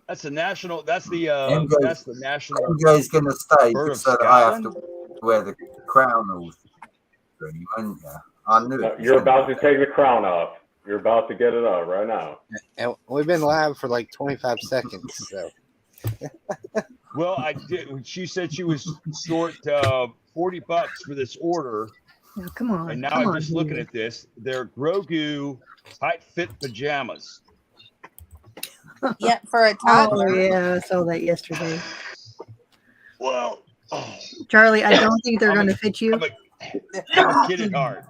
That's the national. That's the national MJ's going to stay bird of so that I have Scotland. to wear the crown all through, won't you? I knew it. You're about to take the crown off. You're about to get it off right now. And we've been live for like 25 seconds. So. Well, I did. She said she was short $40 for this order. Now, come on. And now I'm just looking at this. They're Grogu tight fit pajamas. Yeah, for a toddler. Oh, yeah, I saw that yesterday. Well, Charlie, I don't think they're going to fit you. I'm a kid at heart.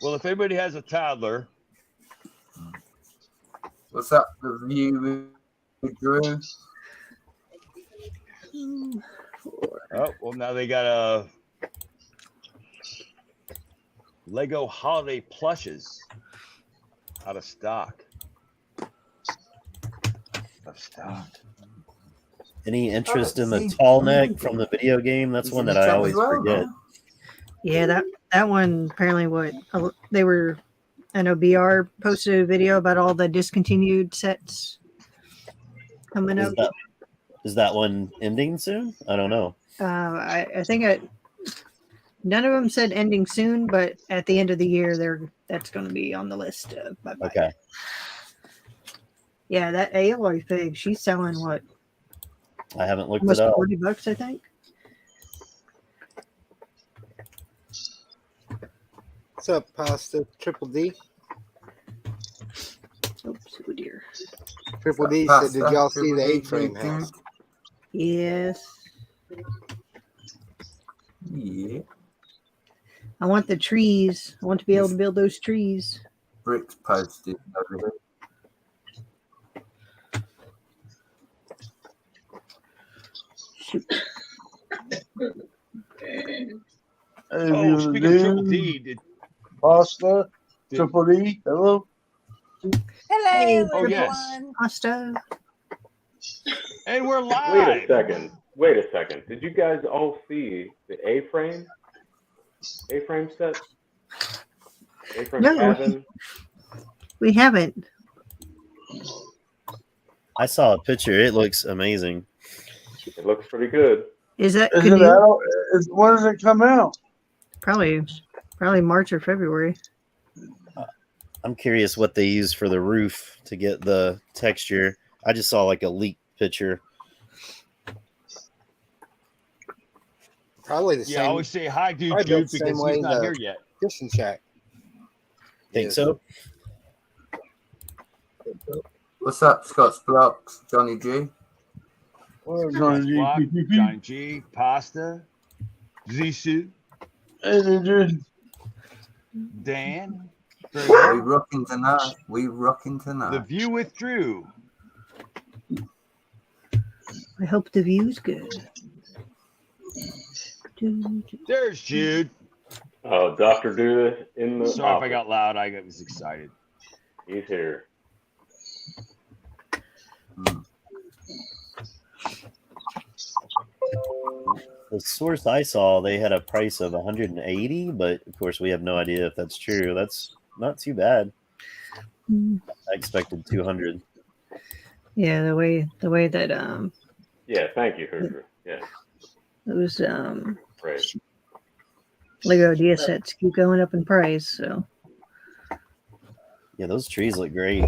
Well, if anybody has a toddler. What's up with you, Drew? Oh, well, now they got a Lego holiday plushes out of stock. Any interest in the tall neck from the video game? That's one that I always forget. Yeah, that one apparently they were. I know BR posted a video about all the discontinued sets coming up. Is that one ending soon? I don't know. I think none of them said ending soon, but at the end of the year, that's going to be on the list. Bye-bye. Okay. Yeah, that Aloy fig, she's selling what? I haven't looked almost it up. $40, I think. What's up, Pasta? Triple D? Oops, oh dear. Triple D said, did y'all see the A-frame house? Yes. Yeah. I want the trees. I want to be able to build those trees. Bricks posted over there. Oh, speaking of Triple D, Pasta, Triple D, hello. Hello, oh, everyone. yes. Pasta. And we're live. Wait a second. Did you guys all see the A-frame set? A-frame No. cabin? We haven't. I saw a picture. It looks amazing. It looks pretty good. Is that Is it out? When does it come out? Probably March or February. I'm curious what they use for the roof to get the texture. I just saw like a leaked picture. Probably the same. Yeah, I always say hi, dude, probably built because the same he's way not the here yet. Fishing shack. Think so? What's up, Scott's Blocks, Johnny G? Well, Johnny Johnny G. Johnny G, Pasta, Zissou, Dan. We rocking tonight. The View with Drew. I hope the view's good. There's Jude. Oh, Dr. Duda in the Sorry if I office. got loud. I was excited. He's here. The source I saw, they had a price of 180, but of course we have no idea if that's true. That's not too bad. I expected 200. Yeah, the way that Yeah, thank you, Herder. Yeah, those right. Lego idea sets keep going up in price. So Yeah, those trees look great.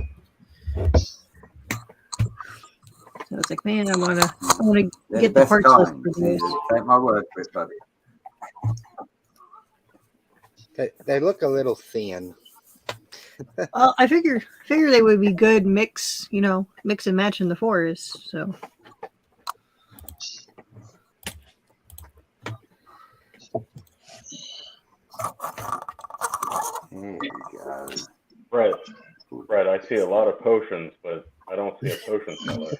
So it's like, man, I want to get the parts list for those. Take my word for it, buddy. They look a little thin. I figure they would be good mix and match in the forest. So Here we go. Fred, I see a lot of potions, but I don't see a potion seller.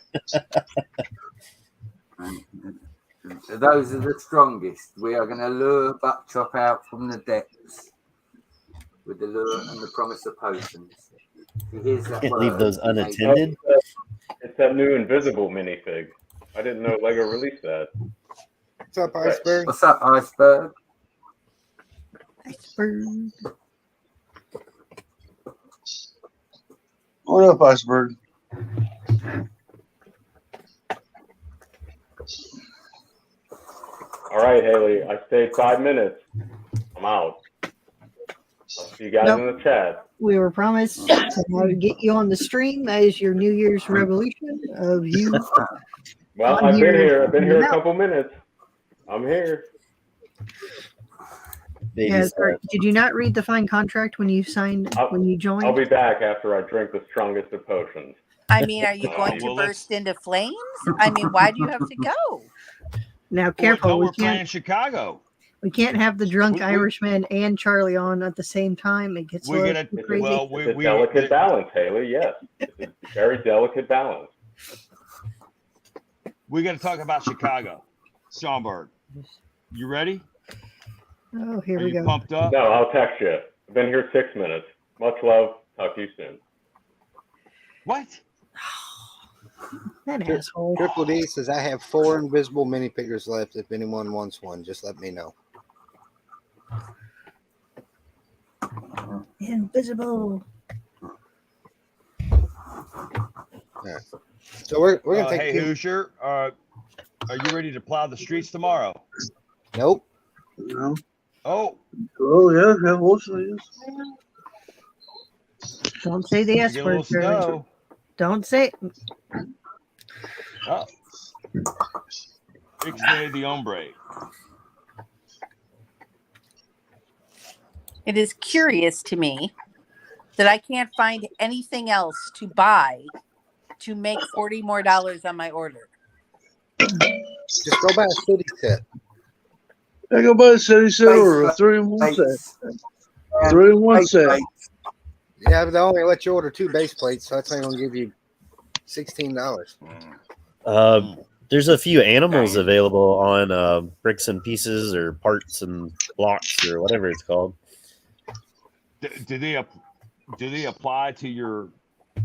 Those are the strongest. We are going to lure Buckchop out from the depths with the lure and the promise of potions. Here's that Can't word. leave those unattended. It's that new invisible minifig. I didn't know Lego released that. What's up, Iceberg? What's up, Iceberg? iceberg. What up, Iceberg? All right, Haley. I stayed 5 minutes. I'm out. I'll see you guys Nope. in the chat. We were promised to get you on the stream as your New Year's revolution of you. Well, On I've been here, here. I've been here a out. couple minutes. I'm here. Baby Yeah, step. did you not read the fine contract when you signed when you joined? I'll be back after I drink the strongest of potions. I mean, are you going to well, burst into flames? I mean, why do you have to go? Now, Well, careful. no, we we're playing can't. Chicago. We can't have the drunk We- Irishman and Charlie on at the same time. It gets a We little get too a crazy. well. It's a delicate balance, Haley. Yes, it's a very delicate balance. We got to talk about Chicago. Schomburg, you ready? Oh, here Are we you go. pumped up? No, I'll text you. I've been here 6 minutes. Much love. Talk to you soon. What? That asshole. Triple D says I have 4 invisible mini figures left. If anyone wants one, just let me know. Invisible. Yeah. So we're gonna take Hey, a few- Hoosier, are you ready to plow the streets tomorrow? Nope. No. Oh, Oh yeah, yeah, we'll see. Don't say the S get a little word, Charlie. snow. Don't say. Oh. Ixnay the hombre. It is curious to me that I can't find anything else to buy to make $40 more on my order. Just go buy a city set. I go buy a city set or a 3-in-1 set. 3-in-1 set. Yeah, but they only let you order 2 base plates, so that's only gonna give you $16. There's a few animals available on bricks and pieces or parts and blocks or whatever it's called. Do they apply to your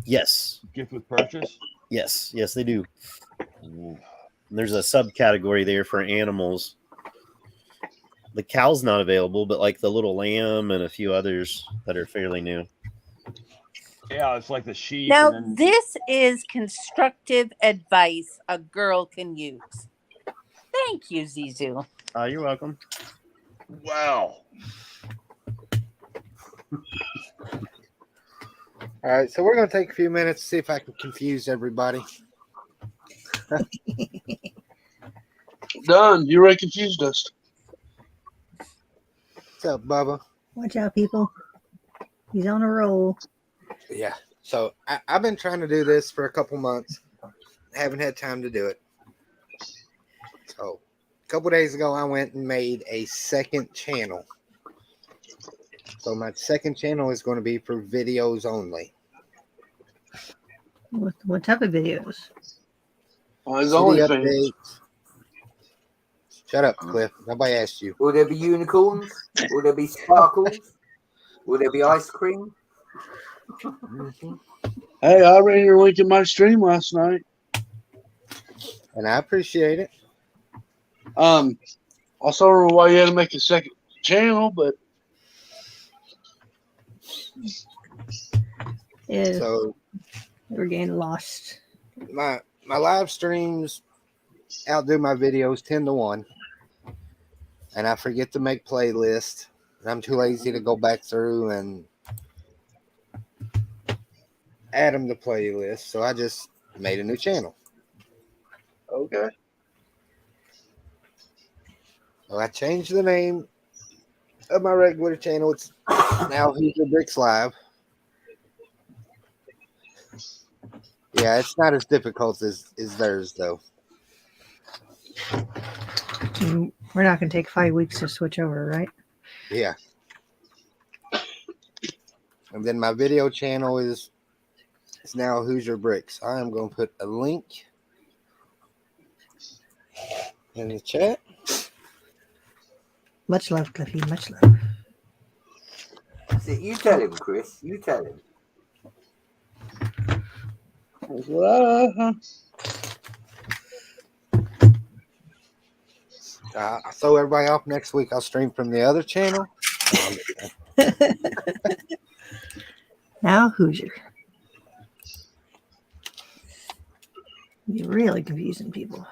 Yes. gift with purchase? Yes, they do. There's a subcategory there for animals. The cow's not available, but like the little lamb and a few others that are fairly new. Yeah, it's like the sheep. Now, and then, this is constructive advice a girl can use. Thank you, Zizou. You're welcome. wow. All right, so we're gonna take a few minutes to see if I can confuse everybody. Done. You already confused us. What's up, Bubba? Watch out, people. He's on a roll. Yeah. So I've been trying to do this for a couple months. Haven't had time to do it. So a couple days ago, I went and made a second channel. So my second channel is going to be for videos only. What type of videos? His City OnlyFans. updates. Shut up, Cliff. Nobody asked you. Will there be unicorns? Will there be sparkles? Will there be ice cream? Hey, I ran your link in my stream last night. And I appreciate it. I also don't know why you had to make a second channel, but Yeah, So we're getting lost. my live streams outdo my videos 10-1. And I forget to make playlists. And I'm too lazy to go back through and add them to playlists. So I just made a new channel. okay. So I changed the name of my regular channel. It's now Hoosier Bricks Live. Yeah, it's not as difficult as theirs, though. We're not going to take 5 weeks to switch over, right? Yeah. And then my video channel is now Hoosier Bricks. I am going to put a link in the chat. Much love, Cliffy. Much love. See, you tell him, Chris. You tell him. I'll throw everybody off next week. I'll stream from the other channel. Now Hoosier. You're really confusing people.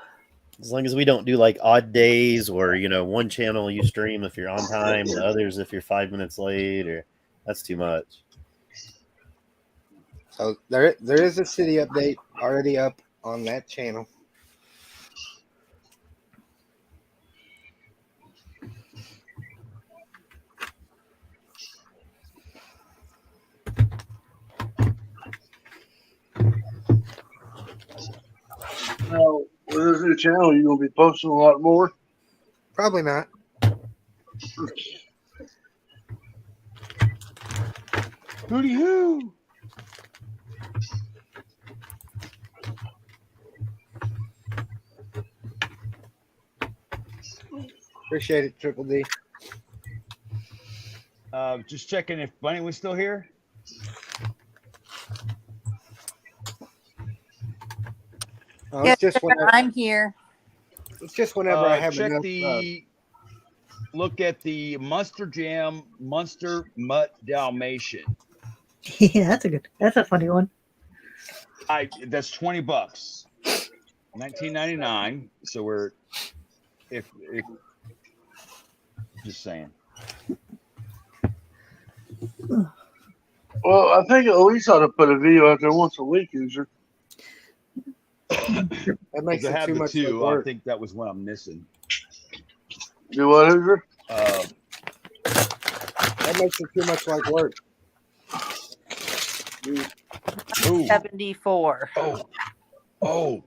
As long as we don't do like odd days or, one channel you stream if you're on time, the others if you're 5 minutes late, or that's too much. So there is a city update already up on that channel. Now, with this new channel, you're gonna be posting a lot more. Probably not. Hooty hoo! Appreciate it, Triple D. Just checking if Bunny was still here. Oh, Yes, it's just sir, whenever, I'm here. it's just whenever I have Check enough. look at the Munster Jam Munster Mutt Dalmatian. Yeah, that's a funny one. That's $20, 19.99. So we're if just saying. Well, I think at least ought to put a video out there once a week, user. That makes I it have too the much two. like I work. think that was what I'm missing. Do what, user? That makes it too much like work. Ooh. 74. Oh,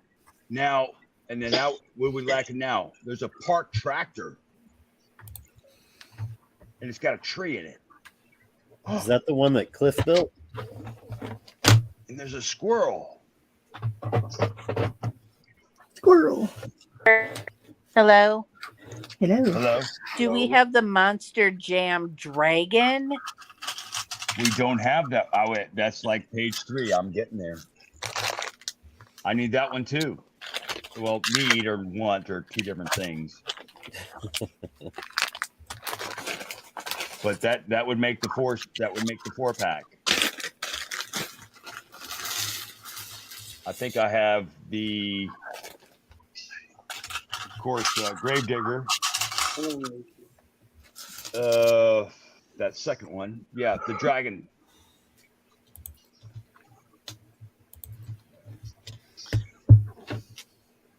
now and then now what are we lacking now? There's a park tractor, and it's got a tree in it. Is that the one that Cliff built? And there's a squirrel. Squirrel. Hello. Hello. Hello. Do we have the Monster Jam Dragon? We don't have that. That's like page 3. I'm getting there. I need that one too. Well, need or want are two different things. But that would make the 4-pack. I think I have the, of course, Gravedigger. That second one. Yeah, the dragon.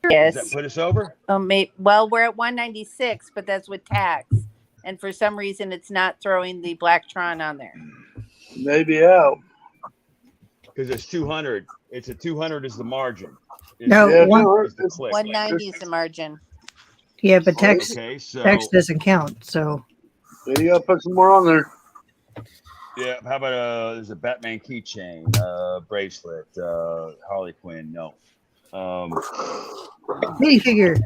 Yes. Does that put us over? Well, we're at 196, but that's with tax. And for some reason, it's not throwing the Blacktron on there. Maybe out. Because it's 200. It's a 200 is the margin. No, Yeah, one, Is the click. 190 is the margin. yeah, but text Okay, so doesn't count. So Then you gotta put some more on there. yeah, how about there's a Batman keychain, bracelet, Harley Quinn. No. minifigure.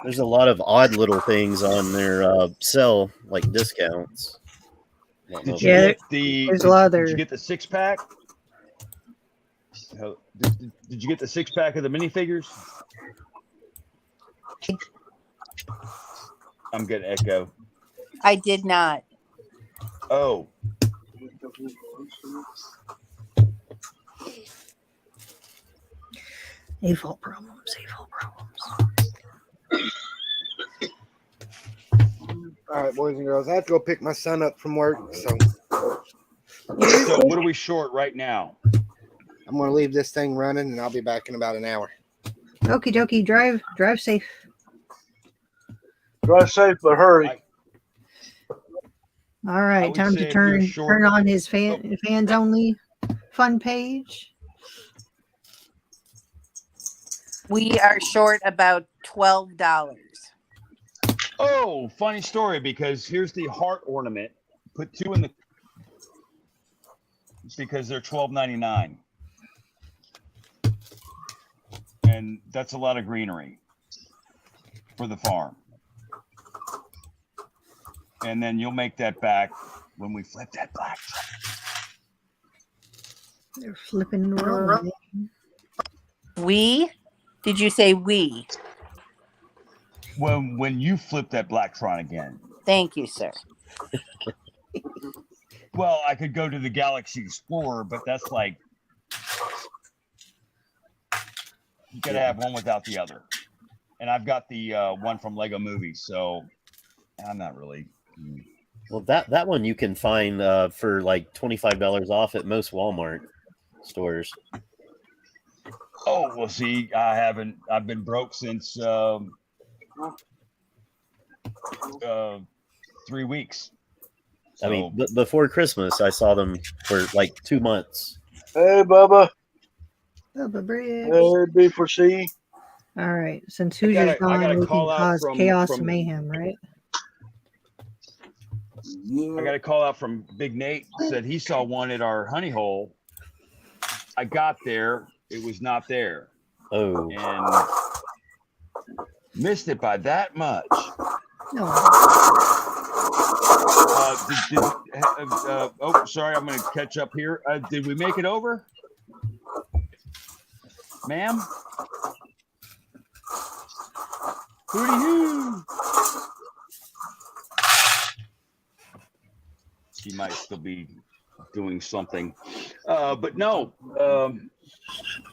There's a lot of odd little things on their sell, like discounts. I don't know if Did you Yeah, get the? there's a lot of Did their- you get the 6-pack? Did you get the 6-pack of the minifigures? I'm getting echo. I did not. Oh, A-fault problems. A-fault problems. All right, boys and girls, I have to go pick my son up from work, so so what are we short right now? I'm going to leave this thing running, and I'll be back in about an hour. Okie dokie. Drive safe. Drive safe, but hurry. All right, would time say to if you're turn short- on his fans only fun page. We are short about $12. Oh, funny story, because here's the heart ornament. Put 2 in the. It's because they're $12.99, and that's a lot of greenery for the farm. And then you'll make that back when we flip that black. They're flipping and rolling. We? Did you say we? When you flip that Blacktron again. Thank you, sir. Well, I could go to the Galaxy Explorer, but that's like You gotta have one without the other. And I've got the one from Lego Movies, so I'm not really. Well, that one you can find for like $25 off at most Walmart stores. Oh, well, see, I've been broke since 3 weeks. I mean, before Christmas, I saw them for like 2 months. Hey, Bubba. Bubba Briggs. Hey, B4C. All right. Since I Hoosier's got a gone, we call can out cause from chaos and mayhem, right? I got a call out from Big Nate. Said he saw one at our honey hole. I got there, it was not there, Oh, and missed it by that much. No. Oh, sorry, I'm going to catch up here. Did we make it over, ma'am? Hooty hoo! She might still be doing something, but no. I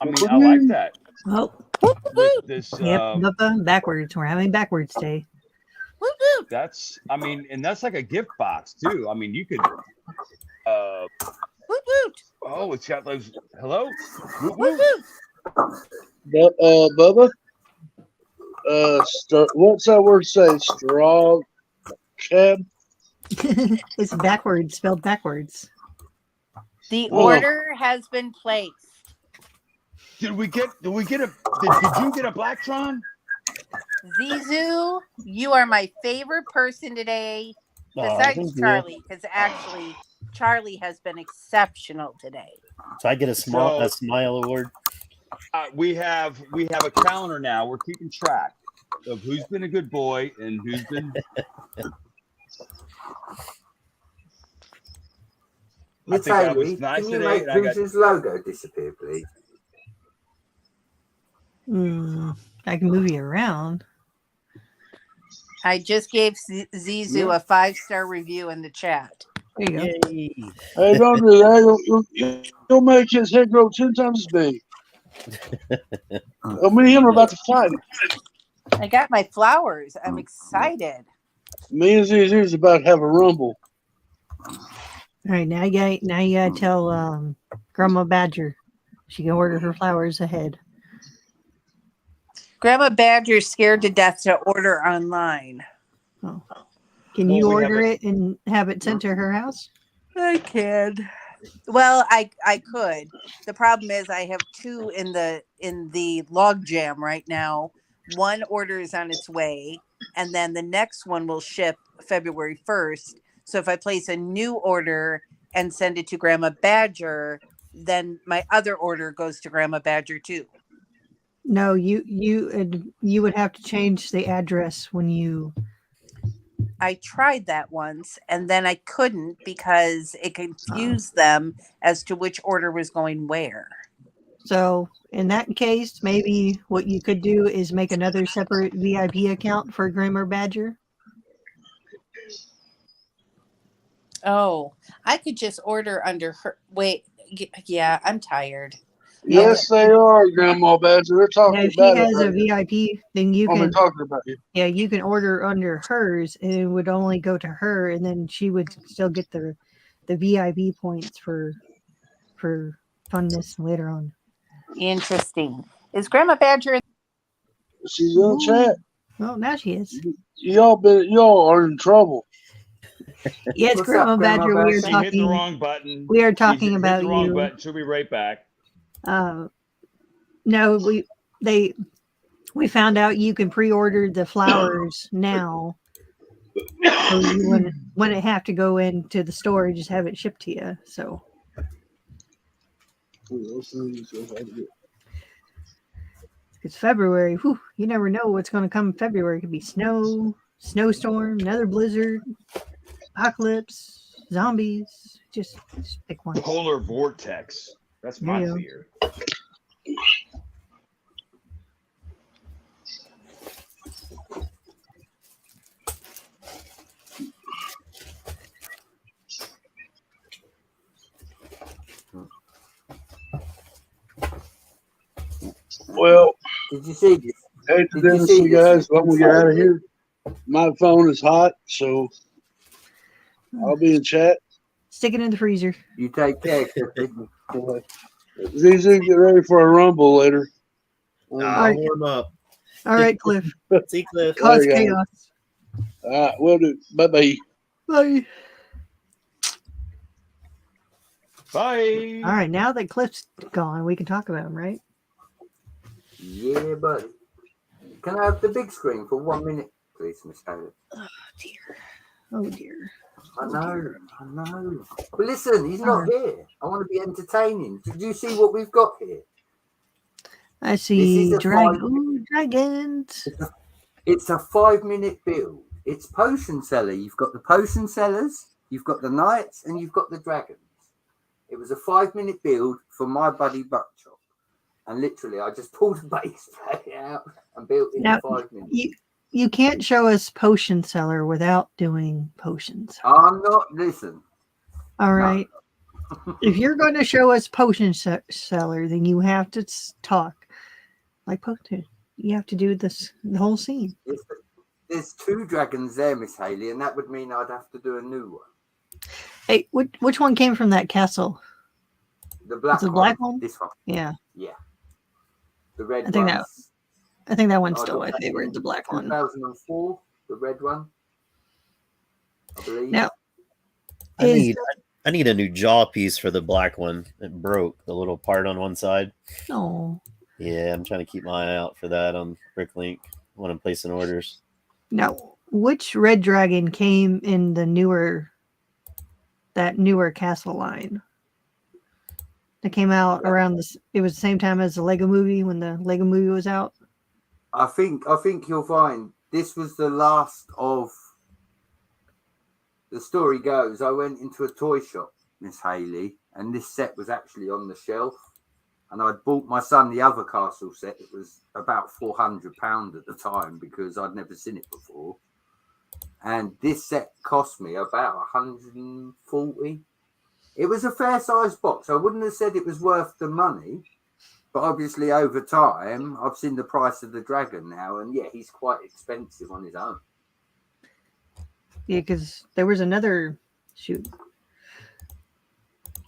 mean, I like that. Oh, With this, yep. Bubba, backwards. We're having backwards day. that's. I mean, and that's like a gift box too. I mean, you could. Oh, it's got those. Hello. Woot woot. Bubba. What's that word say? Straw cab. It's backwards, spelled backwards. The Whoa. order has been placed. Did you get a Blacktron? Zizu, you are my favorite person today, besides thank you. Charlie, because actually Charlie has been exceptional today. So I get a smile award. We have a calendar now. We're keeping track of who's been a good boy and who's been. Miss think I Amy, was nice can you today, make and I got- Bruce's logo disappear, please? I can move you around. I just gave Zizu a 5-star review in the chat. There you go. Yay. Hey, don't do that. You'll make his head grow 10 times as big. Me and him are about to fight. I got my flowers. I'm excited. Me and ZZ's about to have a rumble. All right, now you gotta tell Grandma Badger she can order her flowers ahead. Grandma Badger's scared to death to order online. Oh. Can Well, you we have order a- it and have it sent to her house? I can. Well, I could. The problem is I have 2 in the log jam right now. One order is on its way, and then the next one will ship February 1st. So if I place a new order and send it to Grandma Badger, then my other order goes to Grandma Badger too. No, you would have to change the address when you. I tried that once and then I couldn't because it confused them as to which order was going where. So in that case, maybe what you could do is make another separate VIP account for Grandma Badger. Oh, I could just order under her. Wait, yeah, I'm tired. Yes, they are, Grandma Badger. They're Now, talking if she about has it. a VIP, then you They're can. talking about you. Yeah, you can order under hers, and it would only go to her, and then she would still get the VIP points for funness later on. Interesting. Is Grandma Badger? She's in the chat. Well, now she is. Y'all are in trouble. Yes, What's Grandma up, Grandma Badger. We are Badger? She hit the talking. wrong button. We are She talking hit about the wrong you. button. She'll be right back. No, we found out you can pre-order the flowers now, so you wouldn't have to go into the store and just have it shipped to you. So it's February. Whew, you never know what's going to come in February. It could be snow, snowstorm, another blizzard, apocalypse, zombies. Just pick one. Polar vortex. That's my Yeah. fear. Well, Did you see this? Hey, Did you Dennis, see you this? guys, I'm gonna get out of here. My phone is hot, so I'll be in chat. Stick it in the freezer. You take care, Cliffy. ZZ, get ready for a rumble later. I'll right. warm up. All right, Cliff. See, Cliff. Cause Later, guys. chaos. All right, will do. Bye-bye. Bye. Bye. All right, now that Cliff's gone, we can talk about him, right? Yeah, buddy. Can I have the big screen for 1 minute, please, Miss Taylor? Oh dear. Oh dear. I know. But listen, he's not Alright. here. I want to be entertaining. Did you see what we've got here? I see a dragon. fine- Ooh, dragons. It's a 5-minute build. It's potion seller. You've got the potion sellers, you've got the knights, and you've got the dragons. It was a 5-minute build for my buddy Buckchop. And literally, I just pulled a base plate out and built it Now, in 5 minutes. You can't show us potion seller without doing potions. I'm not, listen. All right. If you're going to show us potion seller, then you have to talk like potion. You have to do this the whole scene. There's 2 dragons there, Miss Haley, and that would mean I'd have to do a new one. Hey, which one came from that castle? The black, the black one? This one. Yeah, Yeah. The red I think ones. I think that one's I still got my that favorite. in The black one. 2004, the red one. I believe. Now, I need a new jaw piece for the black one. It broke the little part on one side. Oh, Yeah, I'm trying to keep my eye out for that on Bricklink when I'm placing orders. now which red dragon came in the newer castle line? That came out around this. It was the same time as the Lego Movie when the Lego Movie was out. I think you'll find this was the last of. The story goes, I went into a toy shop, Miss Haley, and this set was actually on the shelf. And I'd bought my son the other castle set. It was about £400 at the time because I'd never seen it before. And this set cost me about 140. It was a fair sized box. I wouldn't have said it was worth the money, but obviously over time, I've seen the price of the dragon now, and yeah, he's quite expensive on his own. Yeah, because there was another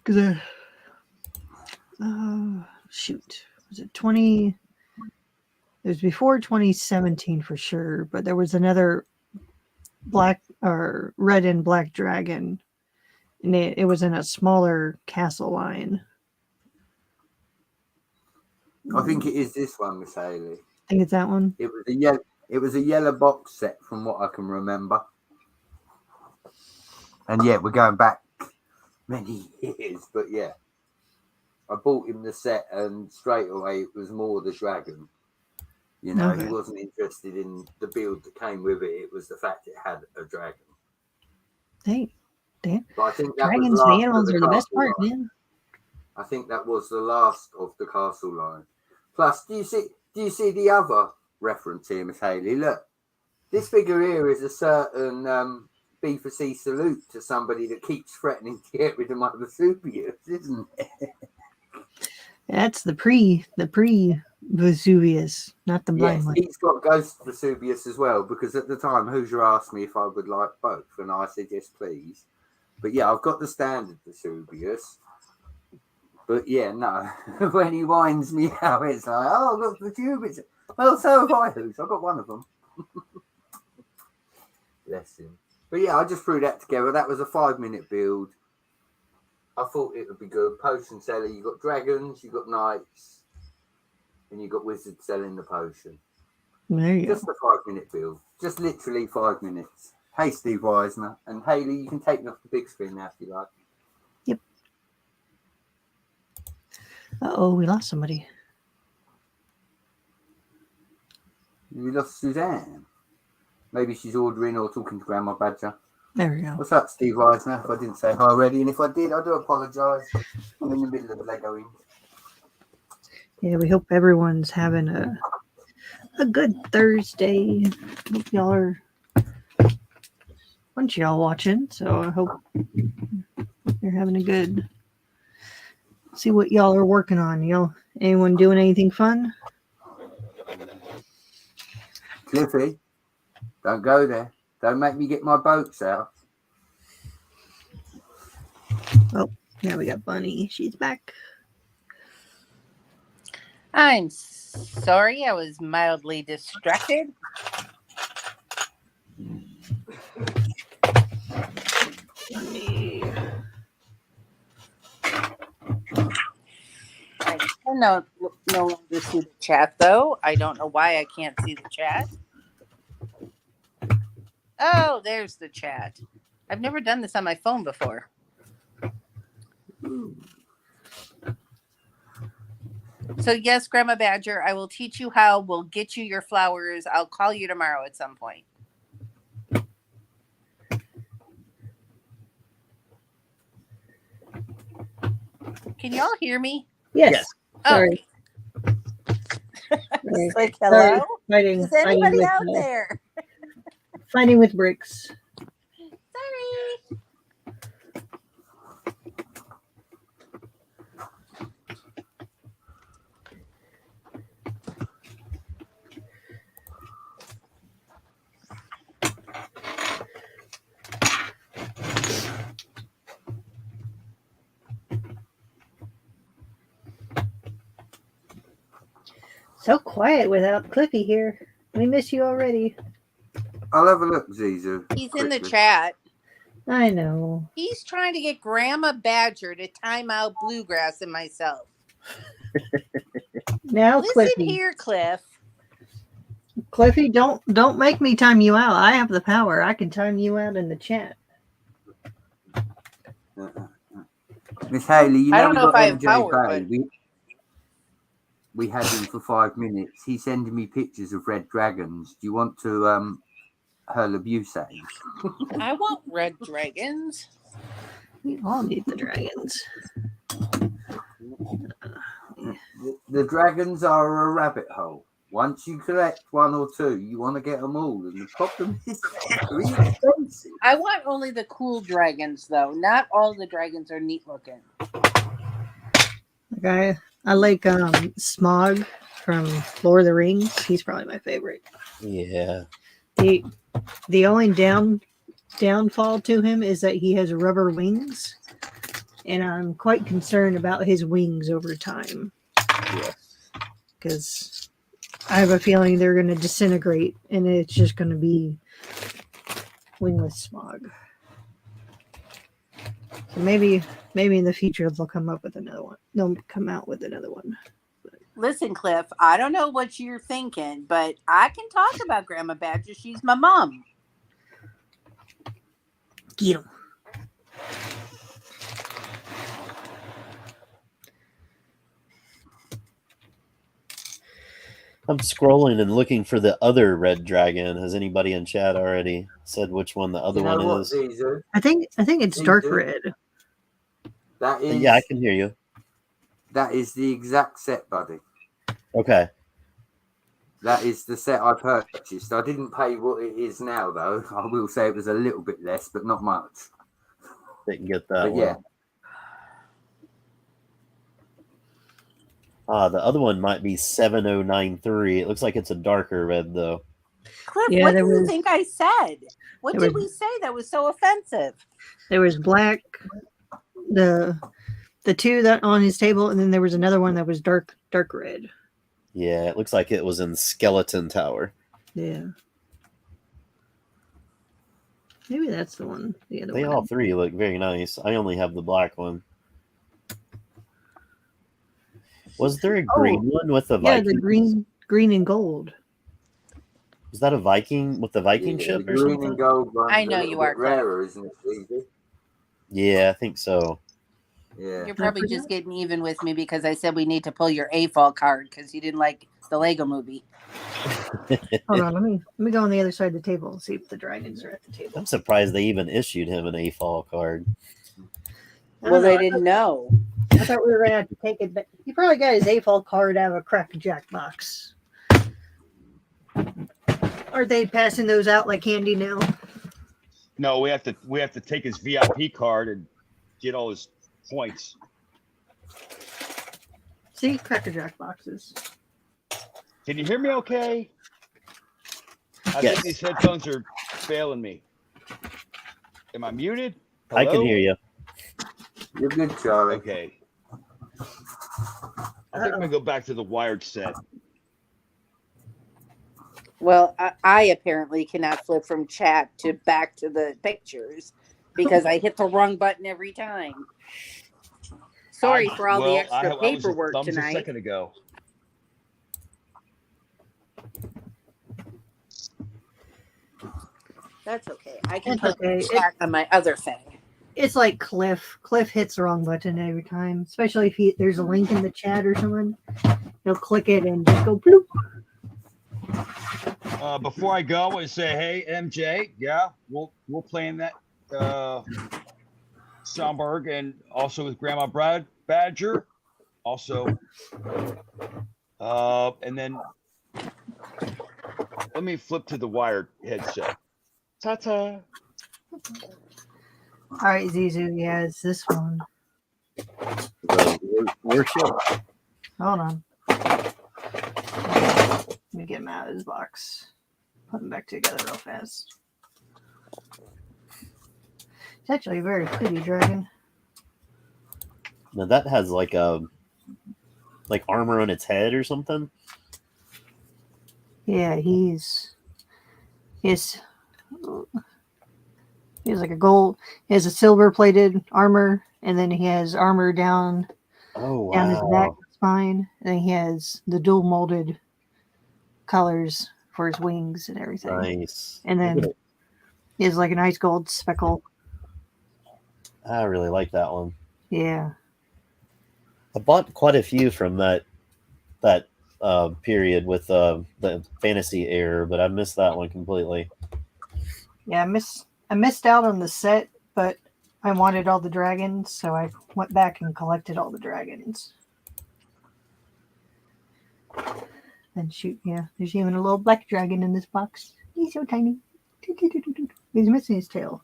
Because was it 20? It was before 2017 for sure, but there was another black or red and black dragon, and it was in a smaller castle line. I think it is this one, Miss Haley. I think it's that one. It was a yellow box set from what I can remember. And yeah, we're going back many years, but yeah. I bought him the set and straight away it was more the dragon. You know, Okay. He wasn't interested in the build that came with it. It was the fact it had a dragon. Hey, damn. But I think that Dragons was and last animals of are the best castle part, line. man. I think that was the last of the castle line. Plus, do you see the other reference here, Miss Haley? Look, this figure here is a certain B4C salute to somebody that keeps threatening to get rid of my Vesuvius, isn't it? That's the pre Vesuvius, not the blind Yes, one. he's got Ghost Vesuvius as well, because at the time Hoosier asked me if I would like both, and I said yes, please. But yeah, I've got the standard Vesuvius. But yeah, no, when he winds me out, it's like, oh, I've got Vesuvius. Well, so have I, Hoos. I've got one of them. Bless him. But yeah, I just threw that together. That was a 5-minute build. I thought it would be good. Potion seller, you got dragons, you got knights, and you got wizards selling the potion. There you Just a 5-minute build. Just literally 5 minutes. Hey, Steve Weisner. And Haley, you can take me off the big screen now if you like. go. Uh-oh, we lost somebody. We lost Suzanne. Maybe she's ordering or talking to Grandma Badger. There we go. What's up, Steve Weisner? If I didn't say hi already, and if I did, I do apologise. I'm in the middle of Legoing. Yeah, we hope everyone's having a good Thursday. Hope y'all are a bunch of y'all watching, so I hope you're having a good. See what y'all are working on. Anyone doing anything fun? Cliffy, don't go there. Don't make me get my boats out. Now we got Bunny. She's back. I'm sorry, I was mildly distracted. Bunny. I can no longer see the chat, though. I don't know why I can't see the chat. Oh, there's the chat. I've never done this on my phone before. So yes, Grandma Badger, I will teach you how. We'll get you your flowers. I'll call you tomorrow at some point. Can y'all hear me? Yes. Sorry. Okay. It's like, Sorry. hello? Fighting, Is anybody with, out there? Fighting with bricks. Sorry. So quiet without Cliffy here. We miss you already. I'll have a look, Zizu. He's in the quickly. chat. I know. He's trying to get Grandma Badger to time out Bluegrass and myself. Now, Listen Cliffy. here, Cliff. Cliffy, don't make me time you out. I have the power. I can time you out in the chat. Miss Haley, you know, I don't we know if got I have MJ power, Bay. but We had him for 5 minutes. He's sending me pictures of red dragons. Do you want to hurl abuse at him? I want red dragons. We all need the dragons. The dragons are a rabbit hole. Once you collect one or two, you want to get them all. And the problem is they're expensive. I want only the cool dragons, though. Not all the dragons are neat looking. Okay. I like Smog from Lord of the Rings. He's probably my favorite. Yeah. The only downfall to him is that he has rubber wings, and I'm quite concerned about his wings over time. Yeah. Because I have a feeling they're going to disintegrate, and it's just going to be wingless Smog. So maybe in the future they'll come up with another one. They'll come out with another one. Listen, Cliff, I don't know what you're thinking, but I can talk about Grandma Badger. She's my mom. Get him. I'm scrolling and looking for the other red dragon. Has anybody in chat already said which one the other You know one what, is? Zizu? I think it's Me dark too. red. That is, Yeah, I can hear you. that is the exact set, buddy. Okay. That is the set I purchased. I didn't pay what it is now, though. I will say it was a little bit less, but not much. Didn't get that But one. yeah, The other one might be 7093. It looks like it's a darker red, though. Cliff, Yeah, what do there you was- think I said? What there did was- we say that was so offensive? There was black, the two that on his table, and then there was another one that was dark red. Yeah, it looks like it was in Skeleton Tower. Yeah. Maybe that's the one. The other They one. all three look very nice. I only have the black one. Was there a green one with the Yeah, Viking? the green and gold. Was that a Viking with the Viking yeah, ship the or green something? and gold one's I know a little you are, bit Cliff. rarer, isn't it, Zizu? Yeah, I think so. Yeah. You're probably just getting even with me because I said we need to pull your AFOL card because you didn't like the Lego movie. Hold on, let me go on the other side of the table and see if the dragons are at the table. I'm surprised they even issued him an AFOL card. I Well, don't they know. didn't know. I thought we were gonna have to take it back. He probably got his AFOL card out of a Cracker-Jack box. Are they passing those out like candy now? No, we have to take his VIP card and get all his points. See, Cracker-Jack boxes. Can you hear me okay? I Yes. think these headphones are failing me. Am I muted? I can Hello? hear you. You're good, Charlie. Okay. I think I'm gonna go back to the wired set. Well, I apparently cannot flip from chat to back to the pictures because I hit the wrong button every time. Sorry for all the extra paperwork thumbs a tonight. second ago. That's okay. I can It's put okay. chat on my other thing. It's like Cliff. Cliff hits the wrong button every time, especially if there's a link in the chat or something. He'll click it and just go bloop. Before I go, I want to say, hey, MJ, yeah, we'll play in that Schaumburg and also with Grandma Badger, also. And then let me flip to the wired headset. Ta-ta. All right, Zizu. Yeah, it's this one. Worship. Hold on. Let me get him out of his box. Put him back together real fast. It's actually a very pretty dragon. Now that has like armor on its head or something. Yeah, he's like a gold. He has a silver plated armor, and then he has armor down Oh his back wow! spine, and he has the dual molded colors for his wings and everything. Nice. And then he has like a nice gold speckle. I really like that one. Yeah. I bought quite a few from that period with the fantasy era, but I missed that one completely. Yeah, I missed out on the set, but I wanted all the dragons, so I went back and collected all the dragons. And shoot, yeah, there's even a little black dragon in this box. He's so tiny. He's missing his tail.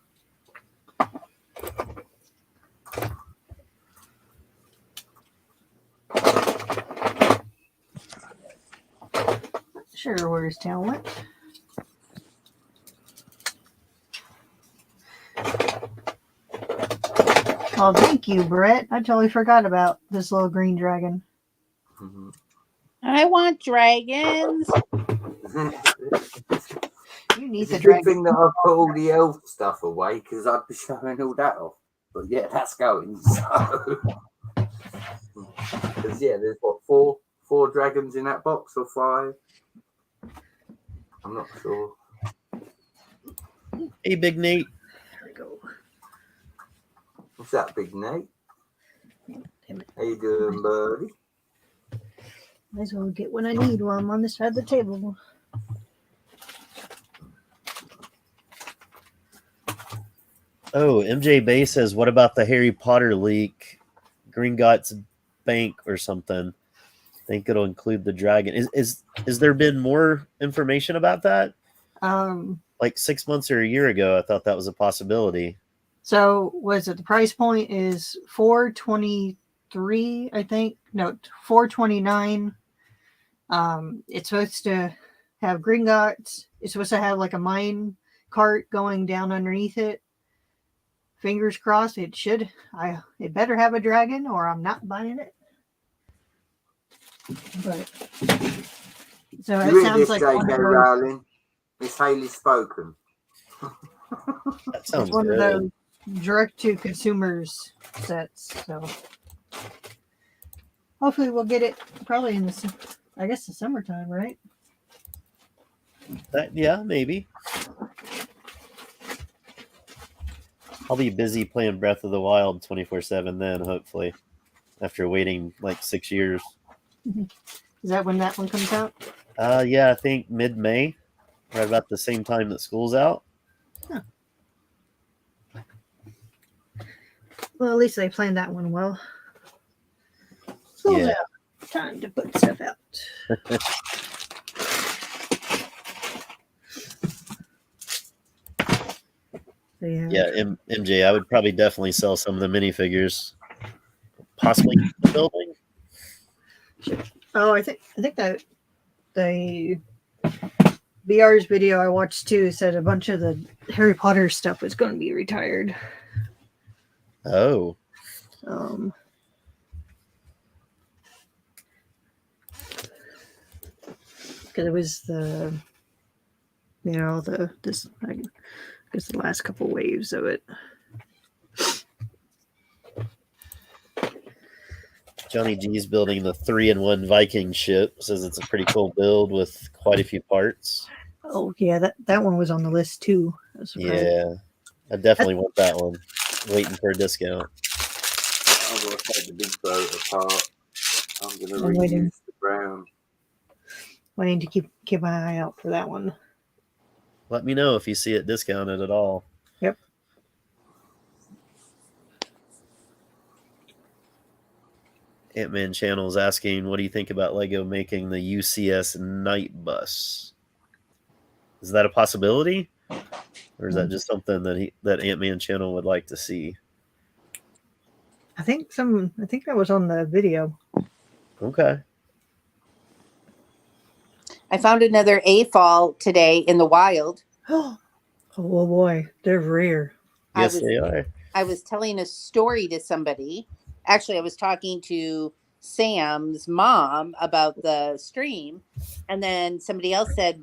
Sure, where his tail went. Oh, thank you, Brett. I totally forgot about this little green dragon. Mhm. I want dragons. You need It's the a good dragon. thing that I put all the elf stuff away because I'd be showing all that off. But yeah, that's going. So, because yeah, there's what four dragons in that box or 5. I'm not sure. Hey, Big Nate. There we go. What's that, Big Nate? Damn it. How you doing, buddy? Might as well get what I need while I'm on this side of the table. Oh, MJ Bay says, what about the Harry Potter leak? Gringotts Bank or something. I think it'll include the dragon. Is there been more information about that? Like 6 months or a year ago, I thought that was a possibility. So was it the price point is $423, I think. No, $429. It's supposed to have Gringotts. It's supposed to have like a mine cart going down underneath it. Fingers crossed it should. It better have a dragon or I'm not buying it. But so You it read sounds this, like J.K. one of those, Rowling. Miss Haley spoken. That sounds it's one good. of those direct to consumers sets. So hopefully we'll get it probably in the summertime, right? Yeah, maybe. I'll be busy playing Breath of the Wild 24/7 then, hopefully, after waiting like 6 years. Is that when that one comes out? Yeah, I think mid-May, right about the same time that school's out. Huh. Well, at least they planned that one well. School's Yeah. out. Time to put stuff out. So, Yeah, MJ, I would probably definitely sell some of the minifigures. Possibly the building. Oh, I think that BR's video I watched too said a bunch of the Harry Potter stuff was going to be retired. Oh, Because it was the, I guess the last couple waves of it. Johnny G's building the 3-in-1 Viking ship. Says it's a pretty cool build with quite a few parts. Oh yeah, that one was on the list too. I was surprised. Yeah, I definitely want that one. Waiting for a discount. I'm going to take the big boat apart. I'm going to I'm waiting. reuse the brown. Waiting to keep my eye out for that one. Let me know if you see it discounted at all. Yep. Ant-Man channel is asking, what do you think about Lego making the UCS night bus? Is that a possibility? Or is that just something that Ant-Man channel would like to see? I think that was on the video. Okay. I found another AFOL today in the wild. Oh boy, they're rare. Yes, they are. I was telling a story to somebody. Actually, I was talking to Sam's mom about the stream, and then somebody else said,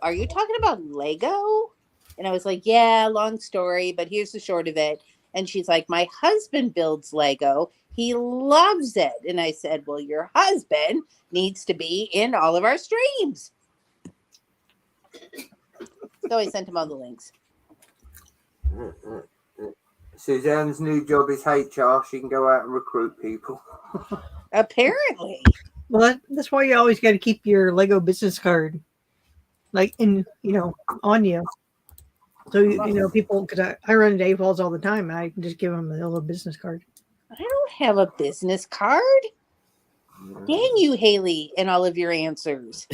"Are you talking about Lego?" And I was like, "Yeah, long story, but here's the short of it." And she's like, "My husband builds Lego. He loves it." And I said, "Well, your husband needs to be in all of our streams." So I sent him all the links. Suzanne's new job is HR. She can go out and recruit people. Apparently. Well, that's why you always got to keep your Lego business card, like on you. So people, because I run into AFOLs all the time, and I can just give them a little business card. I don't have a business card. Dang you, Haley, and all of your answers.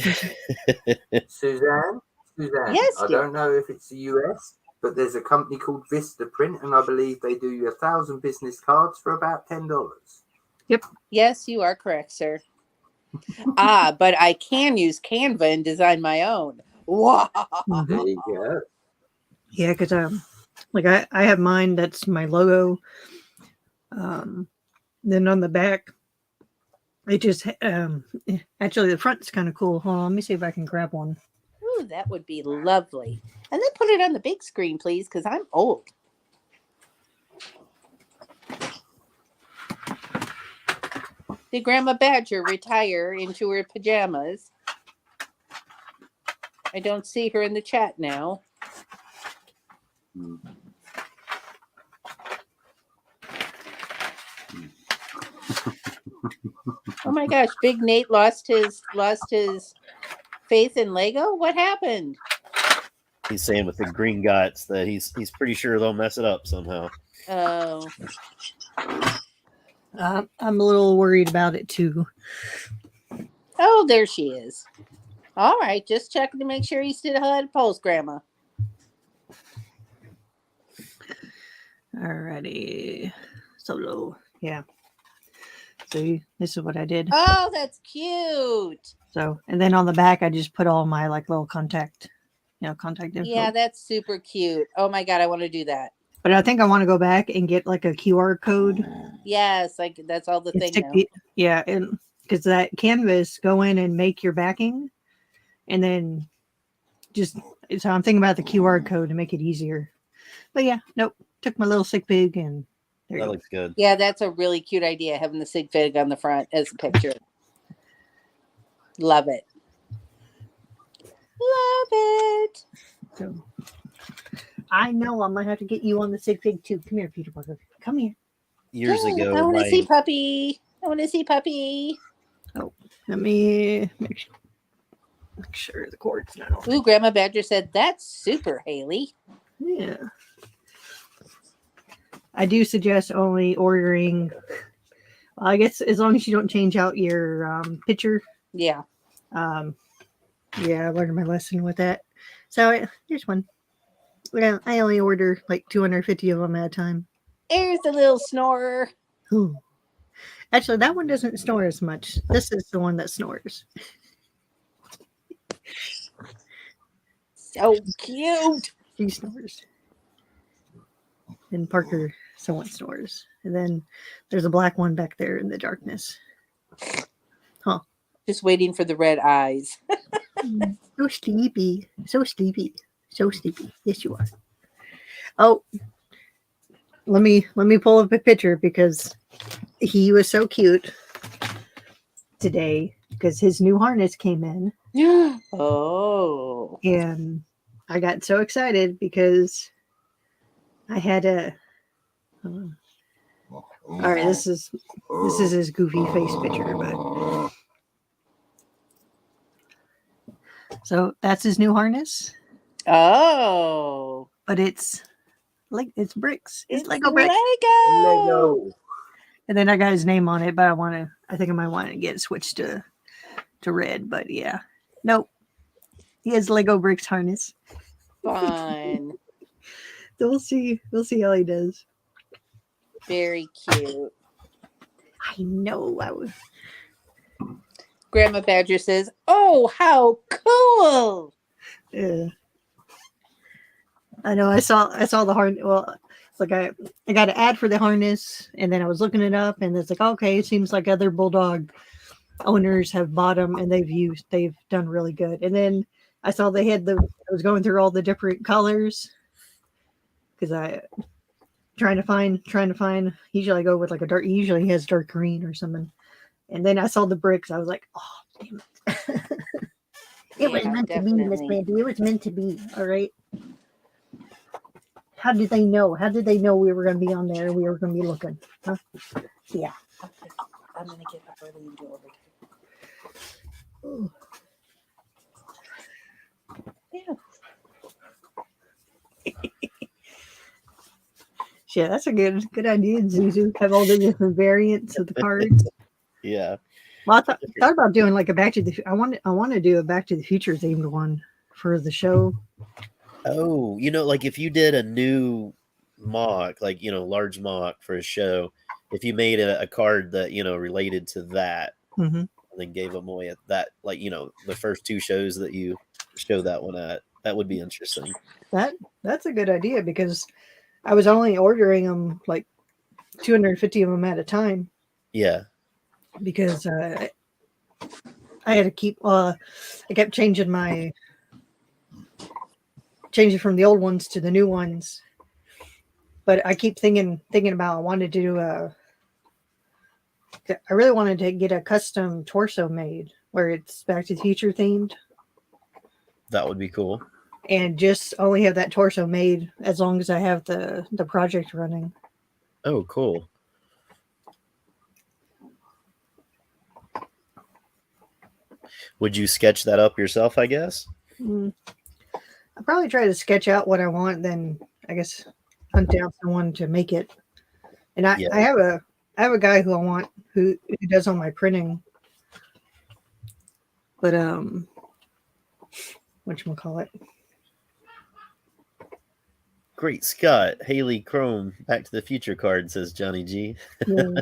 Suzanne, Yes, I dear. don't know if it's the US, but there's a company called Vista Print, and I believe they do you 1,000 business cards for about $10. Yes, you are correct, sir. But I can use Canva and design my own. Wow. There you go. Yeah, because I have mine. That's my logo. Then on the back, it just actually the front's kind of cool. Hold on, let me see if I can grab one. Ooh, that would be lovely. And then put it on the big screen, please, because I'm old. Did Grandma Badger retire into her pajamas? I don't see her in the chat now. Oh my gosh, Big Nate lost his faith in Lego? What happened? He's saying with the green guts that he's pretty sure they'll mess it up somehow. Oh. I'm a little worried about it too. Oh, there she is. All right, just checking to make sure you still had a pulse, Grandma. Alrighty. Solo. Yeah. See, this is what I did. Oh, that's cute. So, and then on the back, I just put all my little contact info. Yeah, that's super cute. Oh my God, I want to do that. But I think I want to go back and get a QR code. Yes, that's all the and thing stick now. Yeah, and because that canvas, go in and make your backing, and then so I'm thinking about the QR code to make it easier. But yeah, nope. Took my little sig pig and there you That go. looks good. Yeah, that's a really cute idea, having the sig fig on the front as a picture. Love it. Love it. So I know I might have to get you on the sig pig too. Come here, Peter Parker. Come here. Years ago, I want to my- see Puppy. I want to see Puppy. Oh, let me make sure the cord's not on. Ooh, Grandma Badger said, "That's super, Haley." Yeah. I do suggest only ordering. Well, I guess as long as you don't change out your picture. Yeah. Yeah, I learned my lesson with that. So here's one. Well, I only order 250 of them at a time. There's the little snorer. Ooh. Actually, that one doesn't snore as much. This is the one that snores. So cute. He snores. And Parker somewhat snores. And then there's a black one back there in the darkness. Just waiting for the red eyes. So sleepy. So sleepy. So sleepy. Yes, you are. Oh, let me pull up a picture because he was so cute today because his new harness came in. Oh. And I got so excited because I had a. All right, this is his goofy face picture, but so that's his new harness. Oh. But it's like it's bricks. It's Lego Lego. bricks. Lego. And then I got his name on it, but I think I might want to get it switched to red. But yeah, nope. He has Lego bricks harness. Fun. So we'll see how he does. Very cute. I know. Grandma Badger says, "Oh, how cool!" Yeah. I know. I saw the harness. Well, it's like I got an ad for the harness, and then I was looking it up, and it's like, okay, it seems like other bulldog owners have bought them, and they've done really good. And then I saw they had I was going through all the different colors because I trying to find. Usually I go with like a dark. Usually he has dark green or something. And then I saw the bricks. I was like, oh, damn it. It was meant to be, Miss Mandy. It was meant to be. All right. How did they know? How did they know we were going to be on there? We were going to be looking. Huh? Yeah. I'm going to get up early and do overtime. Ooh. Yeah, that's a good idea, Zuzu. Have all the different variants of the cards. Yeah. Well, I thought about doing like a Back to the. I want to do a Back to the Future themed one for the show. Oh, like if you did a new mock, like large mock for a show, if you made a card that related to that, and then gave them away at that, like the first two shows that you show that one at, that would be interesting. That's a good idea because I was only ordering them like 250 of them at a time. Yeah. Because I had to keep. I kept changing from the old ones to the new ones. But I keep thinking about I wanted to do I really wanted to get a custom torso made where it's Back to the Future themed. That would be cool. And just only have that torso made as long as I have the project running. Oh, cool. Would you sketch that up yourself, I guess? I'll probably try to sketch out what I want, then I guess hunt down someone to make it. And I have a guy who I want who does all my printing. But whatchamacallit? Great Scott, Haley Chrome, Back to the Future card, says Johnny G. Yeah.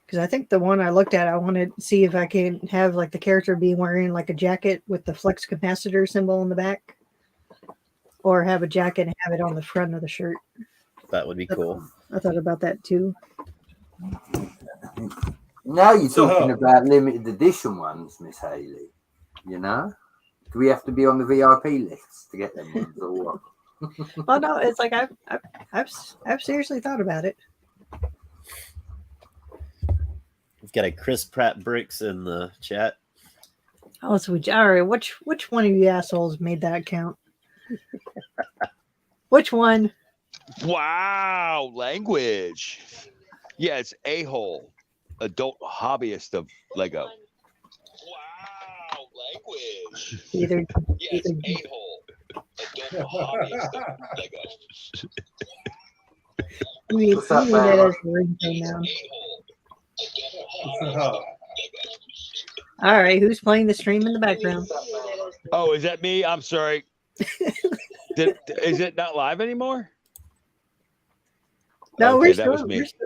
Because I think the one I looked at, I wanted to see if I can have like the character be wearing like a jacket with the flux capacitor symbol on the back, or have a jacket and have it on the front of the shirt. That would be cool. I thought about that too. Now you're talking about limited edition ones, Miss Haley. Do we have to be on the VIP list to get them ones or what? Oh no, it's like I've seriously thought about it. We've got a Chris Pratt Bricks in the chat. Oh, so all right. Which one of you assholes made that account? Which one? Wow, language. Yeah, it's a-hole, adult hobbyist of Lego. Wow, language. Either a-hole, adult hobbyist of Lego. What's up, that as the ringtone now. All right, who's playing the stream in the background? Oh, is that me? I'm sorry. Is it not live anymore? No, okay,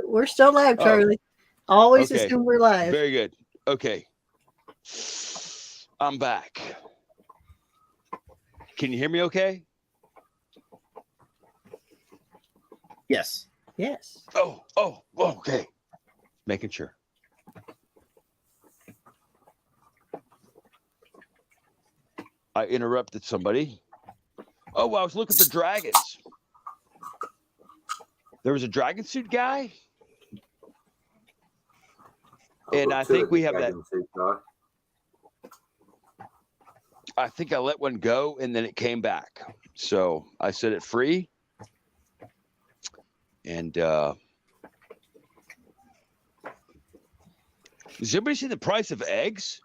we're still live, Charlie. Always assume we're live. Very good. Okay. I'm back. Can you hear me okay? Yes. Yes. Oh, okay. Making sure. I interrupted somebody. Oh, I was looking for dragons. There was a dragon suit guy. I've And got I two think of we the have that. dragon suit guy. I think I let one go and then it came back. So I set it free. And has anybody seen the price of eggs?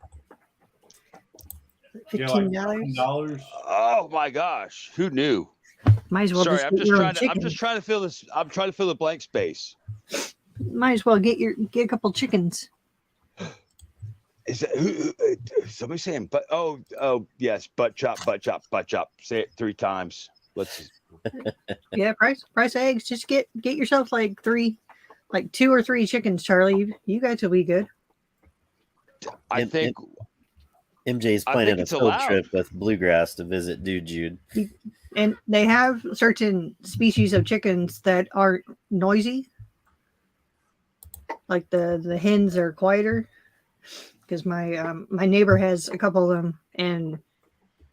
$15. Oh my gosh. Who knew? Might as well Sorry, just I'm get just your own trying to chicken. I'm just trying to fill this. I'm trying to fill the blank space. Might as well get a couple chickens. Is that who somebody saying but oh yes, butt chop. Say it 3 times. Let's Yeah, price of eggs. Just get yourself like 2 or 3 chickens, Charlie. You guys will be good. I think MJ's I planning think a it's field allowed. trip with Bluegrass to visit Dude Jude. And they have certain species of chickens that aren't noisy. Like the hens are quieter. Because my neighbor has a couple of them, and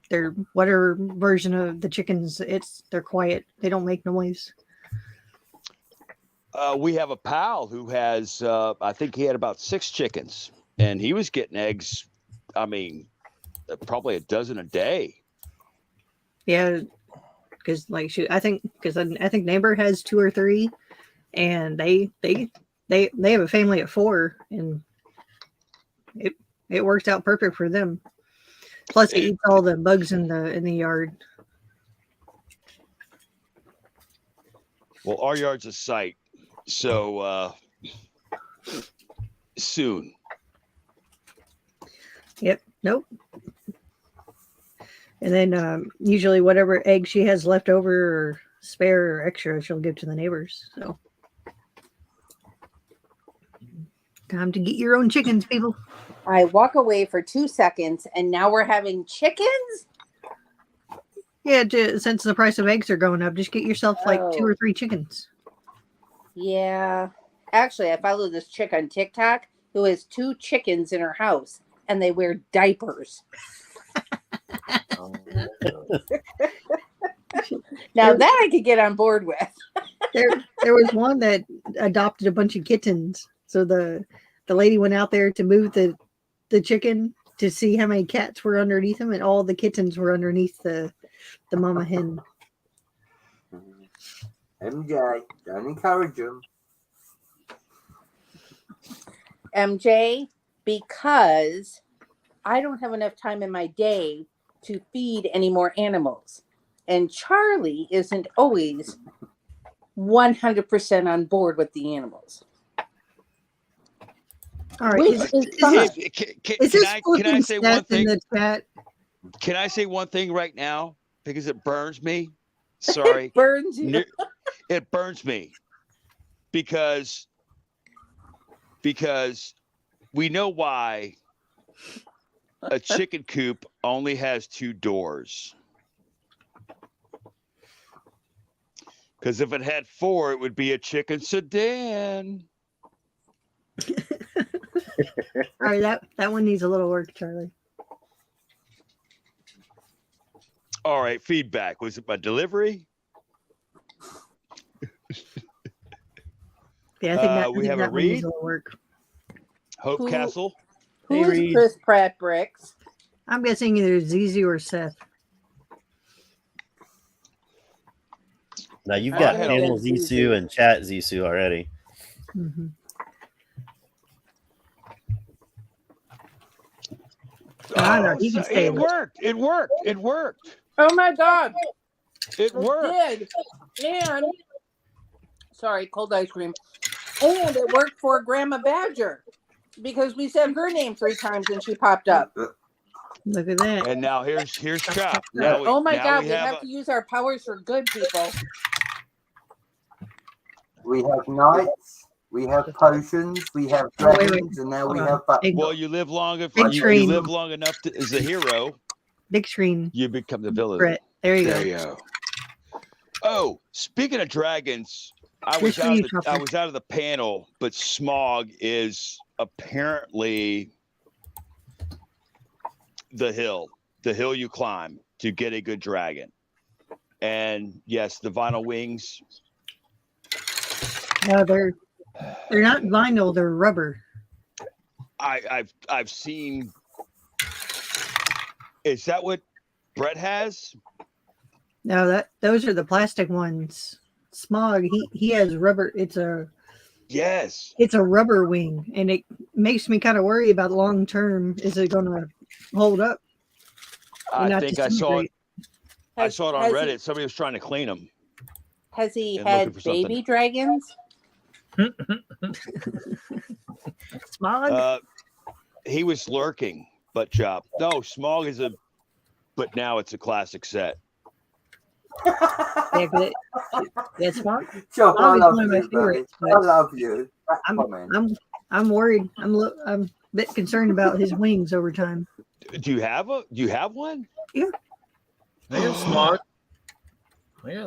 they're whatever version of the chickens, they're quiet. They don't make noise. We have a pal who has I think he had about 6 chickens and he was getting eggs. I mean, probably a dozen a day. Yeah, because I think neighbor has 2 or 3, and they have a family of 4, and it works out perfect for them. Plus, it eats all the bugs in the yard. Well, our yard's a site, so soon. Yep. Nope. And then usually whatever egg she has left over or spare or extra, she'll give to the neighbors. So time to get your own chickens, people. I walk away for 2 seconds, and now we're having chickens. Yeah, since the price of eggs are going up, just get yourself like 2 or 3 chickens. Yeah. Actually, I follow this chick on TikTok who has 2 chickens in her house, and they wear diapers. Now that I could get on board with. There was one that adopted a bunch of kittens. So the lady went out there to move the chicken to see how many cats were underneath him, and all the kittens were underneath the mama hen. MJ, don't encourage them. MJ, because I don't have enough time in my day to feed any more animals. And Charlie isn't always 100% on board with the animals. All right. Which is fine. Can I say one thing? In the chat? Can I say one thing right now? Because it burns me. Sorry. It burns you. It burns me. Because we know why a chicken coop only has 2 doors. Because if it had 4, it would be a chicken sedan. All right, that one needs a little work, Charlie. All right, feedback. Was it my delivery? Yeah, I think we have a that one needs read. a little work. Hope Castle. Who is Chris Pratt Bricks? I'm guessing either Zizu or Seth. Now you've got I Panel have been Zisu and Chat Zisu already. Mm-hmm. It worked. It worked. It worked. Oh my God. It worked. Did. And sorry, cold ice cream. And it worked for Grandma Badger because we said her name 3 times and she popped up. Look at that. And now here's Chop. Oh my God, we have to use our powers for good, people. We have knights, we have potions, we have dragons, and now we have buttons. Well, you live long if Big you screen. live long enough as a hero. Big screen. You become the villain. Brett. There you There go. you go. Oh, speaking of dragons, I Just was for out you, of the, I Chopper. was out of the panel, but Smog is apparently the hill you climb to get a good dragon. And yes, the vinyl wings. No, they're not vinyl. They're rubber. I've seen. Is that what Brett has? No, those are the plastic ones. Smog, he has rubber. Yes. It's a rubber wing, and it makes me kind of worry about long term. Is it going to hold up? and I not think I saw it. disintegrate? I saw it on Has Reddit. Somebody was trying to clean them. Has he And looking had for something. baby dragons? Smog. He was lurking, butt chop. No, Smog is but now it's a classic set. Yeah, 'cause yeah, Smog. Chop, I Smog is love one of my you, buddy. favorites. I But love you. That comment. I'm worried. I'm a bit concerned about his wings over time. Do you have one? I got Smog. I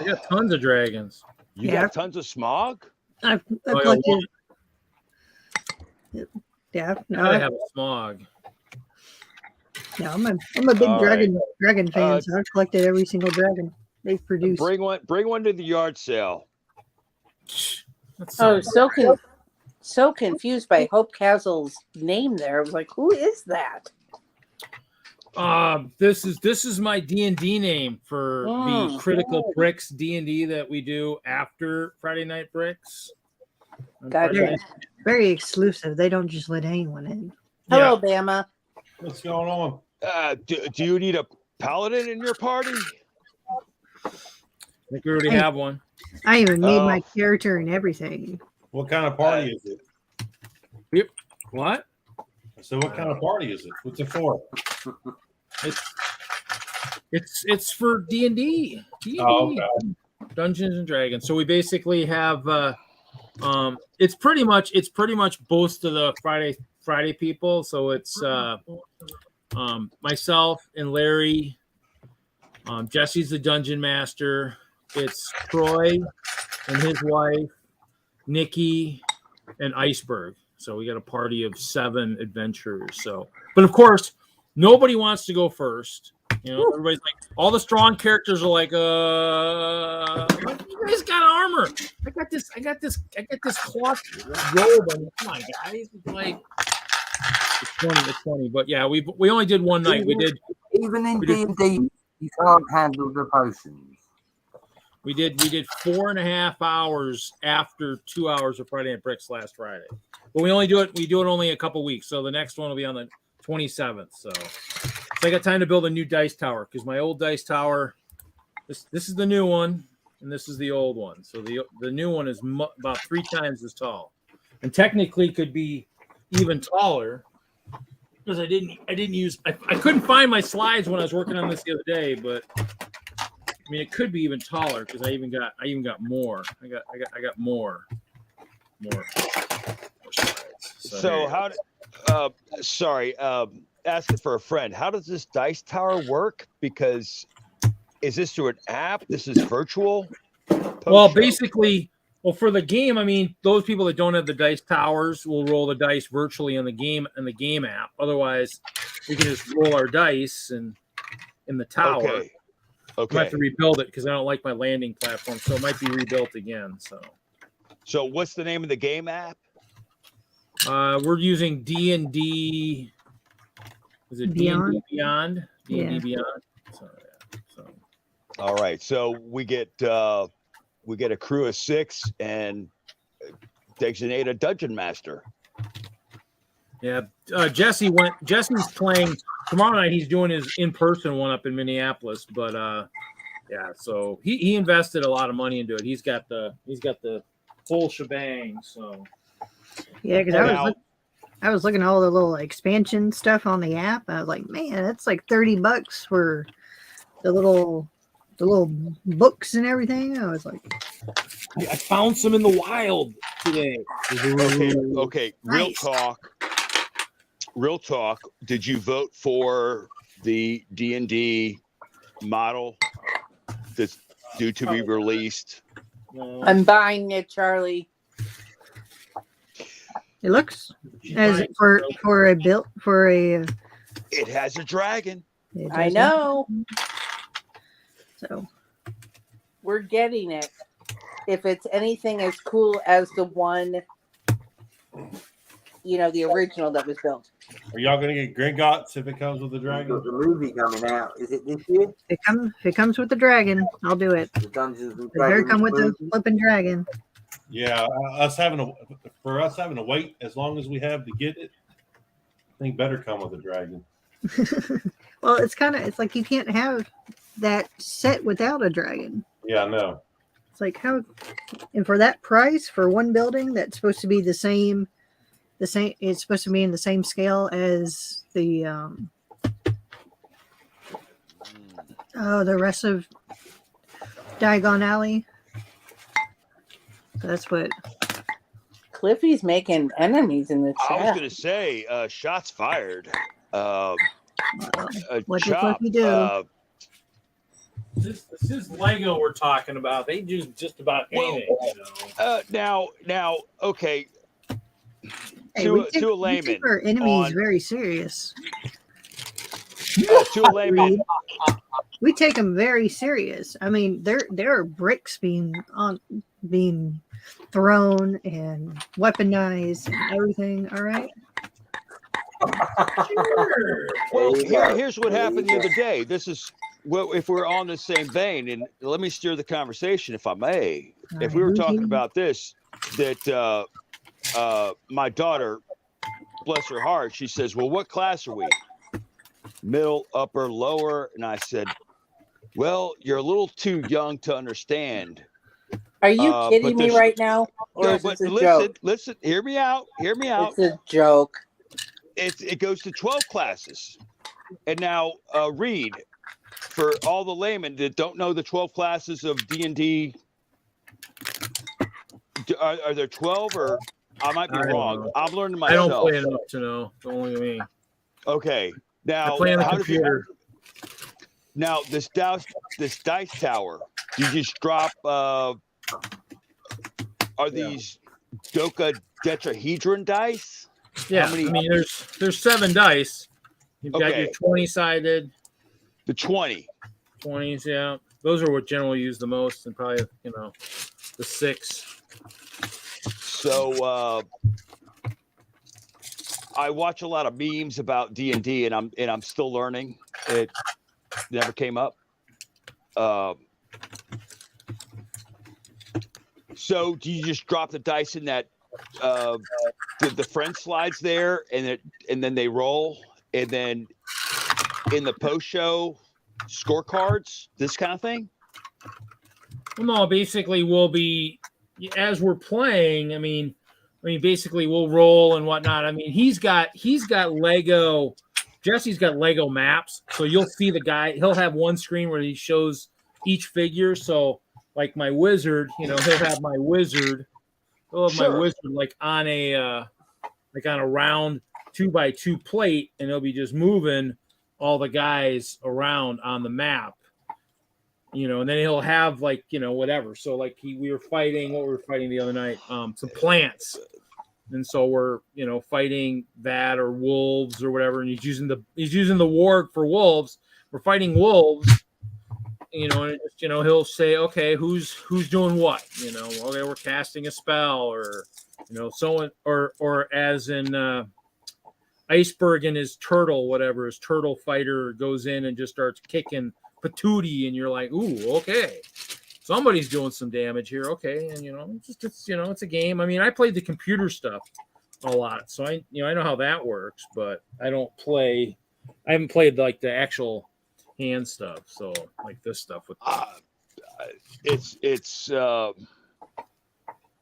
got tons of dragons. You Yeah. got tons of Smog? I've I got collected. one. Yeah, I have a Smog. no, I'm a big All right. dragon fan, so I've collected every single dragon they've produced. Bring one to the yard sale. That's Oh, so confused by Hope Castle's name there. I was like, who is that? This is my D&D name for the Critical Bricks D&D that we do after Friday Night Bricks. On Gotcha. Friday night. Very exclusive. They don't just let anyone in. Hello, Bama. What's going on? Do you need a paladin in your party? I think we already have one. I even made my Oh. character and everything. What kind of party is it? Yep. What? So what kind of party is it? What's it for? It's for D&D. Oh, okay. Dungeons and Dragons. So we basically have it's pretty much both of the Friday people. So it's myself and Larry. Jesse's the dungeon master. It's Troy and his wife, Nikki, and Iceberg. So we got a party of 7 adventurers. So, but of course, nobody wants to go first. You know, everybody's like, all the strong characters are like, you guys got armor. I got this cloth robe. I mean, come on, guys. It's like, it's funny. But yeah, we only did one night. Even in D&D, you can't handle the potions. We did 4.5 hours after 2 hours of Friday Night Bricks last Friday. But we do it only a couple weeks. So the next one will be on the 27th. So I got time to build a new dice tower because my old dice tower, this is the new one, and this is the old one. So the new one is about 3 times as tall, and technically could be even taller because I couldn't find my slides when I was working on this the other day, but I mean it could be even taller because I even got more. I got more slides. So how? Asking for a friend. How does this dice tower work? Because is this through an app? This is virtual. Well, Post-show. basically, for the game, I mean, those people that don't have the dice towers will roll the dice virtually in the game app. Otherwise, we can just roll our dice in the tower. Okay. I might have to rebuild it because I don't like my landing platform, so it might be rebuilt again. So what's the name of the game app? We're using D&D. Is it Beyond? D&D Beyond? D&D Yeah. Beyond. So. All right. So we get a crew of 6 and designate a dungeon master. Yeah, Jesse's playing tomorrow night. He's doing his in-person one up in Minneapolis, but yeah, so he invested a lot of money into it. He's got the whole shebang. So Yeah, because I was looking at all the little expansion stuff on the app. I was like, man, that's like $30 for the little books and everything. I was like, I found some in the wild today. Okay. Real talk. Did you vote for the D&D model that's due to be released? I'm buying it, Charlie. It looks as for a built for a. It has a dragon. I know. So we're getting it. If it's anything as cool as the one, the original that was built. Are y'all gonna get Gringotts if it comes with the dragon? Got the movie coming out. Is it this year? If it comes with the dragon, I'll do it. The Dungeons and It better Dragons come with movie? the flipping dragon. Yeah, us having to wait as long as we have to get it, I think better come with a dragon. Well, it's like you can't have that set without a dragon. Yeah, I know. It's like how, and for that price for one building that's supposed to be the same. It's supposed to be in the same scale as the the rest of Diagon Alley. So that's what Cliffy's making enemies in the chat. I was going to say, shots fired. what did Chop, Cliffy do? This is Lego we're talking about. They do just about anything. Now, okay. Hey, To a we layman, take our enemies very serious. to a layman, We take them very serious. I mean, there are bricks being thrown and weaponized and everything. All right. well, here's what happened the other day. This is if we're on the same vein, and let me steer the conversation, if I may. If we were talking about this, that my daughter, bless her heart, she says, "Well, what class are we? Middle, upper, lower?" And I said, "Well, you're a little too young to understand." Are you kidding me right now? Or No, is but this a joke? listen. Hear me out. It's a joke. It goes to 12 classes, and now read for all the laymen that don't know the 12 classes of D&D. Are there 12 or? I might be wrong. I'm learning I myself. don't play enough to know. Don't look at me. Okay. Now, I play on the how computer. Now, this dice tower, you just drop. Are these dodecahedron dice? Yeah, How many- I mean, there's 7 dice. You've got Okay. your 20-sided. The 20. 20s, yeah. Those are what generally use the most, and probably the 6. So I watch a lot of memes about D&D, and I'm still learning. It never came up. So do you just drop the dice in that the friend slides there, and then they roll, and then in the post show scorecards, this kind of thing? Well, no, basically we'll be, as we're playing. I mean, basically we'll roll and whatnot. I mean, he's got Lego. Jesse's got Lego maps, so you'll see the guy. He'll have one screen where he shows each figure. So, like my wizard, he'll have my wizard. He'll have my wizard like on a round 2x2 plate, and he'll be just moving all the guys around on the map. And then he'll have whatever. So like we were fighting the other night, some plants. And so we're, fighting that or wolves or whatever. And he's using the warg for wolves. We're fighting wolves, and it just, he'll say, okay, who's doing what? Okay, we're casting a spell or, someone or as in Iceberg and his turtle, whatever, his turtle fighter goes in and just starts kicking patootie, and you're like, ooh, okay, somebody's doing some damage here. Okay. And it's a game. I mean, I played the computer stuff a lot, so I know how that works, but I haven't played like the actual hand stuff. So like this stuff with it's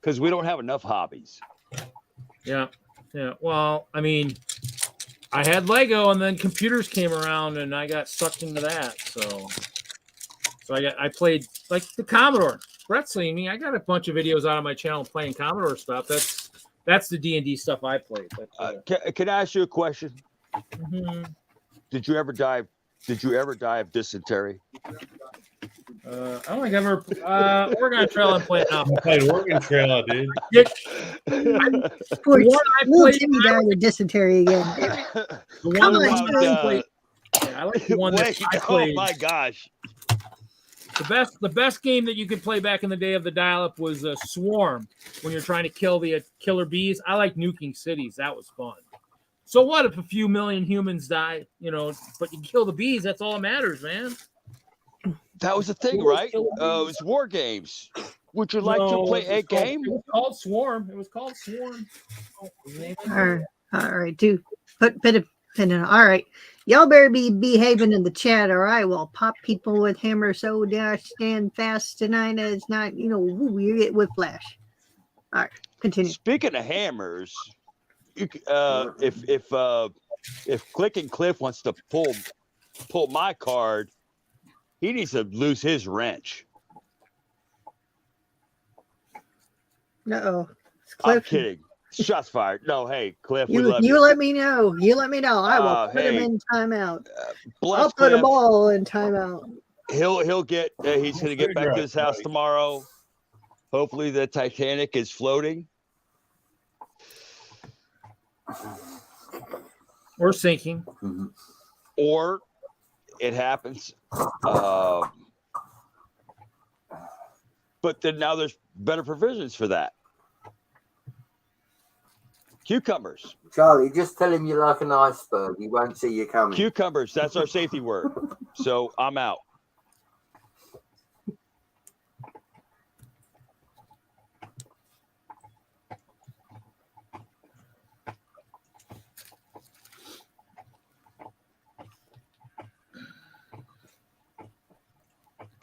because we don't have enough hobbies. Yeah. Well, I mean, I had Lego, and then computers came around, and I got sucked into that. So I played like the Commodore. Brett's seen me. I got a bunch of videos out on my channel playing Commodore stuff. That's the D&D stuff I played. Can I ask you a question? Mm-hmm. Did you ever dive Did you ever die of dysentery? I don't think I've ever Oregon Trail and played enough. I played Oregon Trail, I did. Poor one I little played- Timmy died of dysentery again. The Come one on, that I Sterling. played. Yeah, I like the one that Wait, I oh played. my gosh. The best game that you could play back in the day of the dial-up was Swarm, when you're trying to kill the killer bees. I like nuking cities. That was fun. So what if a few million humans die? You know, but you kill the bees. That's all that matters, man. That was the thing, right? It was war games. Would you like to No, play a game? It was called Swarm. It was called Swarm. All right, do put a pin in. All right, y'all better be behaving in the chat. All right, well, pop people with hammer so dash stand fast tonight. It's not, ooh, you get whiplash. All right, continue. Speaking of hammers, you, if Click and Cliff wants to pull my card, he needs to lose his wrench. Uh-oh. I'm kidding. Shots fired. No, hey, Cliff, we You love you. let me know. You let me know. I will put him hey, in timeout. Bless I'll put Cliff. them all in timeout. He'll get. He's going to get back to his house tomorrow. Hopefully, the Titanic is floating. Or sinking. Or it happens. But then now there's better provisions for that. Cucumbers. Charlie, just tell him you're like an iceberg. He won't see you coming. Cucumbers. That's our safety word. So I'm out.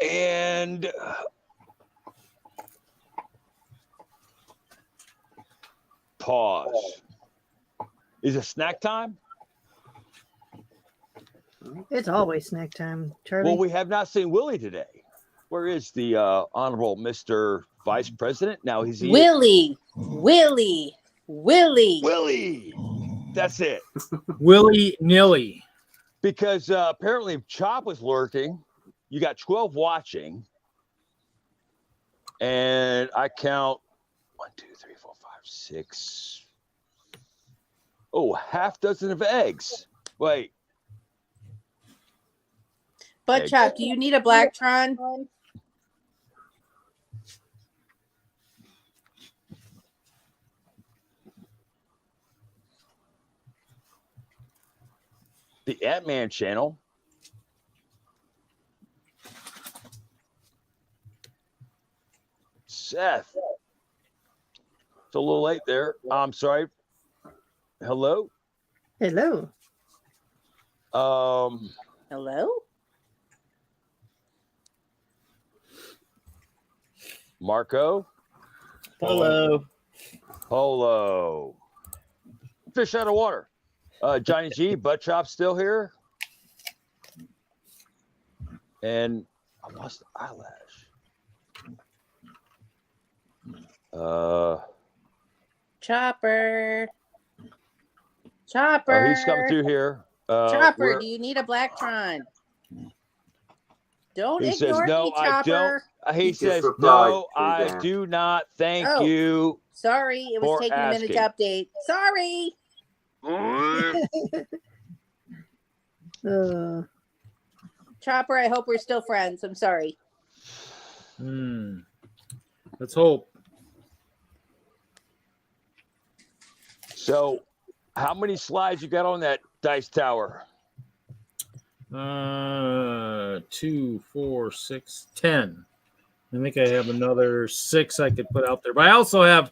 And pause. Is it snack time? It's always snack time, Charlie. Well, we have not seen Willie today. Where is the Honorable Mr. Vice President? Now he's Willie. That's it. Willy nilly. Because apparently Chop was lurking. You got 12 watching. And I count 1, 2, 3, 4, 5, 6. Oh, half dozen of eggs. Wait. But Chop, do you need a Blacktron? The Ant-Man channel. Seth. It's a little late there. I'm sorry. Hello? Hello. Hello? Marco? Hello. Polo. Fish out of water. Johnny G, Butt Chop still here. And I lost the eyelash. Chopper. Oh, he's coming through here. Chopper, do you need a Blacktron? Don't He says, ignore no, me, I Chopper. don't. He says, replied no, to I that. do not. Thank Oh. you. Sorry, it was For taking a minute to update. Sorry. Chopper, I hope we're still friends. I'm sorry. Let's hope. So, how many slides you got on that dice tower? 2, 4, 6, 10. I think I have another 6 I could put out there. But I also have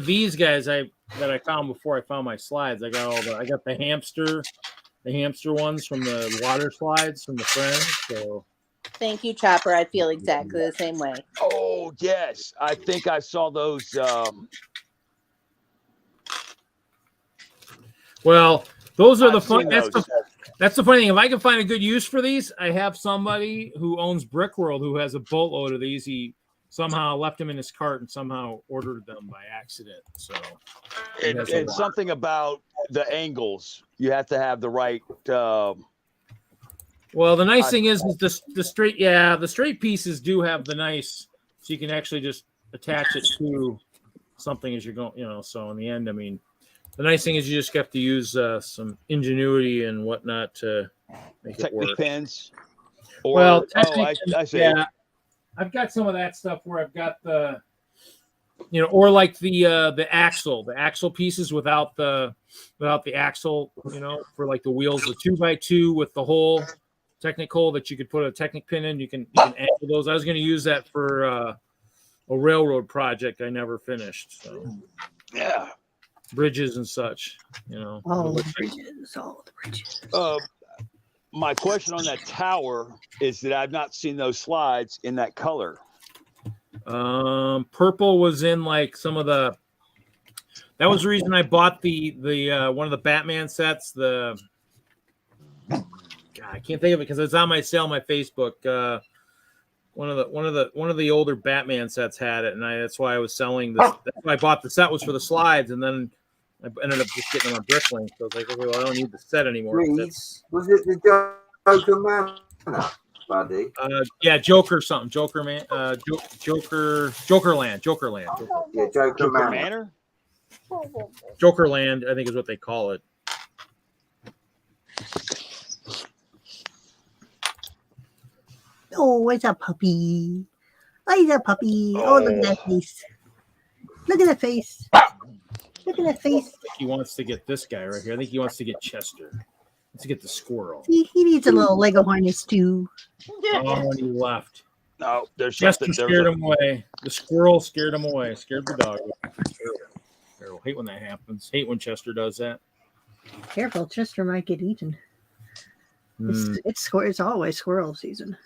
these guys that I found before I found my slides. I got the hamster ones from the water slides from the friends. So Thank you, Chopper. I feel exactly the same way. Oh, yes. I think I saw those. well, those are the I've fun. seen That's those. that's the funny thing. If I can find a good use for these, I have somebody who owns Brickworld who has a boatload of these. He somehow left them in his cart and somehow ordered them by accident. So And something about the angles. You have to have the right Well, the nice thing is the straight pieces do have the nice, so you can actually just attach it to something as you're going, so in the end, I mean, the nice thing is you just have to use some ingenuity and whatnot to make it Technic work. pins. Or, Well, I see. Yeah, I've got some of that stuff where I've got the, or like the axle pieces without the axle, for like the wheels, the 2x2 with the hole, Technic hole that you could put a Technic pin in. You can angle those. I was going to use that for a railroad project I never finished. So Yeah. Bridges and such, All the bridges. My question on that tower is that I've not seen those slides in that color. Purple was in like some of the. That was the reason I bought the one of the Batman sets. God, I can't think of it because it's on my sale on my Facebook. One of the older Batman sets had it, and that's why I was selling this. That's why I bought the set, was for the slides, and then I ended up just getting them on Bricklink. So I was like, okay, well, I don't need the set anymore. Was it the Joker Man, buddy? Yeah, Joker something, Joker Man, Jokerland. Yeah, Joker Man. Manor? Jokerland, I think is what they call it. Oh, it's a puppy. Oh, he's a puppy. Oh, look at that face. Look at that face. Look at that face. He wants to get this guy right here. I think he wants to get Chester. Let's get the squirrel. He needs a little Lego harness too. Oh, and he left. No, there's Chester something. scared him away. The squirrel scared him away. Scared the dog. Terrible. Hate when that happens. Hate when Chester does that. Careful, Chester might get eaten. It's always squirrel season.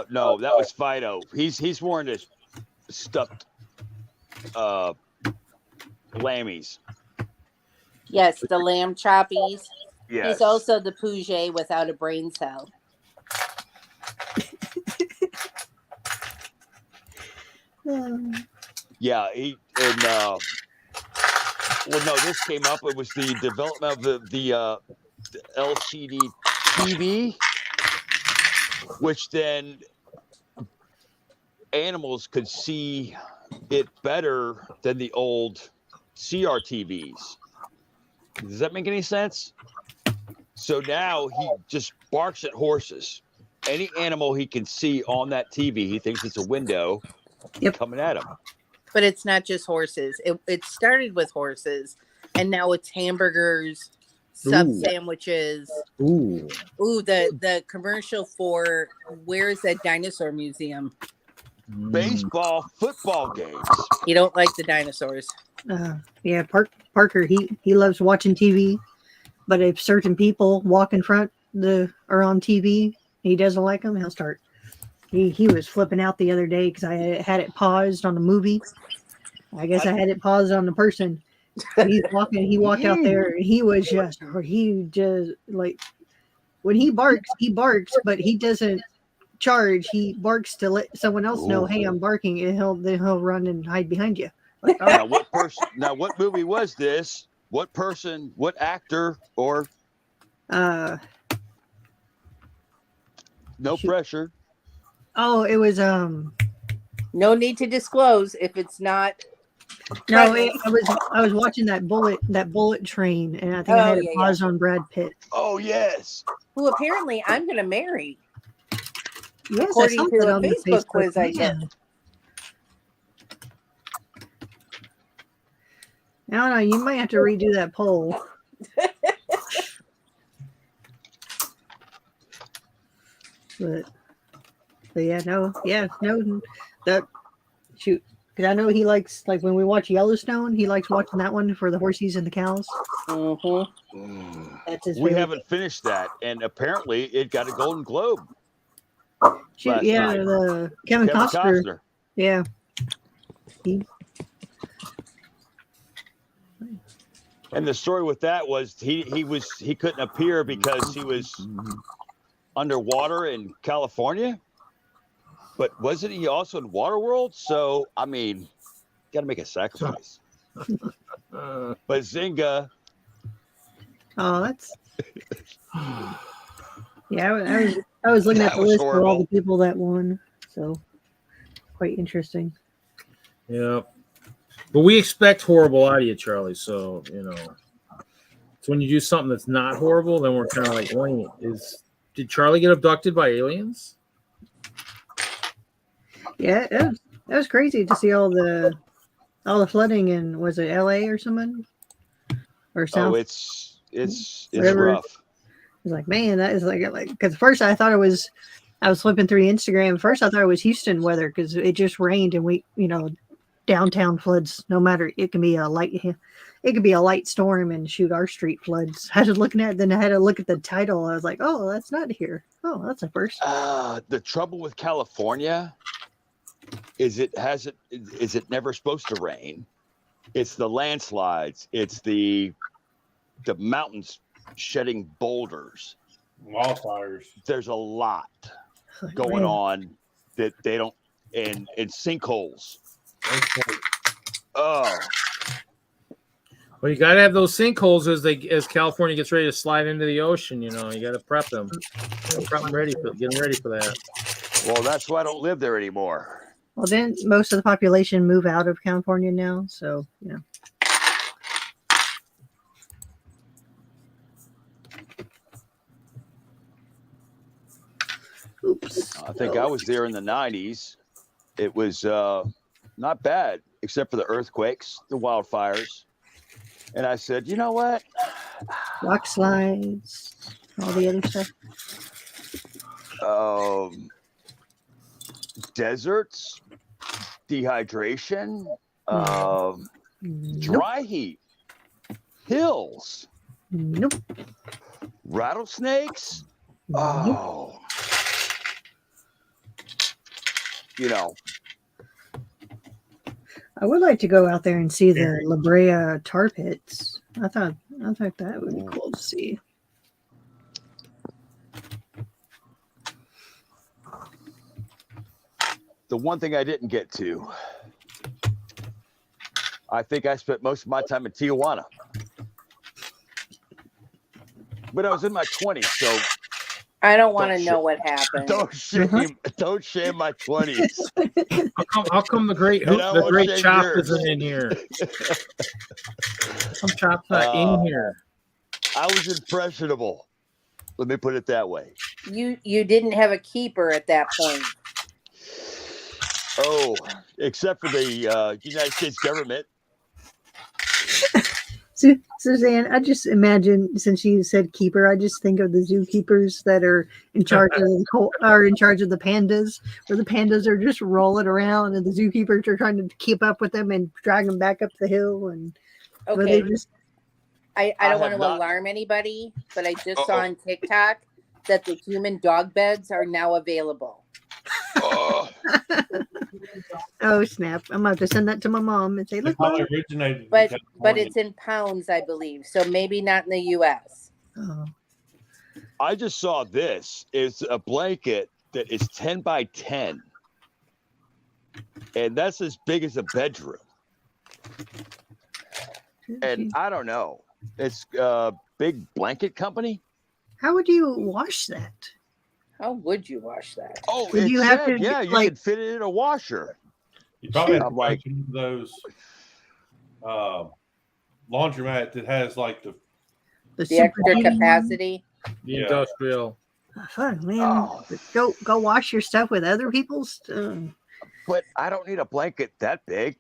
No, that was Fido. He's wearing his stuffed lammies. Yes, the lamb choppies. Yes. He's also the Pouget without a brain cell. Yeah, this came up. It was the development of the LCD TV, which then animals could see it better than the old CRTVs. Does that make any sense? So now he just barks at horses. Any animal he can see on that TV, he thinks it's a window coming at him. But it's not just horses. It started with horses, and now it's hamburgers, sub sandwiches. Ooh, the commercial for where's that dinosaur museum? Baseball, football games. You don't like the dinosaurs. Yeah, Parker. He loves watching TV, but if certain people walk in front or on TV, he doesn't like them. He'll start. He was flipping out the other day because I had it paused on the movie. I guess I had it paused on the person. He's walking. He walked out there. And he just like when he barks, but he doesn't charge. He barks to let someone else know, hey, I'm barking, and he'll run and hide behind you. Like, oh. Now, what movie was this? What person? What actor? Or no pressure. Oh, it was No need to disclose if it's not. No, I was watching that bullet train, and I think I had it paused on Brad Pitt. Oh yes. Who apparently I'm going to marry. Yes, according to a Facebook quiz I did. I don't know. You might have to redo that poll. But no. That shoot. Because I know he likes, like, when we watch Yellowstone, he likes watching that one for the horses and the cows. Mm-hmm. That's his we favorite. haven't finished that, and apparently it got a Golden Globe. Shoot, yeah, night. the Kevin Costner. Yeah. And the story with that was he couldn't appear because he was underwater in California. But wasn't he also in Waterworld? So, I mean, got to make a sacrifice. Bazinga. Oh, that's yeah. I was looking at That the was list of all horrible. the people that won, so quite interesting. Yeah. But we expect horrible out of you, Charlie. So, so when you do something that's not horrible, then we're kind of like, wait, did Charlie get abducted by aliens? Yeah, that was crazy to see all the flooding in, was it LA or something, or South? Oh, it's Whatever. rough. I was like, man, that is like because first I thought I was flipping through Instagram. First I thought it was Houston weather because it just rained and we, downtown floods. No matter, it can be a light storm and shoot, our street floods. I was looking at it, then I had to look at the title. I was like, oh, that's not here. Oh, that's a first. The trouble with California is it never supposed to rain. It's the landslides. It's the mountains shedding boulders. Wildfires. There's a lot going on that they don't, and sinkholes. Oh. Well, you got to have those sinkholes as California gets ready to slide into the ocean. You got to prep them. Get them ready for that. Well, that's why I don't live there anymore. Well, then most of the population move out of California now, so Oops. I think I was there in the 90s. It was not bad, except for the earthquakes, the wildfires. And I said, you know what? Rock slides, all the other stuff. Deserts, dehydration, dry heat, hills, nope, rattlesnakes. Nope. Oh, I would like to go out there and see the La Brea tar pits. I thought that would be cool to see. The one thing I didn't get to, I think I spent most of my time in Tijuana. But I was in my 20s, so I don't want to know what happened. don't shame my 20s. How come the great Chop isn't in here? How come Chop's not in here? I was impressionable. Let me put it that way. You didn't have a keeper at that point. Oh, except for the United States government. Suzanne, I just imagine, since you said keeper, I just think of the zookeepers that are in charge of the pandas, where the pandas are just rolling around and the zookeepers are trying to keep up with them and drag them back up the hill. And okay, I don't want to alarm anybody, but I just saw on TikTok that the human dog beds are now available. Oh snap! I'm about to send that to my mom and say, "Look, Mom." Originated but it's in pounds, I believe, so maybe not in the U.S. Oh. I just saw this. It's a blanket that is 10 by 10, and that's as big as a bedroom. And I don't know. It's a big blanket company. How would you wash that? How would you wash that? Oh, Would you have to, yeah, you could fit it in a washer. You probably have to I'm like, those laundromat that has like the extra capacity. Yeah. Industrial. Fuck, man. Go wash your stuff with other people's stuff. But I don't need a blanket that big.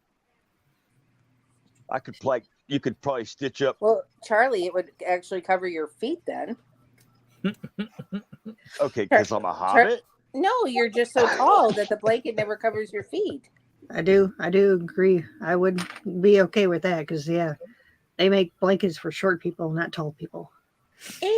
You could probably stitch up. Well, Charlie, it would actually cover your feet then. Okay, because I'm a hobbit. No, you're just so tall that the blanket never covers your feet. I do agree. I would be okay with that because they make blankets for short people, not tall people.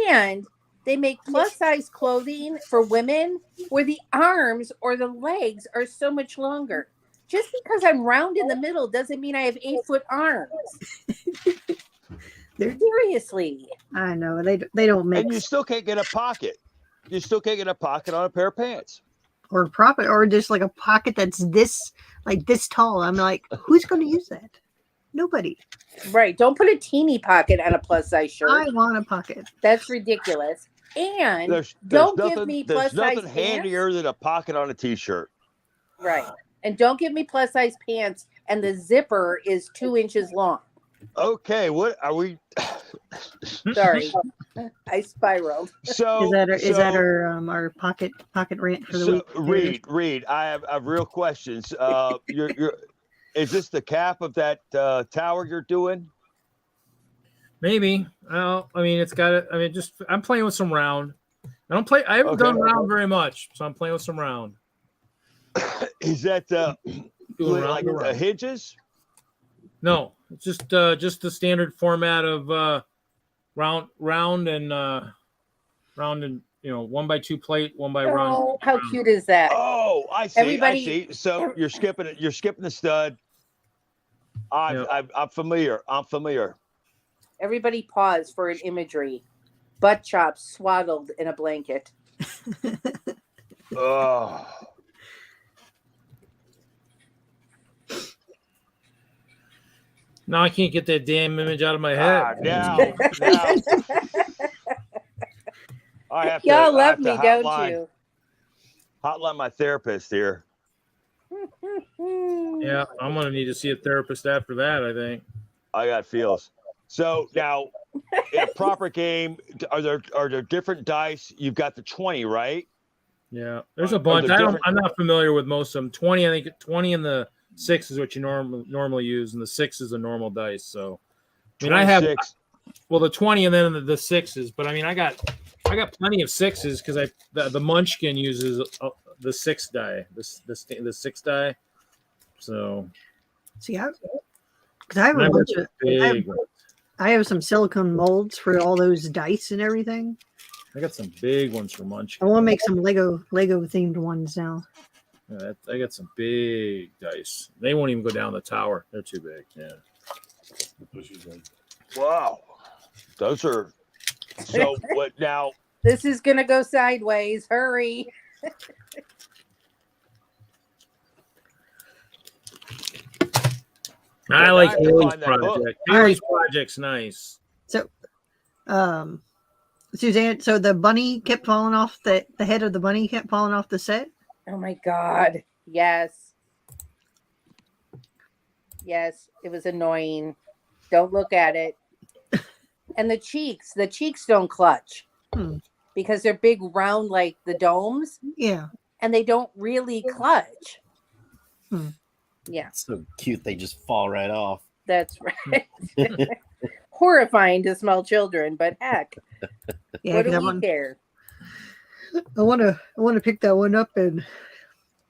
And they make plus size clothing for women where the arms or the legs are so much longer. Just because I'm round in the middle doesn't mean I have 8-foot arms. Seriously. I know they don't make. And you still can't get a pocket. You still can't get a pocket on a pair of pants. Or just like a pocket that's this tall. I'm like, who's going to use that? Nobody. Right. Don't put a teeny pocket on a plus size shirt. I want a pocket. That's ridiculous. And There's don't nothing, give me there's plus size nothing pants. handier than a pocket on a t-shirt. Right. And don't give me plus size pants and the zipper is 2 inches long. Okay, what are we? Sorry. I spiraled. So Is that our pocket rant for the week? Reed, I have real questions. Is this the cap of that tower you're doing? Maybe. Well, I mean, it's got it. I mean, I'm playing with some round. I haven't done round very much, so I'm playing with some round. Is that like hinges? No, it's just the standard format of round and 1x2 plate, 1x round. Oh, how cute is that? Oh, I see. Everybody- I see. So you're skipping it. You're skipping the stud. I'm familiar. Everybody pause for an imagery. Butt chops swaddled in a blanket. Oh. Now I can't get that damn image out of my head. Now. I have to. Y'all I have love me, to don't you? Hotline my therapist here. Yeah, I'm gonna need to see a therapist after that, I think. I got feels. So now, in a proper game, are there different dice? You've got the 20, right? Yeah, there's a bunch. I'm not familiar with most of them. 20, I think 20 and the 6 is what you normally use, and the 6 is a normal dice. So, I mean, 26. I have the 20 and then the 6s, but I mean, I got plenty of 6s because the Munchkin uses the 6 die, the 6 die. So, see, because I have a bunch of I have some silicone molds for all those dice and everything. I got some big ones for Munchkin. I want to make some Lego themed ones now. Yeah, I got some big dice. They won't even go down the tower. They're too big. Yeah. Wow. Those are so what now? This is gonna go sideways. Hurry. I like Haley's project. Haley's project's nice. So, Suzanne, so the bunny kept falling off the head of the bunny kept falling off the set. Oh my God. Yes. Yes, it was annoying. Don't look at it. And the cheeks don't clutch because they're big, round like the domes. Yeah. And they don't really clutch. Yeah. It's so cute. They just fall right off. That's right. Horrifying to small children, but heck, what do we care? I want to pick that one up, and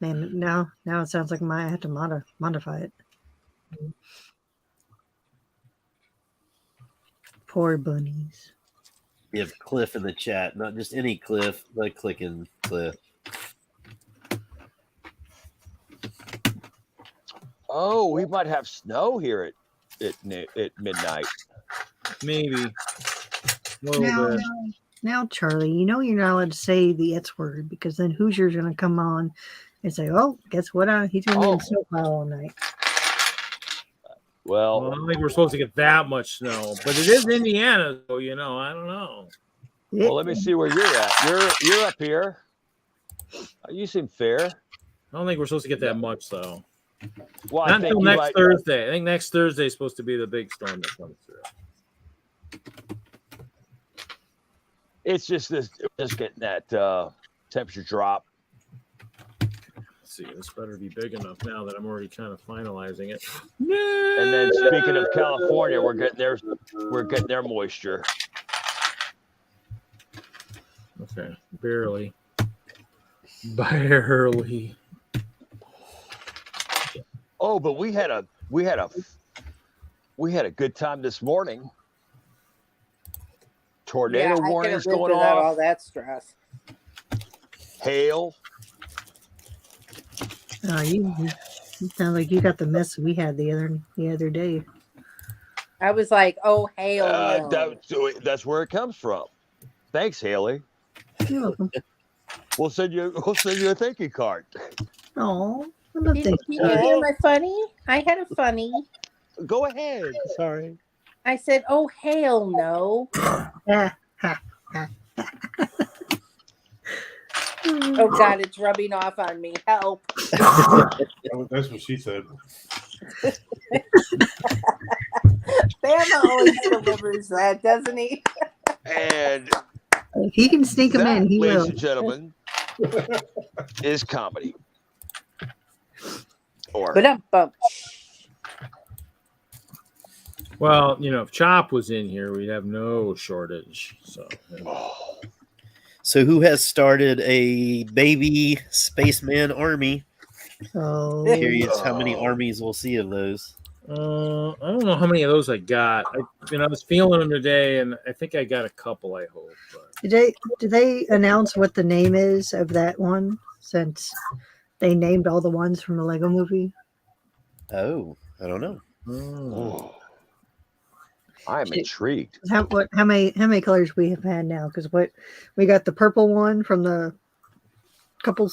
man, now it sounds like I have to modify it. Poor bunnies. We have Cliff in the chat, not just any Cliff, but clicking Cliff. Oh, we might have snow here at midnight. Maybe. Now, Charlie, you know you're not allowed to say the "it's" word because then Hoosier's going to come on and say, "Oh, guess what? He's going to be in the snow pile all night." Well, I don't think we're supposed to get that much snow, but it is Indiana, so I don't know. Well, let me see where you're at. You're up here. You seem fair. I don't think we're supposed to get that much, though. Well, not until next Thursday. I think next Thursday is supposed to be the big storm that comes through. It's just getting that temperature drop. Let's see, this better be big enough now that I'm already kind of finalizing it. And then speaking of California, we're getting their moisture. Okay, barely. Oh, but we had a good time this morning. Tornado warnings going without off. All that stress. Hail. You sound like you got the mess we had the other day. I was like, "Oh, hail!" No. That's where it comes from. Thanks, Haley. You're welcome. We'll send you a thank you card. Oh, Did you hear my funny? I had a funny. Go ahead. Sorry. I said, oh, hell no. Oh, God, it's rubbing off on me. Help. That's what she said. Bama always delivers that, doesn't he? And If he can sneak him that, in, he ladies will. and gentlemen, is comedy. Or Ba-dum-bum. Well, if Chop was in here, we'd have no shortage. So, So who has started a baby spaceman army? Oh, Curious how many armies we'll see of those. I don't know how many of those I got. I was feeling them today, and I think I got a couple. I hope. But. did they announce what the name is of that one? Since they named all the ones from the Lego Movie. Oh, I don't know. oh, I'm intrigued. How many colors we have had now? Because we got the purple one from the couple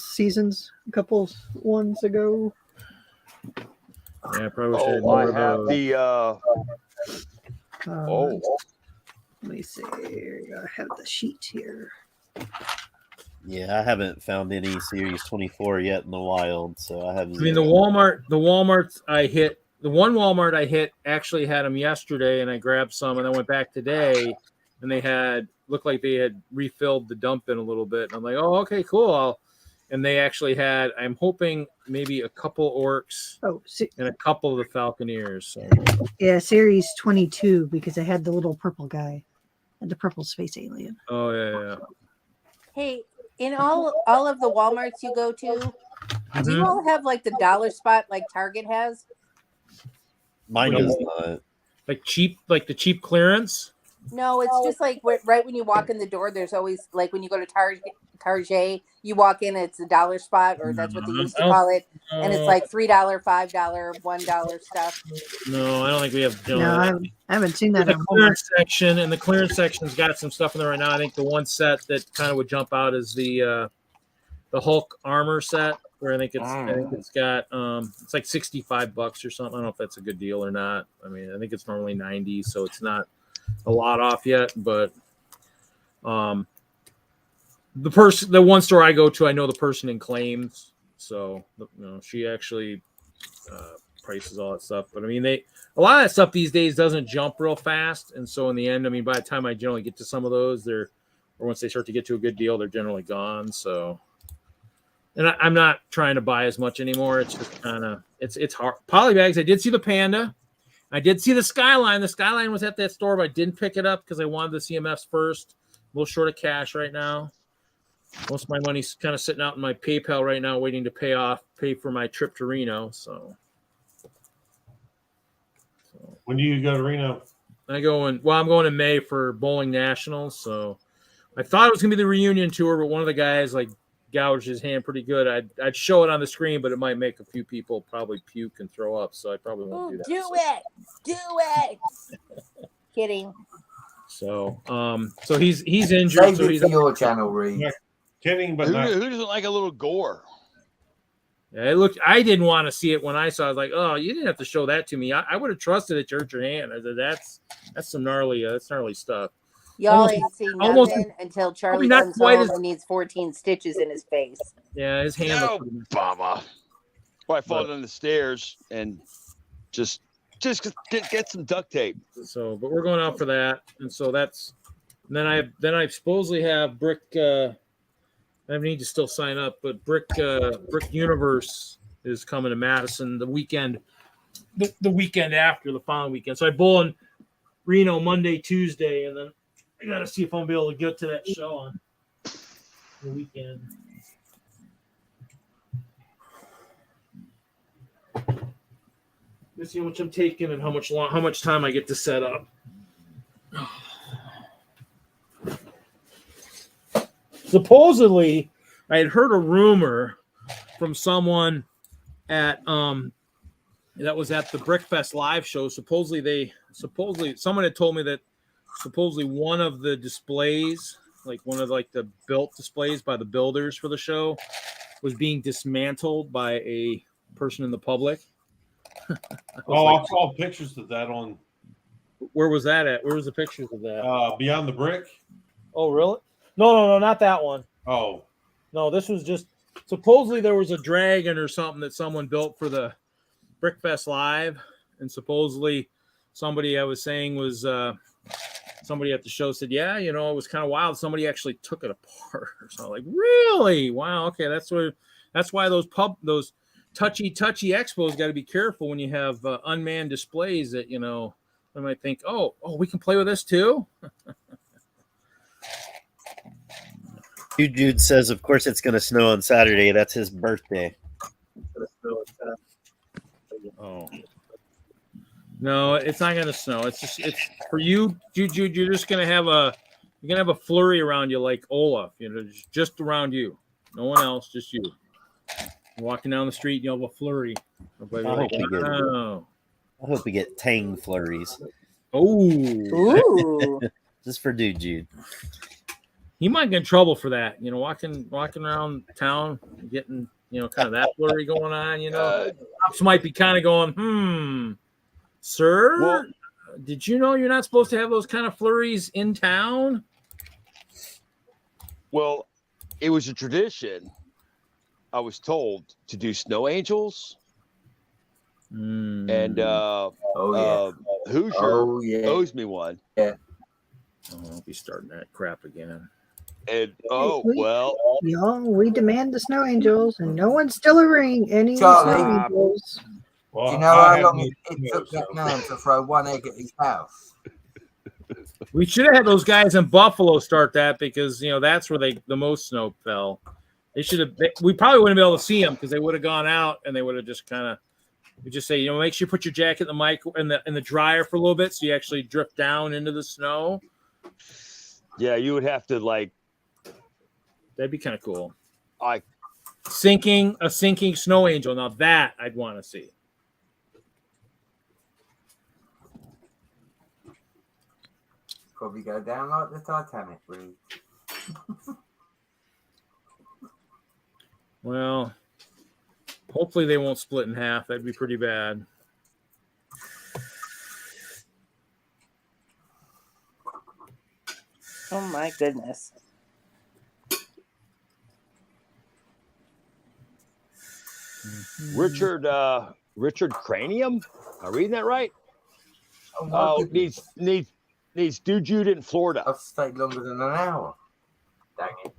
ones ago. Yeah, I probably should. Oh, I have the. Let me see. I have the sheet here. Yeah, I haven't found any Series 24 yet in the wild, so I have. I mean, the Walmarts I hit. The one Walmart I hit actually had them yesterday, and I grabbed some, and I went back today, and they looked like they had refilled the dump bin a little bit. And I'm like, oh, okay, cool. And they actually had. I'm hoping maybe a couple orcs and a couple of the Falconeers. So. Yeah, Series 22 because they had the little purple guy and the purple space alien. Oh yeah. Hey, in all of the Walmarts you go to, do you all have like the dollar spot like Target has? Mine does not. Like the cheap clearance? No, it's just like right when you walk in the door, there's always like when you go to Target, you walk in, it's a dollar spot, or that's what they used to call it, and it's like $3, $5, $1 stuff. No, I don't think we have. No, I haven't seen that. The clearance section, and the clearance section's got some stuff in there right now. I think the one set that kind of would jump out is the Hulk armor set, where I think it's got it's like $65 or something. I don't know if that's a good deal or not. I mean, I think it's normally $90, so it's not a lot off yet, but the one store I go to, I know the person in claims, so she actually prices all that stuff. But I mean, a lot of that stuff these days doesn't jump real fast, and so in the end, I mean, by the time I generally get to some of those, or once they start to get to a good deal, they're generally gone. So, and I'm not trying to buy as much anymore. It's just kind of it's hard. Polybags. I did see the Panda. I did see the Skyline. The Skyline was at that store, but I didn't pick it up because I wanted the CMFs first. A little short of cash right now. Most of my money's kind of sitting out in my PayPal right now, waiting to pay for my trip to Reno. So when do you go to Reno? I'm going in May for Bowling Nationals. So I thought it was gonna be the reunion tour, but one of the guys gouged his hand pretty good. I'd show it on the screen, but it might make a few people probably puke and throw up. So I probably won't do that. Do it. Kidding. So so he's injured. Save it for your channel, Reed. Yeah, kidding, but Who doesn't like a little gore? Yeah, I didn't want to see it when I saw it. I was like, oh, you didn't have to show that to me. I would have trusted it to hurt your hand. I said, that's some gnarly stuff. Y'all ain't seen nothing until Charlie comes home and needs 14 stitches in his face. Yeah, his hand. Obama. Well, I fall down the stairs and just get some duct tape. So, but we're going out for that, and so that's. And then I supposedly have Brick. I need to still sign up, but Brick Universe is coming to Madison the weekend, the weekend after the following weekend. So I bowl in Reno Monday, Tuesday, and then I got to see if I'm gonna be able to get to that show on the weekend. Let's see how much I'm taking and how much time I get to set up. Supposedly, I had heard a rumor from someone at that was at the Brickfest live show. Supposedly someone had told me that supposedly one of the displays, like one of the built displays by the builders for the show, was being dismantled by a person in the public. Oh, I saw pictures of that on Where was that at? Where was the pictures of that? Beyond the Brick. Oh, really? No, not that one. Oh, No, this was just supposedly there was a dragon or something that someone built for the Brickfest Live, and supposedly somebody I was saying was somebody at the show said, yeah, it was kind of wild. Somebody actually took it apart. So I'm like, really? Wow. Okay, that's why those touchy expos got to be careful when you have unmanned displays that they might think, oh, we can play with this too. Jude says, of course, it's going to snow on Saturday. That's his birthday. Oh. No, it's not going to snow. It's for you, Jude. You're just going to have a flurry around you like Olaf. Just around you. No one else, just you. You're walking down the street, you'll have a flurry. I hope we get Tang flurries. Ooh. Just for Jude. He might get in trouble for that. Walking around town, getting kind of that flurry going on. Cops might be kind of going, sir, Well, did you know you're not supposed to have those kind of flurries in town? Well, it was a tradition, I was told, to do snow angels. And Hoosier owes me one. Yeah. I'll be starting that crap again. And we demand the snow angels, and no one's delivering any Charlie. snow angels. well, Do you know how I long have it took that man to throw one egg at his house? We should have had those guys in Buffalo start that because that's where the most snow fell. They should have. We probably wouldn't be able to see them because they would have gone out and they would have just kind of. We just say, make sure you put your jacket in the mic in the dryer for a little bit so you actually drift down into the snow. Yeah, you would have to That'd be kind of cool. A sinking snow angel. Now that I'd want to see. Probably go down like the Titanic, really. Well, hopefully they won't split in half. That'd be pretty bad. Oh my goodness. Richard Cranium. Am I reading that right? Oh, needs Jude in Florida. I've stayed longer than an hour. Dang it.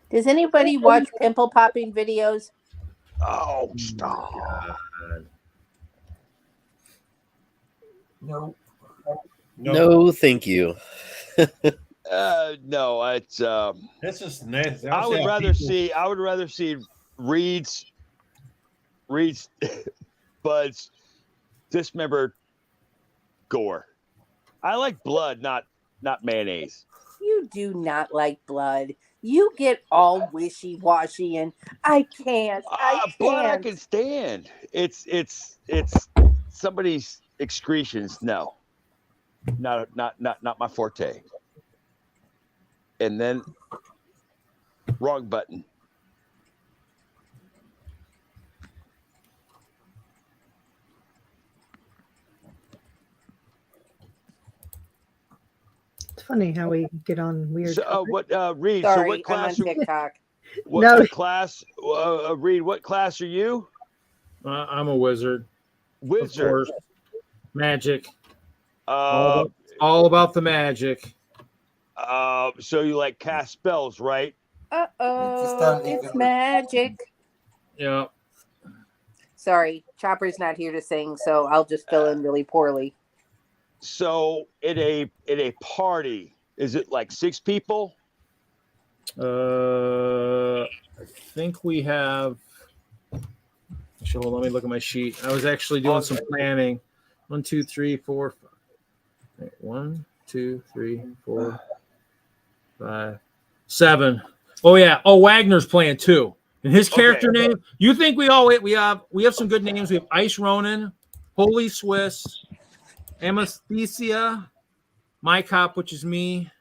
Does anybody watch pimple popping videos? Oh, stop. No, thank you. No, it's That's just nasty. I would rather see Reed's Bud's dismembered gore. I like blood, not mayonnaise. You do not like blood. You get all wishy-washy and I can't. Blood I can stand. It's somebody's excretions. No, not my forte. And then wrong button. It's funny how we get on weird. So, Reed? Sorry, so what class? I'm on TikTok. What class? Reed, what class are you? I'm a wizard. Wizard. Of course. Magic. All about the magic. So you like cast spells, right? It's magic. Yeah. Sorry, Chopper's not here to sing, so I'll just fill in really poorly. So in a party, is it like 6 people? I think we have. Actually, hold on, let me look at my sheet. I was actually doing some planning. 1, 2, 3, 4, 5. 1, 2, 3, 4, 5, 7. Oh yeah. Oh, Wagner's playing too. And his character name. You think we have some good names. We have Ice Ronin, Holy Swiss, Anesthesia, My Cop, which is me,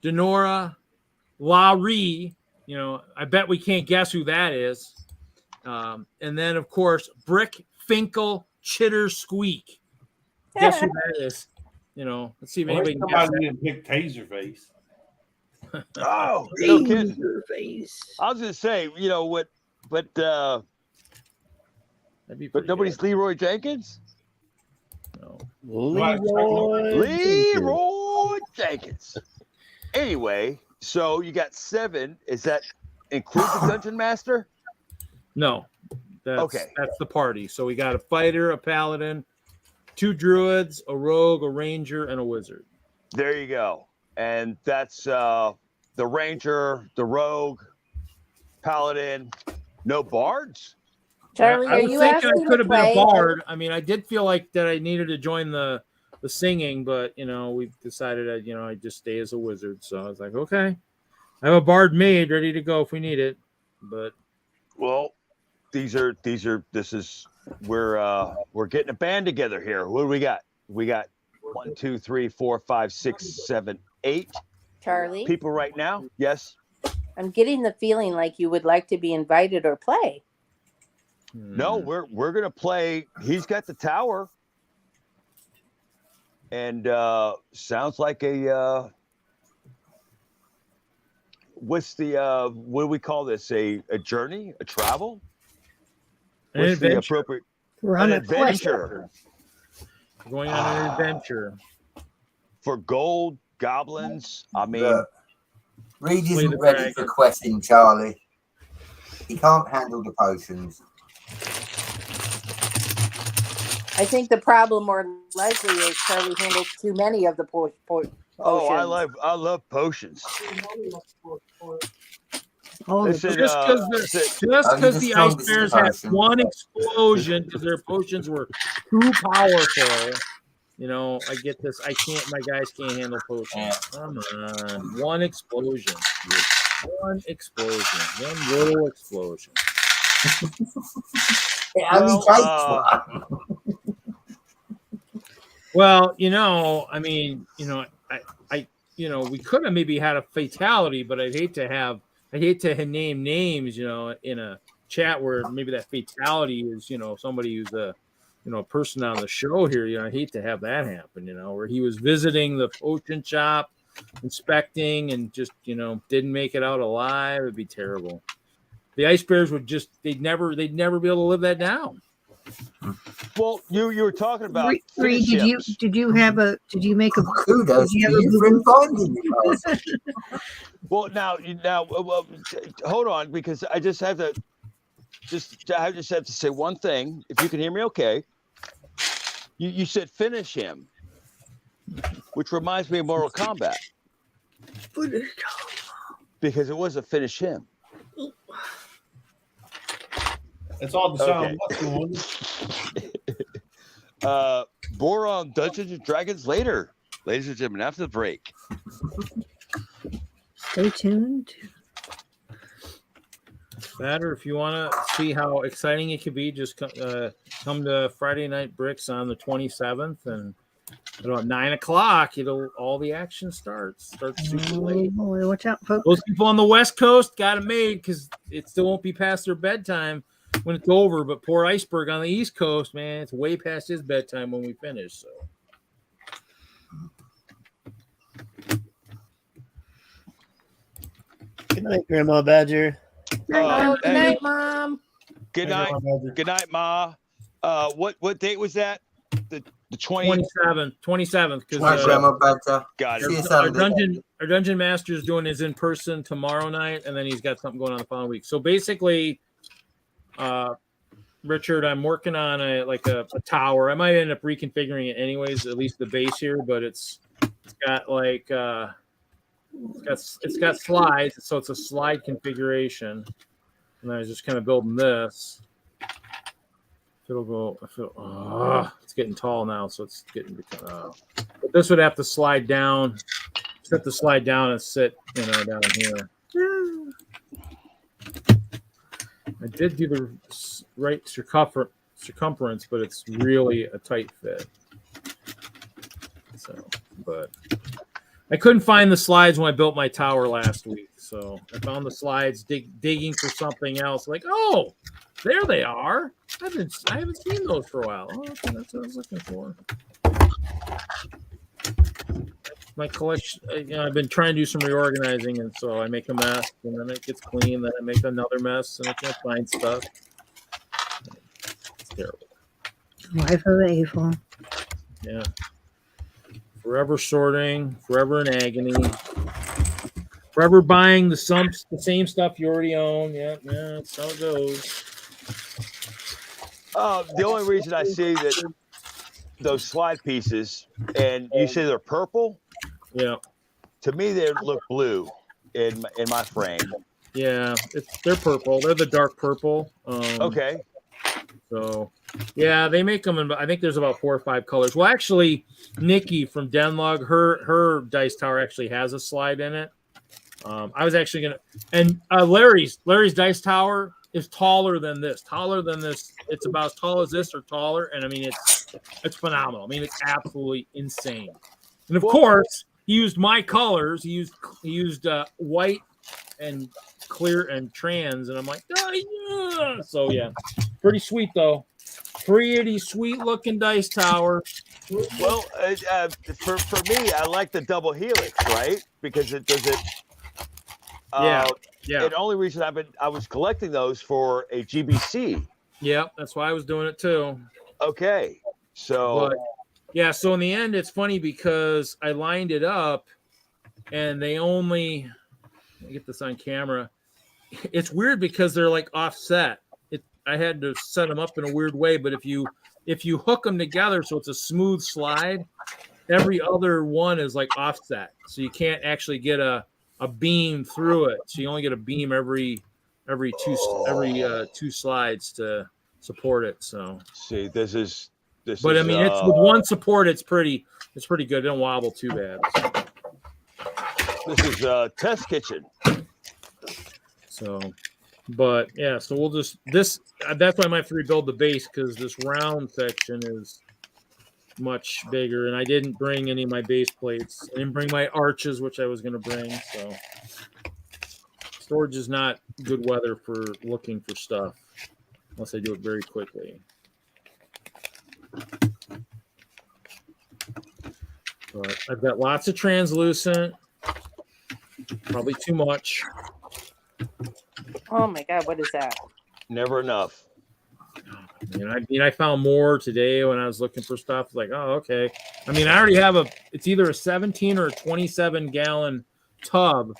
Denora, Larry, I bet we can't guess who that is. And then, of course, Brick Finkel Chitter Squeak. Guess who that is? Let's see if Well, anybody can guess somebody that. didn't pick Taserface. Oh, no kidding. Face. I was gonna say, but That'd be but pretty nobody's good. Leroy Jenkins. No. Leroy Jenkins. Anyway, so you got 7. Is that include the Dungeon Master? No. That's Okay. That's the party. So we got a fighter, a paladin, 2 druids, a rogue, a ranger, and a wizard. There you go. And that's the ranger, the rogue, paladin. No bards. Charlie, I are was you thinking asking I could to have been a play? bard. I mean, I did feel like that I needed to join the singing, but we've decided that I just stay as a wizard. So I was like, okay, I have a bard made ready to go if we need it. But Well, we're getting a band together here. What do we got? We got 1, 2, 3, 4, 5, 6, 7, 8 Charlie, people right now. Yes. I'm getting the feeling like you would like to be invited or play. No, we're gonna play. He's got the tower, and sounds like a what's the what do we call this? A journey, a travel? An What's the adventure. appropriate? We're An on a quest. adventure Going on an adventure. for gold goblins. I mean, Look, Reed Slay isn't the ready dragon. for questing, Charlie. He can't handle the potions. I think the problem more likely is Charlie handles too many of the potions. oh, I love potions. Oh, Listen, Just because Only the the ice strongest bears had potion. one explosion because their potions were too powerful. I get this. My guys can't handle potions. Yeah. Come on. One explosion. One little explosion. It only Well, takes one. Well, I mean, we could have maybe had a fatality, but I'd hate to name names, in a chat where maybe that fatality is, somebody who's a person on the show here. I hate to have that happen, where he was visiting the potion shop, inspecting, and just, didn't make it out alive. It'd be terrible. The ice bears they'd never be able to live that down. well, you were talking about Reed, did you finiships. did you make a Kudos did you to have a you for boo-boo? inviting me. Mark. Well, now, hold on, because I just have to say one thing. If you can hear me, okay. You said finish him, which reminds me of Mortal Kombat, because it was a finish him. It's all the sound. More on Dungeons and Dragons later, ladies and gentlemen, after the break. Stay tuned. That, or if you want to see how exciting it could be, just come to Friday Night Bricks on the 27th, and at about 9 o'clock, all the action starts super late. Oh, boy, watch out, folks. Those people on the West Coast got it made because it still won't be past their bedtime when it's over. But poor Iceberg on the East Coast, man, it's way past his bedtime when we finish. So. Good night, Grandma Badger. Oh, good Hey, night, Mom. good night, good night, Ma. What date was that? The 27th, because My grandma better. Got See you it. Sunday. our dungeon master is doing his in person tomorrow night, and then he's got something going on the following week. So basically, Richard, I'm working on a tower. I might end up reconfiguring it anyways, at least the base here, but it's got like it's got slides, so it's a slide configuration. And I was just kind of building this. It's getting tall now, so it's getting but this would have to slide down, set the slide down and sit, down here. I did do the right circumference, but it's really a tight fit. So, but I couldn't find the slides when I built my tower last week, So I found the slides, digging for something else. Like, oh, there they are. I haven't seen those for a while. Oh, okay, that's what I was looking for. My collection, I've been trying to do some reorganizing, and so I make a mess, and then it gets clean. Then I make another mess, and I can't find stuff. It's terrible. Life of the evil. Yeah. Forever sorting, forever in agony, forever buying the same stuff you already own. Yeah, that's how it goes. The only reason I see that those slide pieces, and you say they're purple. Yeah. To me, they look blue in my frame. Yeah, they're purple. They're the dark purple. Okay. So, yeah, they make them in. I think there's about 4 or 5 colors. Well, actually, Nikki from Denlog, her dice tower actually has a slide in it. I was actually gonna, and Larry's dice tower is taller than this. It's about as tall as this or taller, and I mean it's phenomenal. I mean it's absolutely insane. And of course, he used my colors. He used white and clear and trans, and I'm like, oh, yeah. So yeah, pretty sweet though. Pretty sweet looking dice tower. Well, for me, I like the double helix, right? Because it does it. Yeah. And the only reason I was collecting those for a GBC. Yeah, that's why I was doing it too. Okay, so. But, yeah, so in the end, it's funny because I lined it up, and they only. Let me get this on camera. It's weird because they're like offset. I had to set them up in a weird way, but if you hook them together so it's a smooth slide, every other one is like offset, so you can't actually get a beam through it. So you only get a beam every two slides to support it. So see, this is. But I mean, it's with one support, it's pretty good. It don't wobble too bad. This is test kitchen. So, but yeah, so we'll just that's why I might have to rebuild the base because this round section is much bigger, and I didn't bring any of my base plates. I didn't bring my arches, which I was going to bring. So, storage is not good weather for looking for stuff unless I do it very quickly. But I've got lots of translucent, probably too much. Oh my God, what is that? Never enough. I found more today when I was looking for stuff. Like, oh, okay. I mean, I already have it's either a 17 or a 27 gallon tub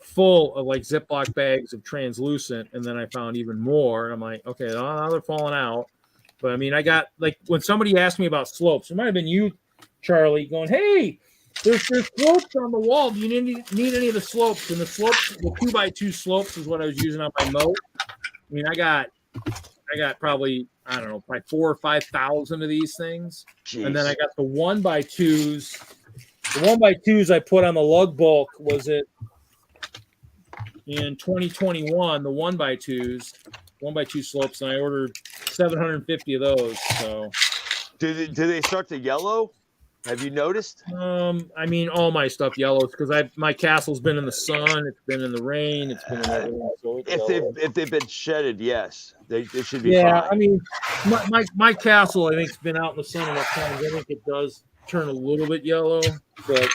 full of like Ziploc bags of translucent. And then I found even more. And I'm like, okay, now they're falling out. But I mean, I got like when somebody asked me about slopes, it might have been you, Charlie, going, hey, there's slopes on the wall. Do you need any of the slopes? And the slopes, the 2x2 slopes is what I was using on my moat. I mean, I got probably, I don't know, probably 4,000 or 5,000 of these things. Jeez. And then I got the 1x2s. The 1x2s I put on the lug bulk was it in 2021, the 1x2 slopes, and I ordered 750 of those. So do they start to yellow? Have you noticed? I mean, all my stuff yellows because my castle's been in the sun, it's been in the rain, it's been in everything. So if they've been shedded, yes, they should be. Yeah, fine. I mean, my castle, I think, has been out in the sun enough times. I think it does turn a little bit yellow, but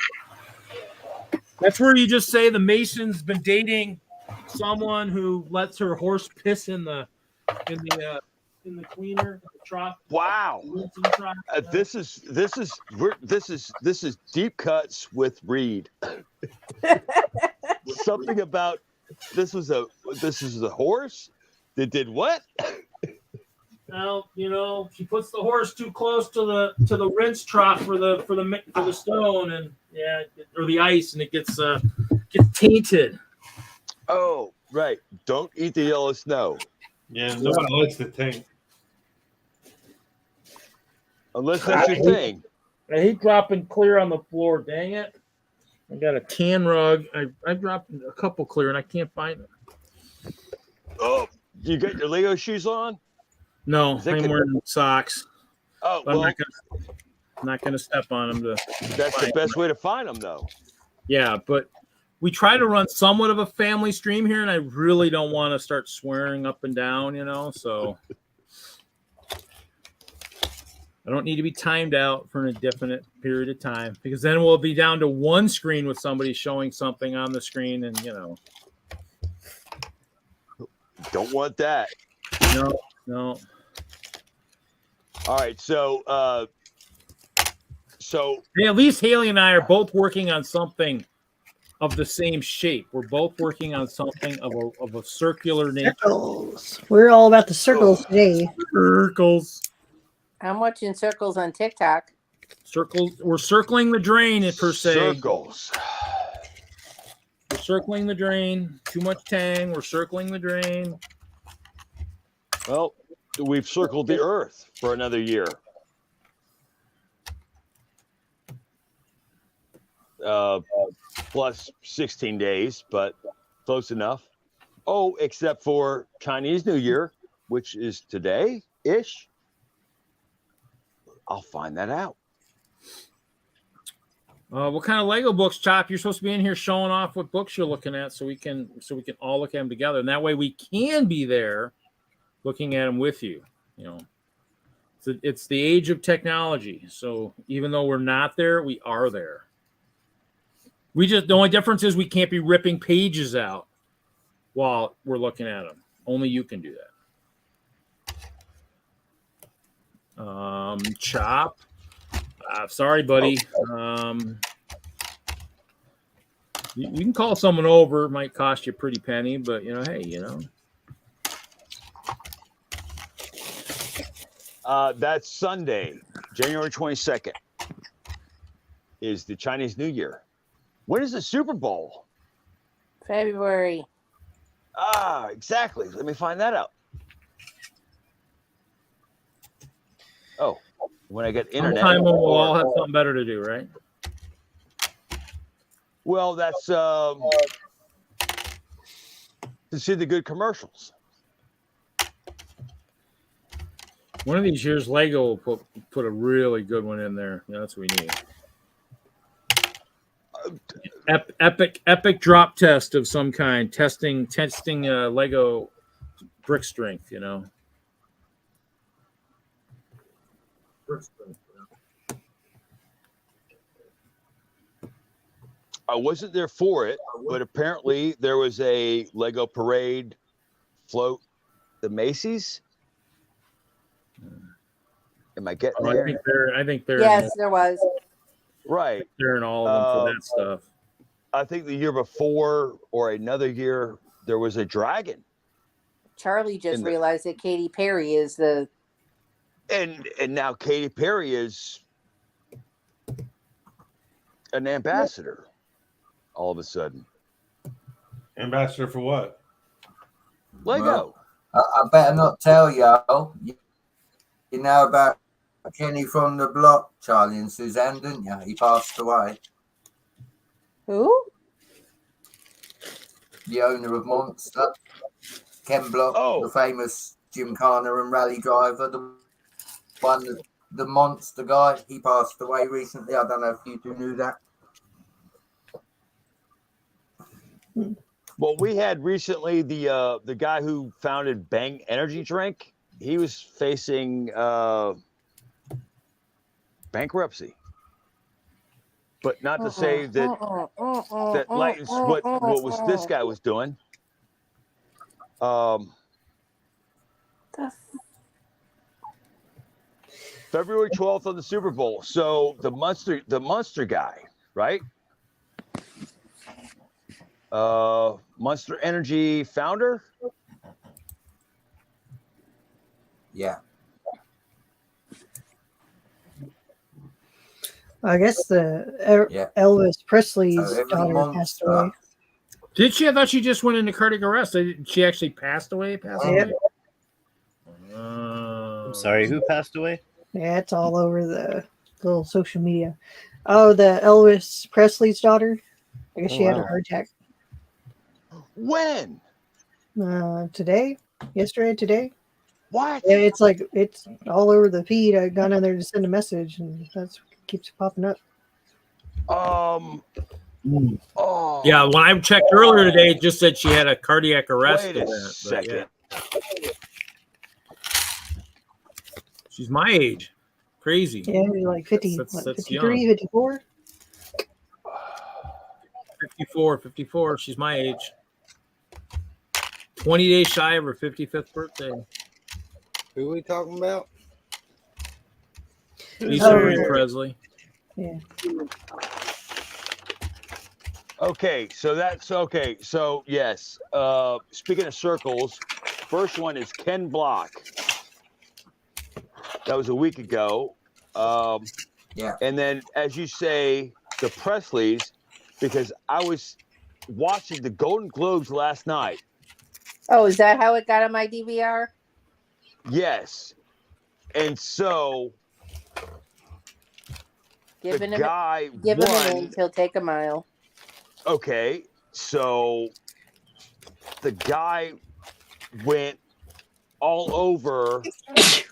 that's where you just say the mason's been dating someone who lets her horse piss in the cleaner, the trough. Wow. This is deep cuts with Reed. Something about this is a horse that did what? Well, she puts the horse too close to the rinse trough for the stone and or the ice, and it gets tainted. Oh, right. Don't eat the yellow snow. Yeah, nobody likes the tank. Unless that's your thing. I hate dropping clear on the floor. Dang it. I got a tan rug. I dropped a couple clear and I can't find them. Oh, you got your Lego shoes on? No, I'm wearing socks. Oh, well. I'm not gonna step on them. That's the best way to find them, though. Yeah, but we try to run somewhat of a family stream here, and I really don't want to start swearing up and down, so I don't need to be timed out for an indefinite period of time, because then we'll be down to one screen with somebody showing something on the screen, and Don't want that. No. All right, so Hey, at least Haley and I are both working on something of the same shape. We're both working on something of a circular nature. Circles. We're all about the circles today. Circles. I'm watching circles on TikTok. Circles. We're circling the drain, per se. circles. We're circling the drain. Too much tang. We're circling the drain. Well, we've circled the Earth for another year. Plus 16 days, but close enough. Oh, except for Chinese New Year, which is today-ish. I'll find that out. What kind of Lego books, Chop? You're supposed to be in here showing off what books you're looking at, so we can all look at them together, and that way we can be there, looking at them with you. It's the age of technology. So even though we're not there, we are there. The only difference is we can't be ripping pages out while we're looking at them. Only you can do that. Chop. Sorry, buddy. You can call someone over. It might cost you a pretty penny, but hey. That's Sunday, January 22nd, is the Chinese New Year. When is the Super Bowl? February. Exactly. Let me find that out. Oh, when I get internet. Sometime we'll all have something better to do, right? Well, that's to see the good commercials. One of these years, Lego will put a really good one in there. That's what we need. Epic drop test of some kind, testing Lego brick strength. I wasn't there for it, but apparently there was a Lego parade float, the Macy's. Am I getting there? I think they're. Yes, there was. Right. They're in all of them for that stuff. I think the year before or another year there was a dragon. Charlie just realized that Katy Perry is the. And now Katy Perry is an ambassador. All of a sudden. Ambassador for what? Lego. Well, I better not tell y'all. You know about Kenny from the block, Charlie and Suzanne, didn't you? He passed away. Who? The owner of Monster, Ken Block, the famous gymkhana and rally driver, the Monster guy. He passed away recently. I don't know if you two knew that. Well, we had recently the guy who founded Bang Energy Drink. He was facing bankruptcy, but not to say that lightens what was this guy was doing. February 12th on the Super Bowl. So the Monster guy, right? Monster Energy founder. Yeah. I guess Elvis Presley's daughter passed away. Did she? I thought she just went into cardiac arrest. She actually passed away. I'm sorry, who passed away? Yeah, it's all over the little social media. Oh, the Elvis Presley's daughter. I guess she had a heart attack. When? Today? Yesterday? Today? What? Yeah, it's all over the feed. I got in there to send a message, and that's what keeps popping up. Oh, Yeah, when I checked earlier today, it just said she had a cardiac arrest wait a event. But second. yeah. She's my age. Crazy. Yeah, you're like 50, That's 53, young. 54. 54. She's my age. 20 days shy of her 55th birthday. Who are we talking about? Lisa Oh, Marie yeah. Presley. Yeah. Okay, so that's okay. So yes, speaking of circles, first one is Ken Block. That was a week ago. Yeah. And then, as you say, the Presleys, because I was watching the Golden Globes last night. Oh, is that how it got on my DVR? Yes. And so Giving the him, guy give him an won. inch, he'll take a mile. Okay, so the guy went all over.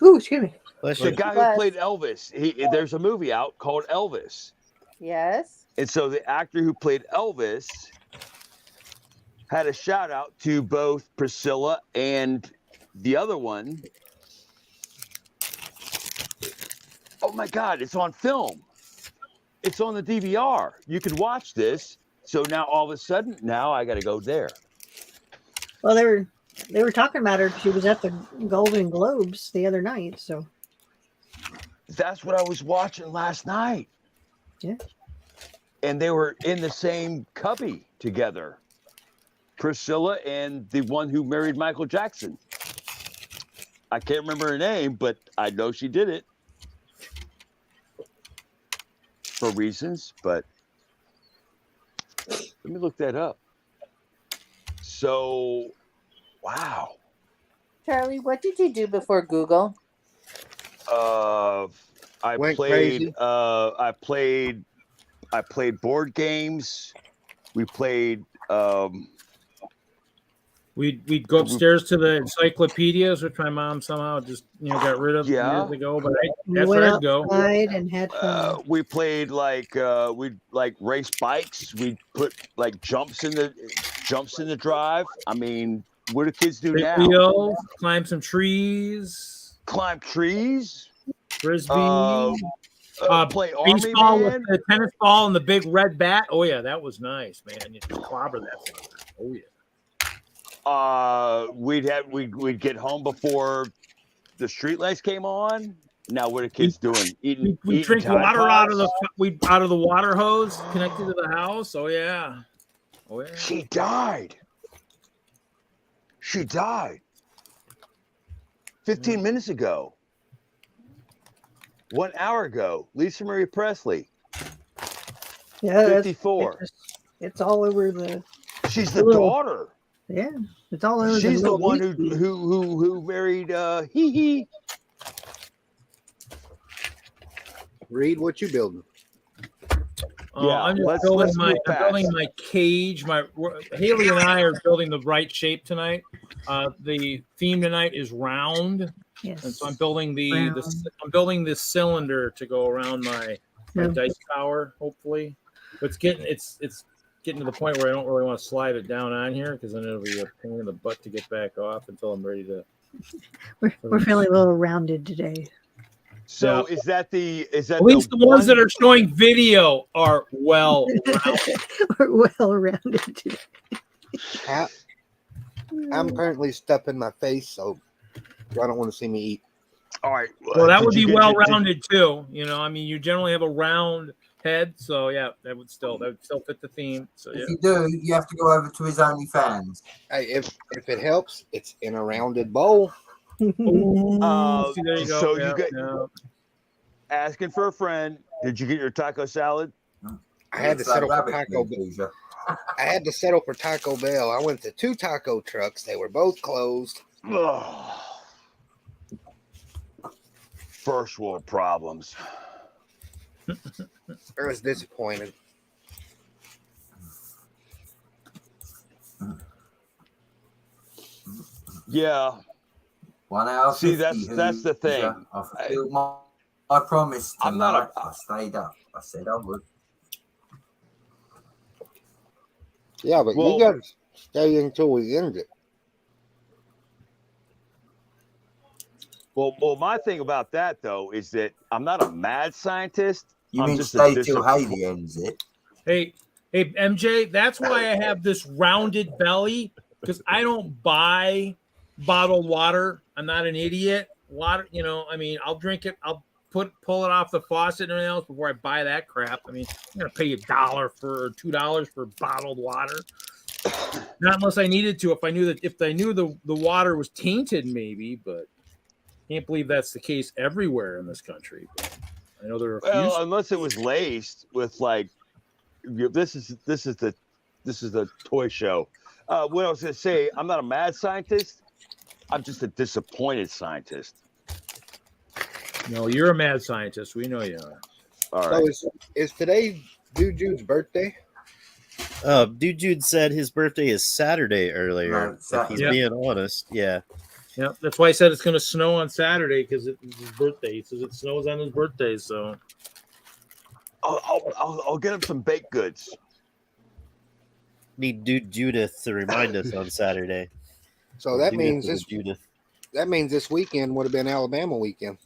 Ooh, excuse me. The guy who played Elvis. There's a movie out called Elvis. Yes. And so the actor who played Elvis had a shout out to both Priscilla and the other one. Oh my God, it's on film. It's on the DVR. You can watch this. So now all of a sudden, now I got to go there. Well, they were talking about her. She was at the Golden Globes the other night. So that's what I was watching last night. Yeah. And they were in the same cubby together. Priscilla and the one who married Michael Jackson. I can't remember her name, but I know she did it for reasons, but let me look that up. So, wow. Charlie, what did you do before Google? I Went played. crazy. I played board games. We played. We'd go upstairs to the encyclopedias, which my mom somehow just got rid of years ago. But that's where I'd go. And had fun. We played we'd race bikes. We'd put jumps in the drive. I mean, what do kids do now? Wheels, climb some trees. Climb trees. Frisbee. Play Army baseball Man. with the tennis ball and the big red bat. Oh yeah, that was nice, man. You just clobber that sucker. Oh yeah. We'd get home before the streetlights came on. Now what are kids doing? Eating. We drink Tide water Pods? out of the water hose connected to the house. Oh yeah. Oh yeah. She died. 15 minutes ago. 1 hour ago. Lisa Marie Presley. Yeah, 54. It's all over the. She's the daughter. Yeah, it's all over. She's the little one YouTube. who married Hee Hee. Read what you building. Yeah, I'm just let's building move I'm fast. building my cage. Haley and I are building the right shape tonight. The theme tonight is round, Yes. and so I'm building Round. I'm building this cylinder to go around my No. dice tower. Hopefully, but it's getting to the point where I don't really want to slide it down on here because then it'll be a pain in the butt to get back off until I'm ready to. We're feeling a little rounded today. So Yeah. is that At least the ones that are showing video are well. We're well rounded today. I'm currently stuffing my face, so I don't want to see me eat. all right? Well, that did would you be get- well did- rounded too. I mean, you generally have a round head, so yeah, that would still fit the theme. So yeah. If you do, you have to go over to his OnlyFans. Hey, if it helps, it's in a rounded bowl. See, there you go. So Yeah, you get yeah. asking for a friend. Did you get your taco salad? I had to It's like settle for rabbit Taco meat, Bell. Asia. I had to settle for Taco Bell. I went to 2 taco trucks. They were both closed. Ugh. First world problems. I was disappointed. Yeah. 1 hour. See, 50, that's the thing. I fulfilled my promise I'm tonight. not I stayed up. I said I would. Yeah, but Well- you got to stay until we end it. Well, my thing about that though is that I'm not a mad scientist. You I'm mean just stay till Haley ends it? Hey, MJ, that's why I have this rounded belly because I don't buy bottled water. I'm not an idiot. Water, I mean, I'll drink it. I'll pull it off the faucet and everything else before I buy that crap. I mean, I'm gonna pay $1 or $2 for bottled water. Not unless I needed to. If I knew the water was tainted, maybe, but can't believe that's the case everywhere in this country. But I know there are a few. Well, unless it was laced with like this is the toy show. What I was gonna say, I'm not a mad scientist. I'm just a disappointed scientist. No, you're a mad scientist. We know you are. All right. So is today Dude Jude's birthday? Dude Jude said his birthday is Saturday earlier. No, if Saturday. he's Yeah. being honest, yeah. Yeah, that's why I said it's going to snow on Saturday because it's his birthday. He says it snows on his birthday, so I'll get him some baked goods. Need Dude Judith to remind us on Saturday. So that Judith means or this Judith. this weekend would have been Alabama weekend.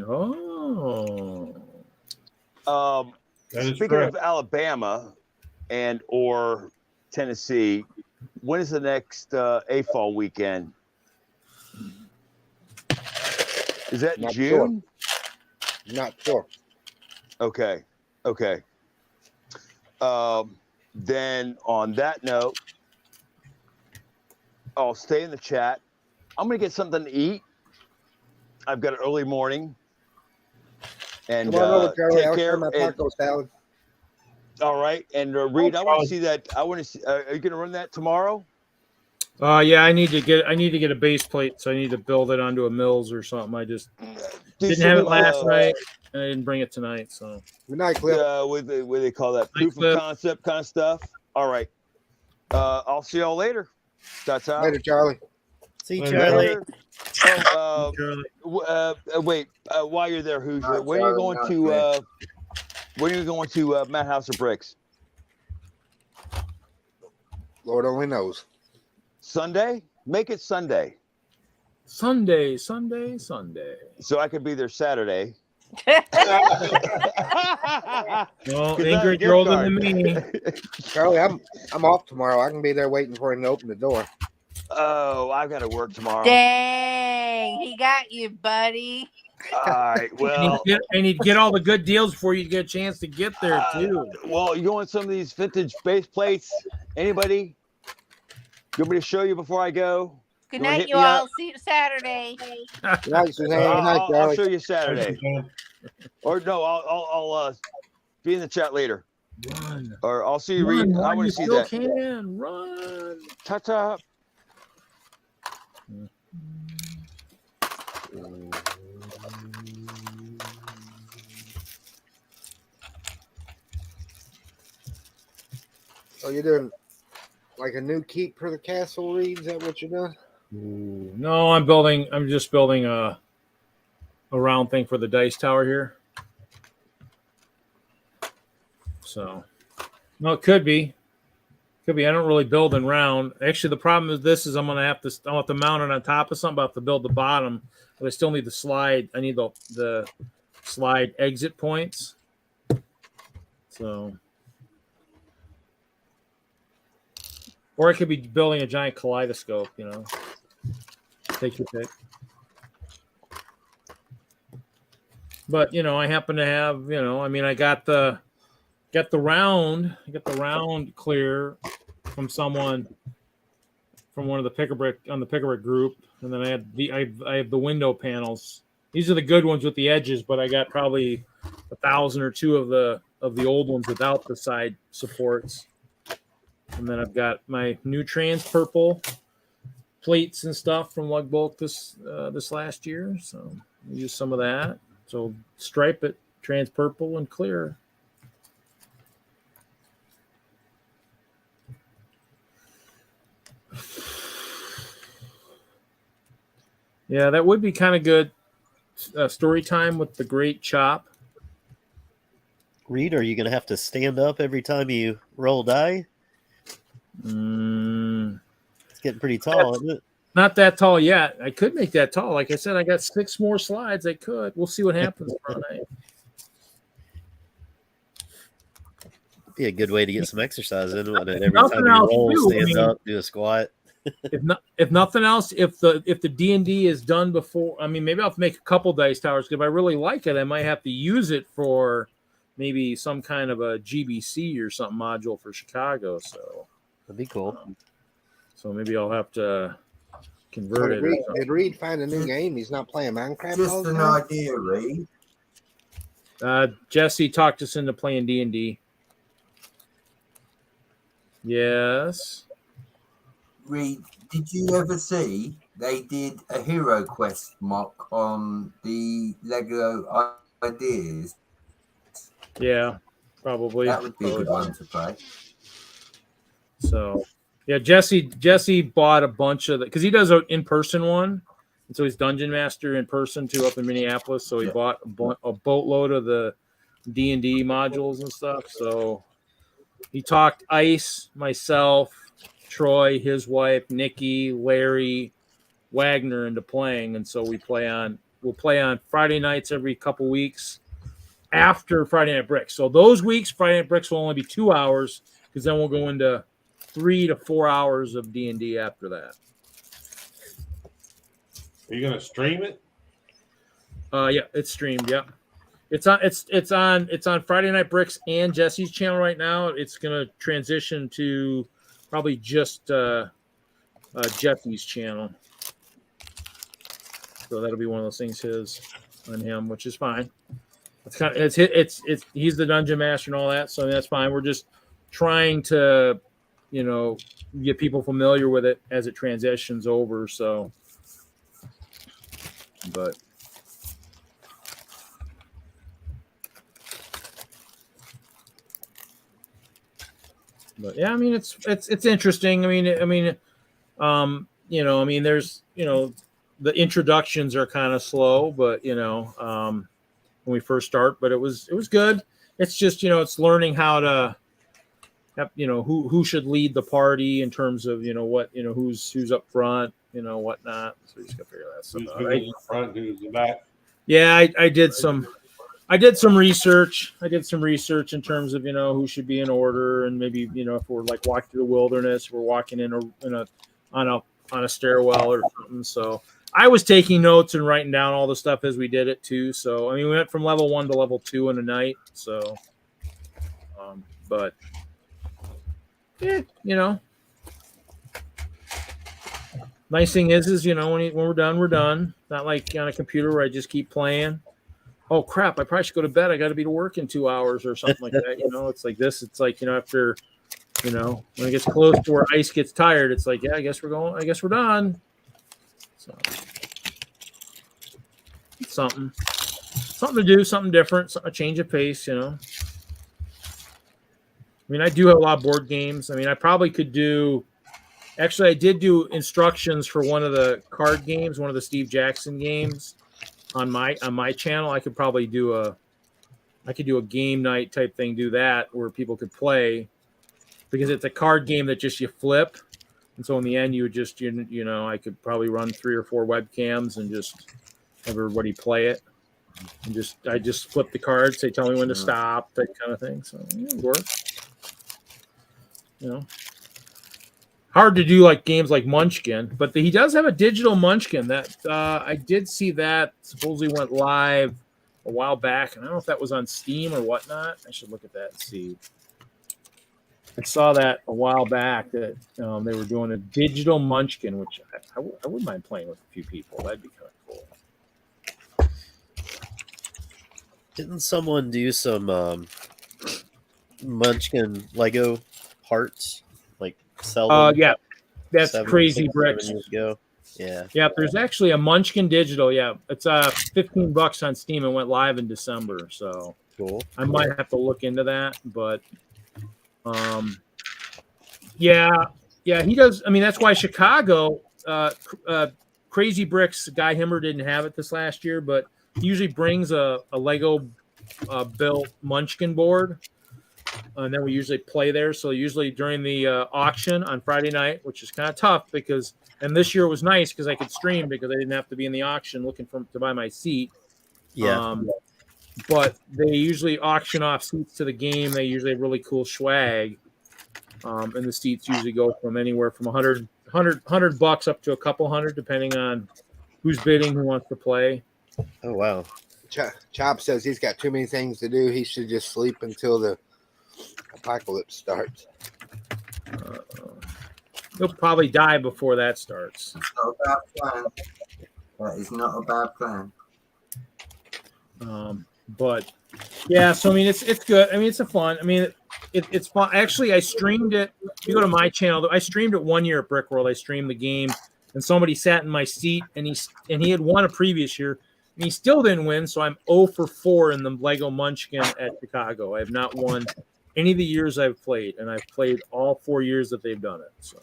oh, That is Speaking correct. of Alabama and or Tennessee, when is the next AFall weekend? Is that in Not June? Not sure. Okay. Then on that note, I'll stay in the chat. I'm gonna get something to eat. I've got an early morning. And Come on over, Charlie. take I'll care. share my And, taco salad. all right. And Reed, I want to see that. I want to see. Are you gonna run that tomorrow? yeah. I need to get a base plate, so I need to build it onto a Mills or something. I just didn't have it last night, and I didn't bring it tonight. So Good night, Cliff. What they call that, proof Cliff. of concept kind of stuff. All right. I'll see y'all later. That's how. Later, Charlie. See you, Later. Charlie. Later. Wait. While you're there, Hoosier, All right, when are you Charlie, going to? When are you going to Matt House of Bricks? Lord only knows. Sunday? Make it Sunday, Sunday. so I could be there Saturday. Well, 'Cause I have a Ingrid, gift you're older card. than me. Charlie, I'm off tomorrow. I can be there waiting for him to open the door. Oh, I've got to work tomorrow. Dang, he got you, buddy. All right. Well, I need to get all the good deals before you get a chance to get there too. well, you want some of these vintage base plates? Anybody? You want me to show you before I go? Good You wanna night, hit you me all. up? See you Saturday. Good night, Suzanne. Good night, I'll Charlie. show you Saturday. Thank you, John. Or no, I'll be in the chat later. Run, Or I'll see you. run, Read. I while want you to see still that. can run. Ta-ta. So you're doing like a new keep for the castle, Reed? Is that what you're doing? No, I'm just building a round thing for the dice tower here. So, no, it could be. I don't really build in round. Actually, the problem is this: I'll have to mount it on top of something. I'll have to build the bottom, but I still need the slide. I need the slide exit points. So, or I could be building a giant kaleidoscope. Take your pick. But I happen to have I got the round clear from someone from one of the Pick-a-Brick on the Pick-a-Brick group, and then I have the window panels. These are the good ones with the edges, but I got probably 1,000 or 2 of the old ones without the side supports. And then I've got my new trans purple plates and stuff from Lugbolt this last year, so I use some of that. So stripe it trans purple and clear. Yeah, that would be kind of good story time with the great chop. Reed, are you going to have to stand up every time you roll die? It's getting pretty tall, isn't it? Not that tall yet. I could make that tall. Like I said, I got 6 more slides. I could. We'll see what happens tomorrow night. Be a good way to get some exercise in. Wouldn't it? Every Nothing time you else, roll, too. stand up, do a squat. If nothing else, if the D&D is done before, I mean, maybe I'll have to make a couple dice towers. If I really like it, I might have to use it for maybe some kind of a GBC or something module for Chicago. So that'd be cool. So maybe I'll have to convert it. Did Reed find a new game? He's not playing Minecraft. Just an idea, Reed. Jesse talked us into playing D&D. Yes. Reed, did you ever see they did a Hero Quest mock on the Lego Ideas? Yeah, probably. That would be a good one to play. So, yeah, Jesse bought a bunch of because he does an in-person one, and so he's Dungeon Master in person too up in Minneapolis. So he bought a boatload of the D&D modules and stuff. So he talked Ice, myself, Troy, his wife, Nikki, Larry, Wagner into playing, and so we'll play on Friday nights every couple weeks after Friday Night Bricks. So those weeks, Friday Night Bricks will only be 2 hours because then we'll go into 3 to 4 hours of D&D after that. Are you gonna stream it? Yeah, it's streamed. Yeah, it's on Friday Night Bricks and Jesse's channel right now. It's gonna transition to probably just Jesse's channel. So that'll be one of those things his on him, which is fine. It's he's the dungeon master and all that, so that's fine. We're just trying to, get people familiar with it as it transitions over. So, but yeah, I mean it's interesting. There's the introductions are kind of slow, but when we first start, but it was good. It's just it's learning how to who should lead the party in terms of who's up front, whatnot. So you just gotta figure that stuff out. Who's in front, who's in back? Yeah, I did some research. I did some research in terms of who should be in order, and maybe if we're like walking through the wilderness, we're walking on a stairwell or something. So I was taking notes and writing down all the stuff as we did it too. So we went from level 1 to level 2 in a night. So, but yeah, nice thing is when we're done, we're done. Not like on a computer where I just keep playing. Oh crap! I probably should go to bed. I got to be to work in 2 hours or something like that. It's like this. It's like after when it gets close to where Ice gets tired, it's like, yeah, I guess we're going. I guess we're done. So something to do, something different, a change of pace. I do have a lot of board games. I probably could do. Actually, I did do instructions for one of the card games, one of the Steve Jackson games on my channel. I could probably do a game night type thing, do that where people could play, because it's a card game that just you flip. And so in the end, you would just, I could probably run 3 or 4 webcams and just have everybody play it. And I just flip the cards, they tell me when to stop, that kind of thing. So it would work. Hard to do like games like Munchkin, but he does have a digital Munchkin that I did see that supposedly went live a while back. And I don't know if that was on Steam or whatnot. I should look at that and see. I saw that a while back that they were doing a digital Munchkin, which I wouldn't mind playing with a few people. That'd be kind of cool. Didn't someone do some Munchkin Lego parts, like sell them? Yeah, that's Crazy Bricks. 7 years ago. Yeah. Yeah, there's actually a Munchkin digital. Yeah, it's $15 on Steam and went live in December. So cool. I might have to look into that, but yeah, he does. That's why Chicago, Crazy Bricks, Guy Himmer didn't have it this last year, but he usually brings a Lego built Munchkin board, and then we usually play there. So usually during the auction on Friday night, which is kind of tough because, and this year was nice because I could stream because I didn't have to be in the auction looking to buy my seat. Yeah. But they usually auction off seats to the game. They usually have really cool swag. And the seats usually go from anywhere from $100 up to a couple hundred, depending on who's bidding, who wants to play. Oh, wow. Chop says he's got too many things to do. He should just sleep until the apocalypse starts. He'll probably die before that starts. It's not a bad plan. That is not a bad plan. But yeah, so I mean, it's good. I mean, it's a fun. I mean, it's fun. Actually, I streamed it. If you go to my channel, I streamed it 1 year at Brickworld. I streamed the game, and somebody sat in my seat, and he had won a previous year, and he still didn't win. So I'm 0 for 4 in the Lego Munchkin at Chicago. I have not won any of the years I've played, and I've played all 4 years that they've done it. So,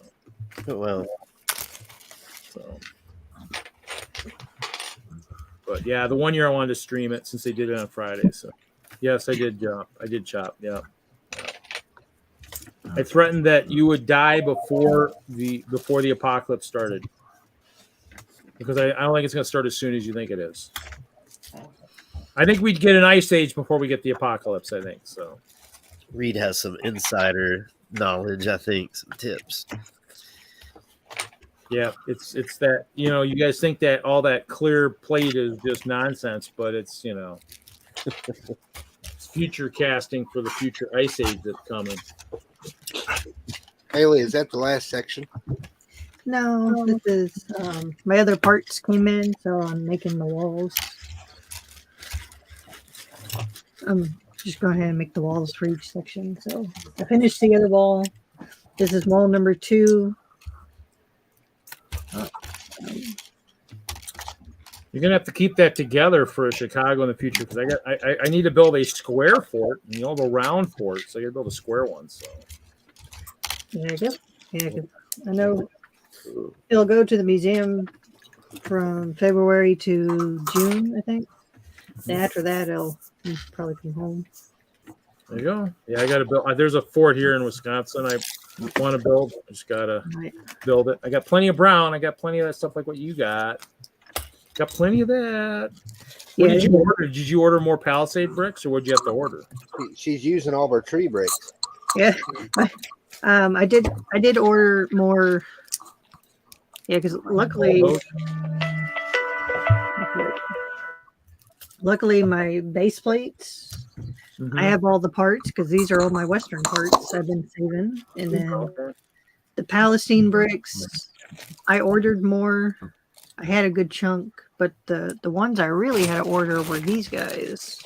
Oh, wow. But yeah, the 1 year I wanted to stream it since they did it on Friday. So yes, I did. I did chop. Yeah. I threatened that you would die before the apocalypse started, because I don't think it's going to start as soon as you think it is. I think we'd get an ice age before we get the apocalypse. I think so. Reed has some insider knowledge, I think, some tips. Yeah, it's that, you know, you guys think that all that clear plate is just nonsense, but it's, you know, it's future casting for the future ice age that's coming. Haley, is that the last section? No, this is my other parts came in, so I'm making the walls. Just go ahead and make the walls for each section. So I finished the other wall. This is wall number 2. You're gonna have to keep that together for Chicago in the future, because I need to build a square fort, and you have a round fort, so I got to build a square one. So There you go. Yeah, 'cause I know it'll go to the museum from February to June, I think. And after that, it'll probably come home. there you go. Yeah, I got to build. There's a fort here in Wisconsin. I want to build. I just gotta build it. I got plenty of brown. I got plenty of that stuff like what you got. Got plenty of that. What did you order? Did you order more Palisade bricks, or what did you have to order? She's using all of her tree bricks. Yeah. I did order more. Yeah, because luckily my base plates, I have all the parts, because these are all my Western parts I've been saving. And then the Palestine bricks, I ordered more. I had a good chunk, but the ones I really had to order were these guys.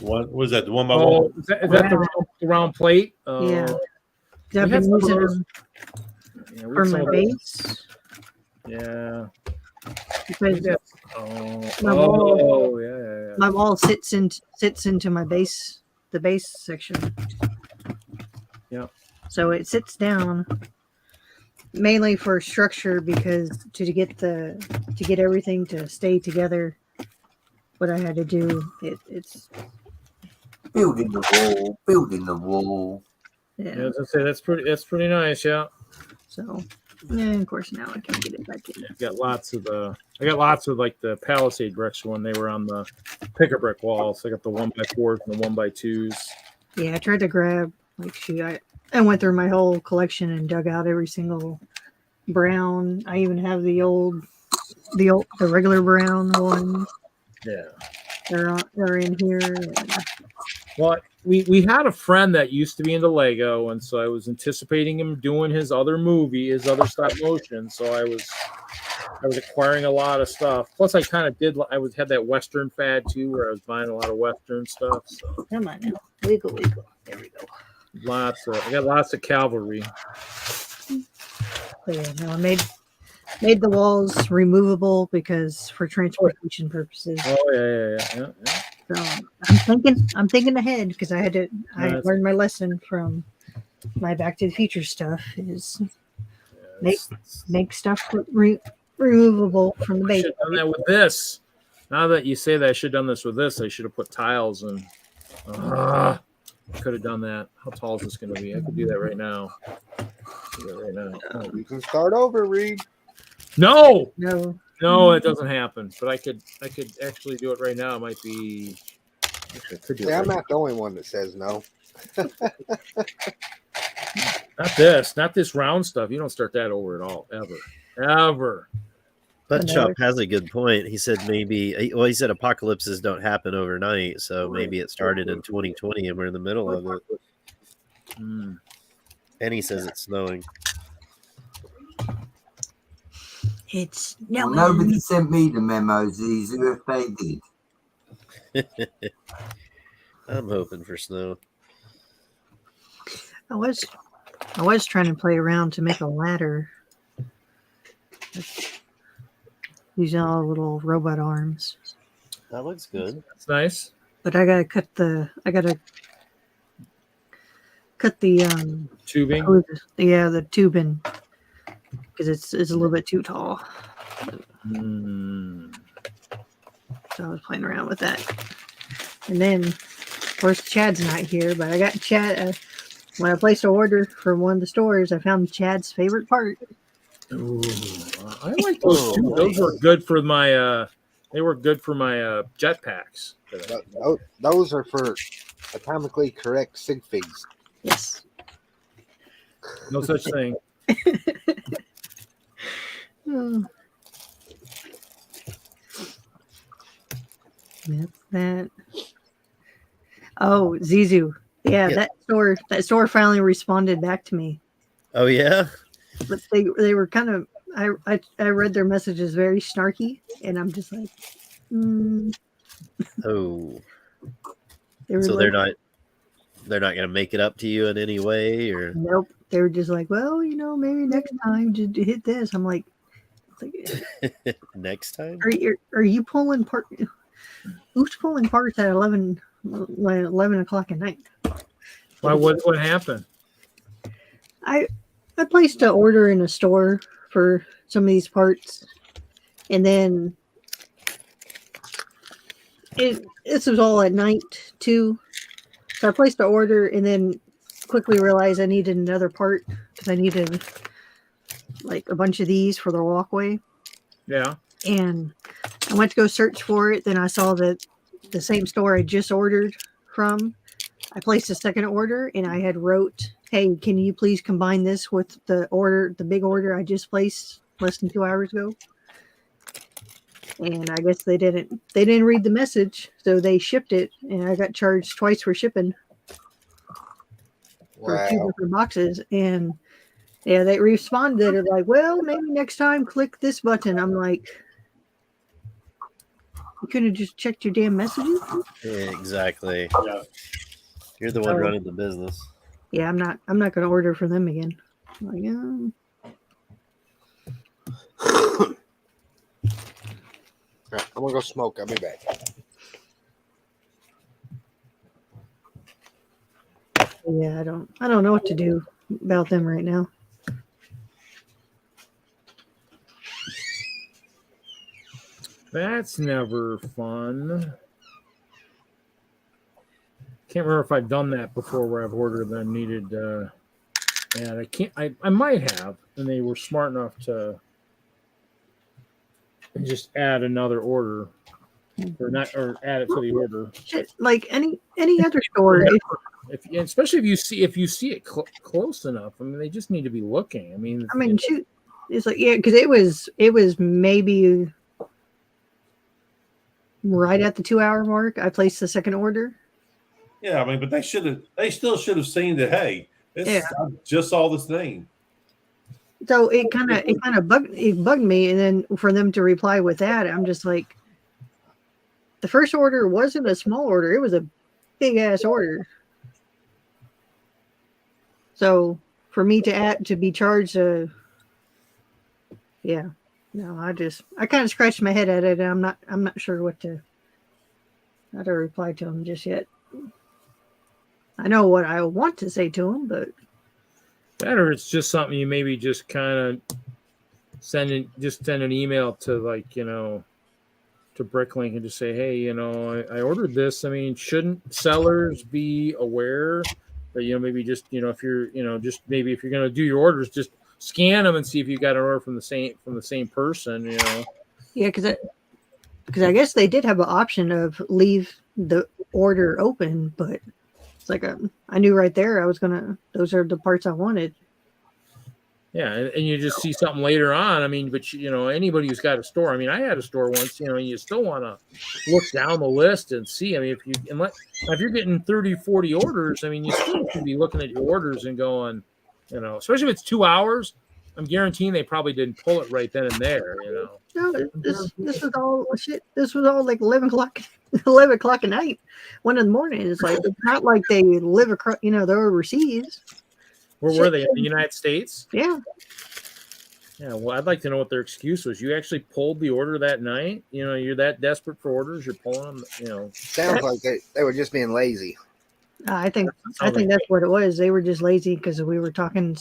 What was that? The one by Oh, one? is that the round plate? Yeah. We I've had been some of using those. them Yeah, we for had some my of those. base. Yeah. Because My wall. my wall sits into my base, the base section. Yeah. So it sits down mainly for structure, because to get everything to stay together, what I had to do, it's building the wall. Yeah. Yeah, as I say, that's pretty nice. Yeah. So, yeah, of course now I can't get it back in. I got lots of like the Palisade bricks when they were on the picker brick walls. I got the 1x4s and the 1x2s. Yeah, I tried to grab I went through my whole collection and dug out every single brown. I even have the regular brown ones. Yeah. They're in here. Well, we had a friend that used to be into Lego, and so I was anticipating him doing his other movie, his other stop motion. So I was acquiring a lot of stuff. Plus, I kind of had that Western fad too, where I was buying a lot of Western stuff. So Come on now, wiggle. There we go. I got lots of cavalry. So yeah, no, I made the walls removable because for transportation purposes. Oh yeah. So I'm thinking ahead, because I learned my lesson from my Back to the Future stuff is make stuff removable from the I base. should have done that with this. Now that you say that, I should have done this with this. I should have put tiles and. Could have done that. How tall is this going to be? I could do that right now. Do that right now. You can start over, Reed. No, No. no, it doesn't happen. But I could actually do it right now. It might be. Actually, I could do it. Yeah, I'm right not the only one that says no. Not this round stuff. You don't start that over at all, ever. But Chop has a good point. He said he said apocalypses don't happen overnight, so maybe it started in 2020 and we're in the middle of it. Mm. And he says it's snowing. It's Well, no. nobody sent me the memos either if they did. I'm hoping for snow. I was trying to play around to make a ladder using all the little robot arms. That looks good. That's nice. But I gotta cut the Tubing. the tubing because it's a little bit too tall. Mm. So I was playing around with that. And then, of course, Chad's not here, but I got Chad. When I placed an order from one of the stores, I found Chad's favorite part. Ooh, I like those too. Those were good for my. They were good for my jetpacks. Those are for atomically correct sig figs. Yes. No such thing. Oh. That's that. Oh, Zizu. Yeah, that store finally responded back to me. Oh yeah? But they were kind of I read their messages very snarky, and I'm just like, Oh. so they're not going to make it up to you in any way, or nope. They were just like, well, maybe next time to hit this. I'm like next time. Are you pulling part? Who's pulling parts at 11 o'clock at night? Why? What happened? I placed an order in a store for some of these parts, and then this was all at night too. So I placed the order and then quickly realized I needed another part because I needed like a bunch of these for the walkway. Yeah. And I went to go search for it. Then I saw that the same store I just ordered from. I placed a second order and I had wrote, "Hey, can you please combine this with the big order I just placed less than 2 hours ago?" And I guess they didn't read the message, so they shipped it, and I got charged twice for shipping for 2 different boxes. And yeah, they responded like, "Well, maybe next time click this button." I'm like, you couldn't have just checked your damn messages? Yeah, exactly. Yeah. You're the one running the business. Yeah, I'm not going to order from them again. I'm like, Right, I'm gonna go smoke. I'll be back. yeah, I don't know what to do about them right now. That's never fun. Can't remember if I've done that before where I've ordered them needed and I can't I might have, and they were smart enough to just add another order or add it to the order. Shit, like any other store. Especially if you see it close enough. I mean, they just need to be looking. I mean, shoot, it's like, yeah, because it was maybe right at the 2 hour mark. I placed the second order. Yeah, I mean, but they still should have seen that. Hey, I just saw this name. So it kind of bugged me, and then for them to reply with that, I'm just like, the first order wasn't a small order; it was a big ass order. So for me to be charged, I kind of scratched my head at it. And I'm not sure how to reply to them just yet. I know what I want to say to them, but that or it's just something you maybe just kind of send an email to, like, you know, to Bricklink and just say, hey, you know, I ordered this. I mean, shouldn't sellers be aware that, you know, maybe just, you know, if you're, you know, just maybe if you're going to do your orders, just scan them and see if you got an order from the same person, you know. Yeah, because I guess they did have an option of leave the order open, but it's like I knew right there those are the parts I wanted. Yeah, and you just see something later on. I mean, but you know, anybody who's got a store. I mean, I had a store once. You know, and you still want to look down the list and see. I mean, if you're getting 30, 40 orders, I mean, you still should be looking at your orders and going, you know, especially if it's 2 hours. I'm guaranteeing they probably didn't pull it right then and there. You know, No, this was all shit. This was all like 11 o'clock at night, 1 in the morning. It's like it's not like they live across. You know, they're overseas. Where were they? In the United States? Yeah. Yeah. Well, I'd like to know what their excuse was. You actually pulled the order that night. You know, you're that desperate for orders. You're pulling them. You know, sounds like they were just being lazy. I think that's what it was. They were just lazy because we were talking.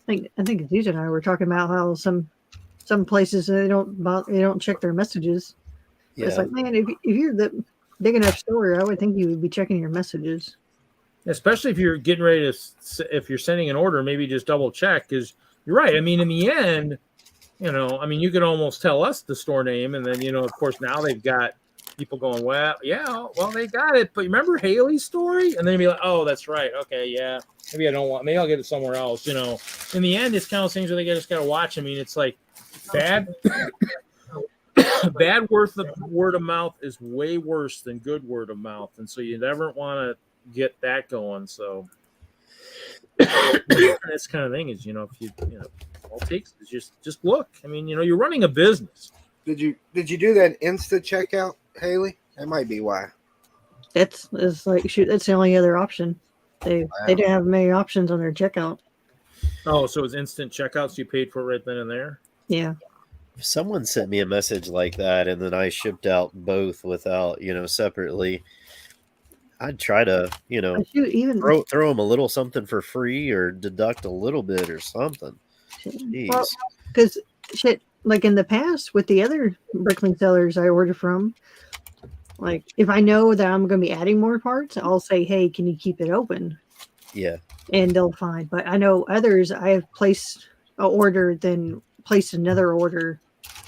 I think Aziz and I were talking about how some places they don't check their messages. Yeah. It's like, man, if you're the big enough store, I would think you would be checking your messages. Especially if you're getting ready to, if you're sending an order, maybe just double check, because you're right. I mean, in the end, you know, I mean, you could almost tell us the store name, and then, you know, of course, now they've got people going, well, yeah, well, they got it, but remember Haley's story? And then you'd be like, oh, that's right. Okay, yeah, maybe I'll get it somewhere else. You know, in the end, it's kind of things where they just got to watch. I mean, it's like bad word of mouth is way worse than good word of mouth, and so you never want to get that going. So this kind of thing is, you know, if you know, all it takes is just look. I mean, you know, you're running a business. Did you do that instant checkout, Haley? That might be why. It's like, shoot, that's the only other option. They didn't have many options on their checkout. Oh, so it's instant checkout, so you paid for it right then and there? Yeah. If someone sent me a message like that and then I shipped out both without, you know, separately, I'd try to, you know, throw them a little something for free or deduct a little bit or something. Jeez. Well, because shit, like in the past with the other Bricklink sellers I order from, like if I know that I'm going to be adding more parts, I'll say, hey, can you keep it open? Yeah. And they'll find. But I know others, I have placed an order, then placed another order.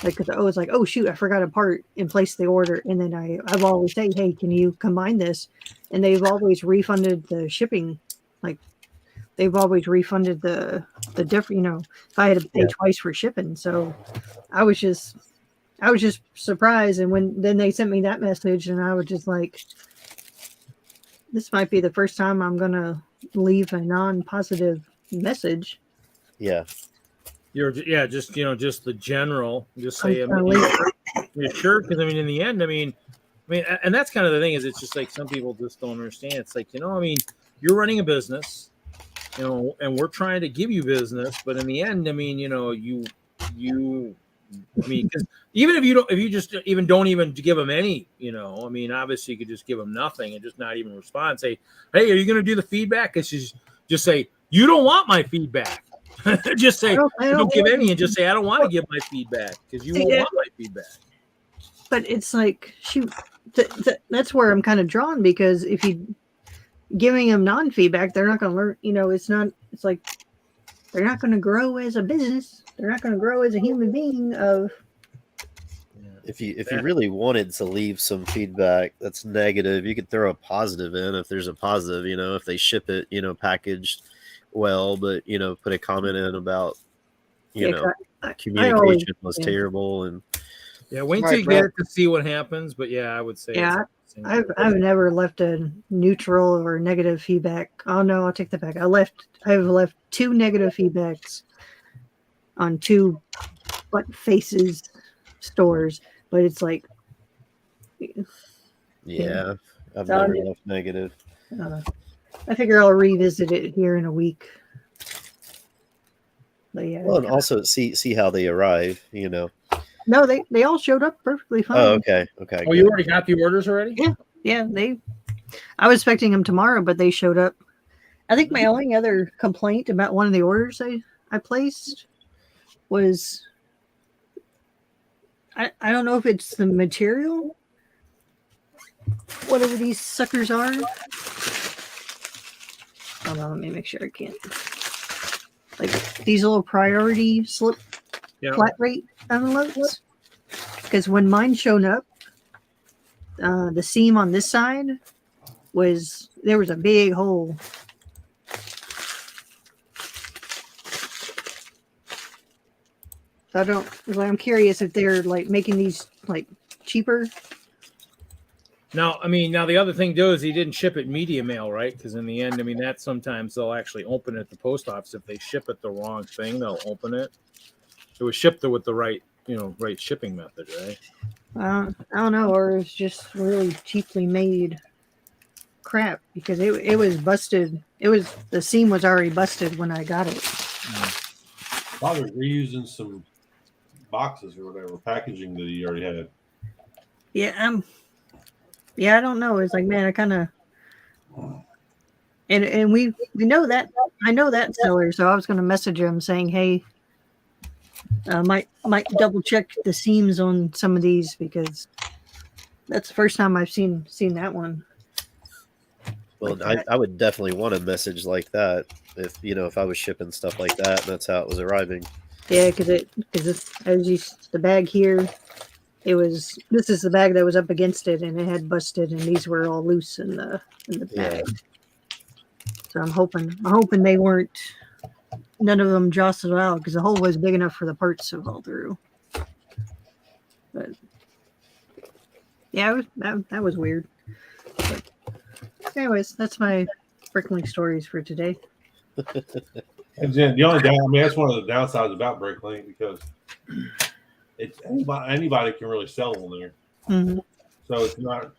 Like, because I was like, oh, shoot, I forgot a part and placed the order. And then I've always say, hey, can you combine this? And they've always refunded the shipping. Like, they've always refunded the different, you know, if I had to pay twice for shipping. So I was just surprised. And then they sent me that message, and I was just like, this might be the first time I'm going to leave a non-positive message. Yeah. Just, you know, just the general, just say, you're sure? Because I mean, in the end, I mean, and that's kind of the thing, is it's just like some people just don't understand. It's like, you know, I mean, you're running a business, you know, and we're trying to give you business, but in the end, I mean, you know, I mean, because even if you just even don't even give them any, you know, I mean, obviously you could just give them nothing and just not even respond. Say, hey, are you going to do the feedback? It's just say, you don't want my feedback. Just say, don't give any, and just say, I don't want to give my feedback because you won't want my feedback. But it's like, shoot, that's where I'm kind of drawn, because if you giving them non-feedback, they're not going to learn. You know, it's like they're not going to grow as a business. They're not going to grow as a human being. If you really wanted to leave some feedback that's negative, you could throw a positive in. If there's a positive, you know, if they ship it, you know, packaged well, but, you know, put a comment in about, you know, communication was terrible. And wait till you get it to see what happens. But yeah, I would say, I've never left a neutral or negative feedback. Oh no, I'll take that back. I've left 2 negative feedbacks on 2 faces stores, but it's like, I've never left negative. I figure I'll revisit it here in a week. But yeah. Well, and also see how they arrive, you know. No, they all showed up perfectly fine. Oh, okay. Oh, good. You already got the orders already? Yeah. I was expecting them tomorrow, but they showed up. I think my only other complaint about one of the orders I placed was I don't know if it's the material, whatever these suckers are. Hold on, let me make sure I can't. Like these little priority slip flat rate envelopes. Because when mine showed up, the seam on this side there was a big hole. So I'm curious if they're like making these like cheaper. Now the other thing too is he didn't ship it media mail, right? Because in the end, I mean, that sometimes they'll actually open it at the post office. If they ship it the wrong thing, they'll open it. It was shipped with the right shipping method, right? I don't know, or it's just really cheaply made crap because it was busted. The seam was already busted when I got it. Probably reusing some boxes or whatever packaging that he already had. Yeah, I don't know. It's like, man, I kind of and we know that I know that seller, so I was going to message him saying, hey, might double check the seams on some of these because that's the first time I've seen that one. Well, like I would definitely want a message like that if I was shipping stuff like that and that's how it was arriving. Yeah, because the bag here, this is the bag that was up against it and it had busted and these were all loose in the bag. So I'm hoping they weren't, none of them jostled out because the hole was big enough for the parts to fall through. But yeah, that was weird. But anyways, that's my Brickling stories for today. And then the only that's one of the downsides about Bricklink because it's anybody can really sell on there. Mm-hmm. So it's not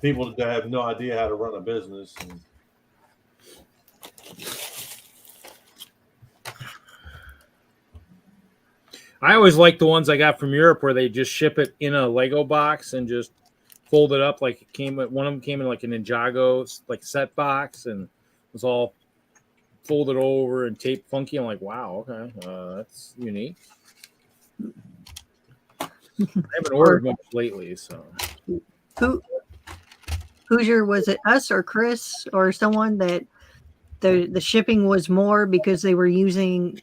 people that have no idea how to run a business. And I always like the ones I got from Europe where they just ship it in a Lego box and just fold it up like it came. One of them came in like an Ninjago like set box and was all folded over and taped funky. I'm like, wow, okay, that's unique. I haven't ordered much lately, so. Hoosier, was it us or Chris or someone that the shipping was more because they were using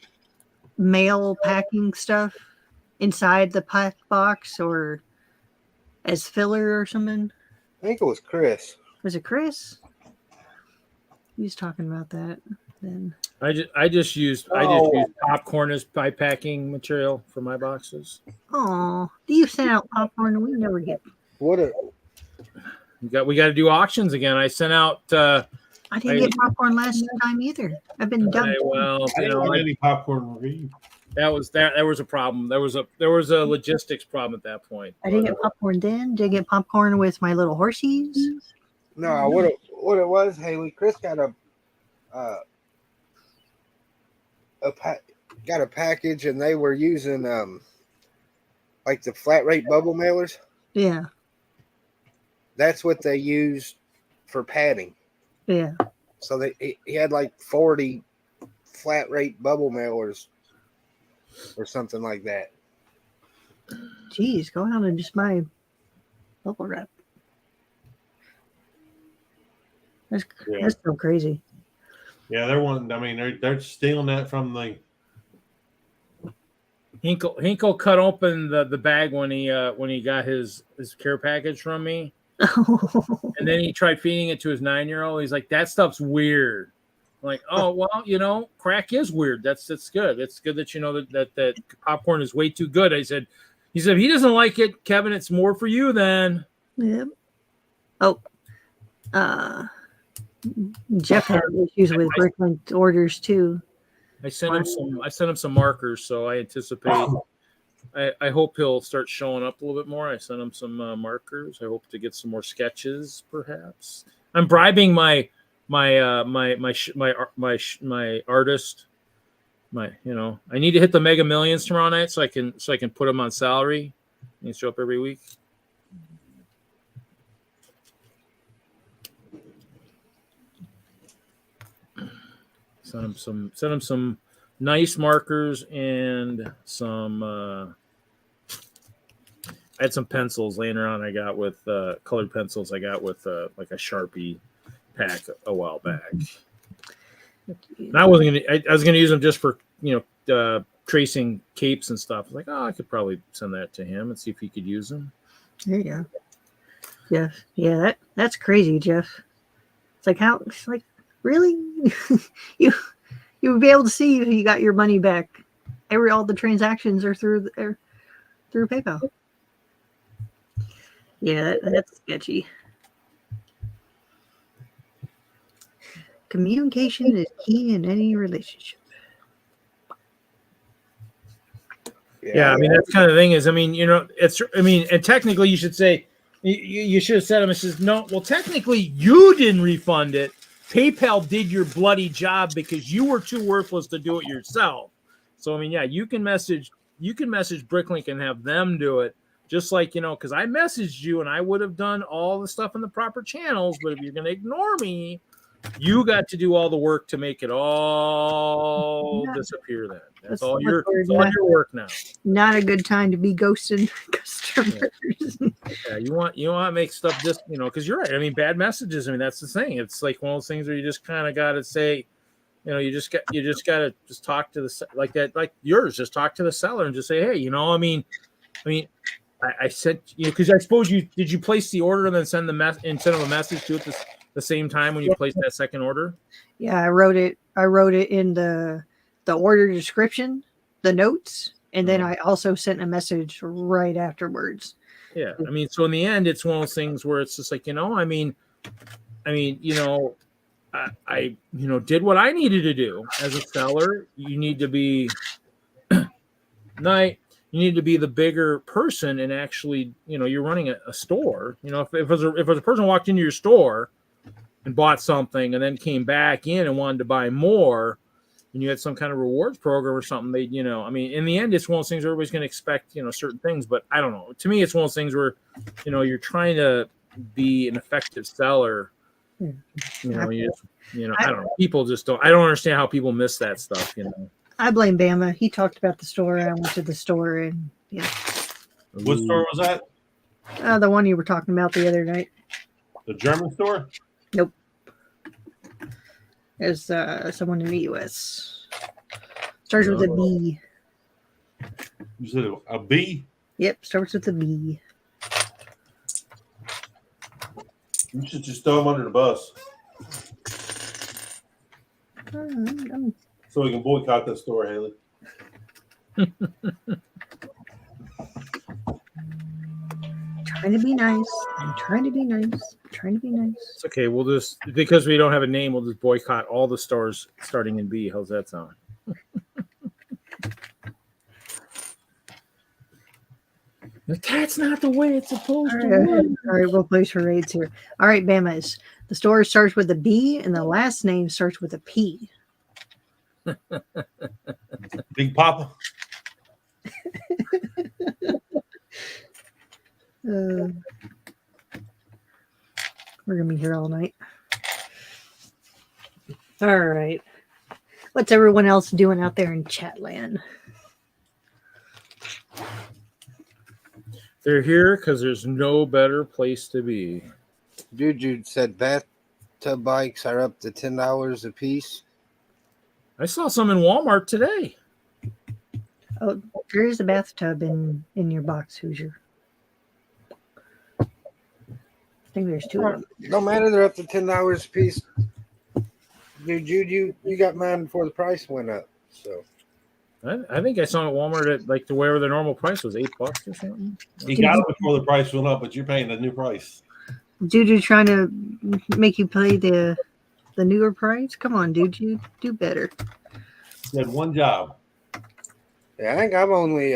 mail packing stuff inside the pack box or as filler or something? I think it was Chris. Was it Chris? He was talking about that then. I just used popcorn as pie packing material for my boxes. Oh, do you send out popcorn? We never get. We got to do auctions again. I sent out. I didn't get popcorn last time either. I've been done. Well, I didn't get any popcorn. There was a problem. There was a logistics problem at that point. I didn't get popcorn then. Did I get popcorn with my little horsies? No, what it was, Haley, Chris got got a package and they were using like the flat rate bubble mailers. Yeah. That's what they used for padding. Yeah. So he had like 40 flat rate bubble mailers or something like that. Jeez, go out and just buy bubble wrap. That's so crazy. Yeah, they're stealing that from the. Hinkle cut open the bag when he got his care package from me. And then he tried feeding it to his 9-year-old. He's like, that stuff's weird. I'm like, oh, well, crack is weird. That's good. It's good that you know that popcorn is way too good. He said, if he doesn't like it, Kevin, it's more for you then. Yep. Oh, Jeff had issues with Bricklink orders too. I sent him some markers, so I anticipate. I hope he'll start showing up a little bit more. I sent him some markers. I hope to get some more sketches, perhaps. I'm bribing my artist. I need to hit the Mega Millions tomorrow night so I can put him on salary. He needs to show up every week. Send him some nice markers and some I had some pencils laying around. I got with colored pencils. I got with like a Sharpie pack a while back. And I wasn't gonna. I was gonna use them just for tracing capes and stuff. Like, oh, I could probably send that to him and see if he could use them. There you go. Jeff. Yeah, that's crazy, Jeff. It's like how it's like really you would be able to see if you got your money back. All the transactions are through PayPal. Yeah, that's sketchy. Communication is key in any relationship. Yeah, I mean that's kind of the thing is, I mean, and technically you should say, you should have said him. It says no. Well, technically you didn't refund it. PayPal did your bloody job because you were too worthless to do it yourself. So I mean, yeah, you can message Bricklink and have them do it. Just like, because I messaged you and I would have done all the stuff in the proper channels, but if you're going to ignore me, you got to do all the work to make it all disappear. Then that's all your work now. Not a good time to be ghosting customers. Yeah, you want to make stuff just because you're right. I mean, bad messages. I mean, that's the thing. It's like one of those things where you just kind of got to say, you just got to just talk to the like yours. Just talk to the seller and just say, hey, I mean. I sent because I suppose did you place the order and then send them a message to it the same time when you placed that second order? Yeah, I wrote it in the order description, the notes, and then I also sent a message right afterwards. Yeah, I mean, so in the end, it's one of those things where it's just like I did what I needed to do as a seller. You need to be night. You need to be the bigger person and actually, you're running a store. If it was a person walked into your store and bought something and then came back in and wanted to buy more, and you had some kind of rewards program or something, they, I mean, in the end, it's one of those things where everybody's going to expect, certain things. But I don't know. To me, it's one of those things where, you're trying to be an effective seller. I don't know. People just don't. I don't understand how people miss that stuff. I blame Bama. He talked about the store. I went to the store and What store was that? The one you were talking about the other night. The German store? Nope. There's someone in the U.S. Starts with a B. You said a B? Yep, starts with a B. You should just throw him under the bus. So we can boycott that store, Haley. Trying to be nice. I'm trying to be nice. It's okay. We'll just, because we don't have a name, we'll just boycott all the stores starting in B. How's that sound? That's not the way it's supposed to work. All right, we'll place for raids here. All right, Bama's. The store starts with a B and the last name starts with a P. Big Papa. We're gonna be here all night. All right. What's everyone else doing out there in Chatland? They're here because there's no better place to be. Jude said bathtub bikes are up to $10 a piece. I saw some in Walmart today. Oh, there is a bathtub in your box, Hoosier. I think there's two of them. No matter, they're up to $10 a piece. Dude, Jude, you got mine before the price went up. So I think I saw it at Walmart at like wherever the normal price was, $8 or something. He got it before the price went up, but you're paying the new price. Juju trying to make you pay the newer price? Come on, dude, you do better. He had one job. yeah, I think I've only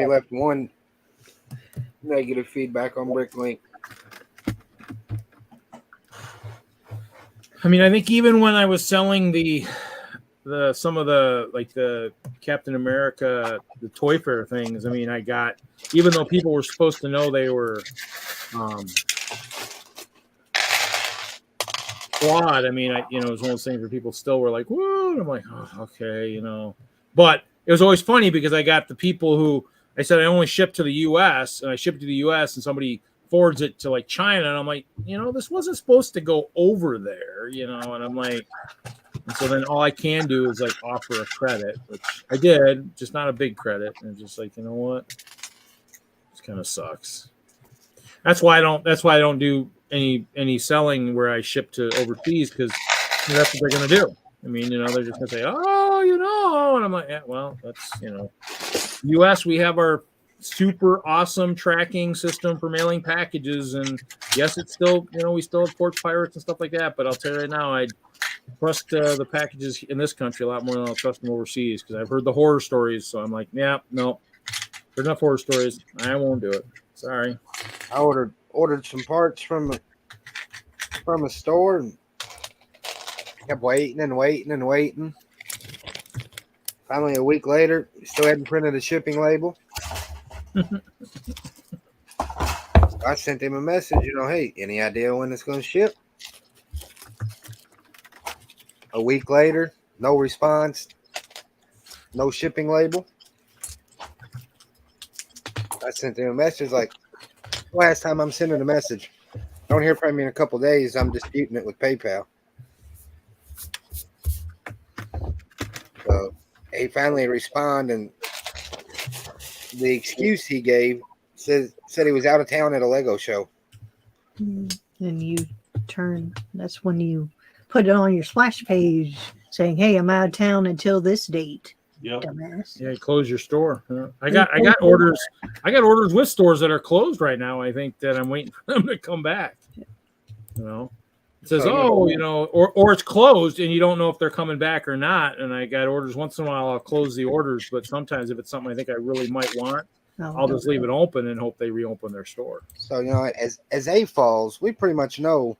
left one negative feedback on Bricklink. I mean, I think even when I was selling some of the Captain America, the Toy Fair things, I mean, I got, even though people were supposed to know they were flawed, I mean, it was one of those things where people still were like, whoa, and I'm like, oh, okay, But it was always funny because I got the people who I said I only ship to the U.S. and I ship it to the U.S. and somebody forwards it to like China, and I'm like, this wasn't supposed to go over there, and I'm like, and so then all I can do is like offer a credit, which I did, just not a big credit, and just like, you know what, this kind of sucks. That's why I don't do any selling where I ship to overseas, because that's what they're gonna do. I mean, they're just gonna say, oh, and I'm like, yeah, well, that's U.S. We have our super awesome tracking system for mailing packages, and yes, it's still, we still have porch pirates and stuff like that. But I'll tell you right now, I trust the packages in this country a lot more than I'll trust them overseas, because I've heard the horror stories. So I'm like, yeah, no, there's enough horror stories. I won't do it. Sorry. I ordered some parts from a store and kept waiting and waiting and waiting. Finally, a week later, still hadn't printed a shipping label. I sent him a message, hey, any idea when it's going to ship? A week later, no response, no shipping label. I sent him a message like, last time I'm sending a message. Don't hear from me in a couple days. I'm disputing it with PayPal. So he finally responded, and the excuse he gave said he was out of town at a Lego show. And that's when you put it on your splash page saying, hey, I'm out of town until this date. Yep. Dumbass. Yeah, close your store. I got orders. I got orders with stores that are closed right now. I think that I'm waiting for them to come back. It says, or it's closed and you don't know if they're coming back or not. And I got orders. Once in a while, I'll close the orders, but sometimes if it's something I think I really might want, I'll just leave it open and hope they reopen their store. So as A falls, we pretty much know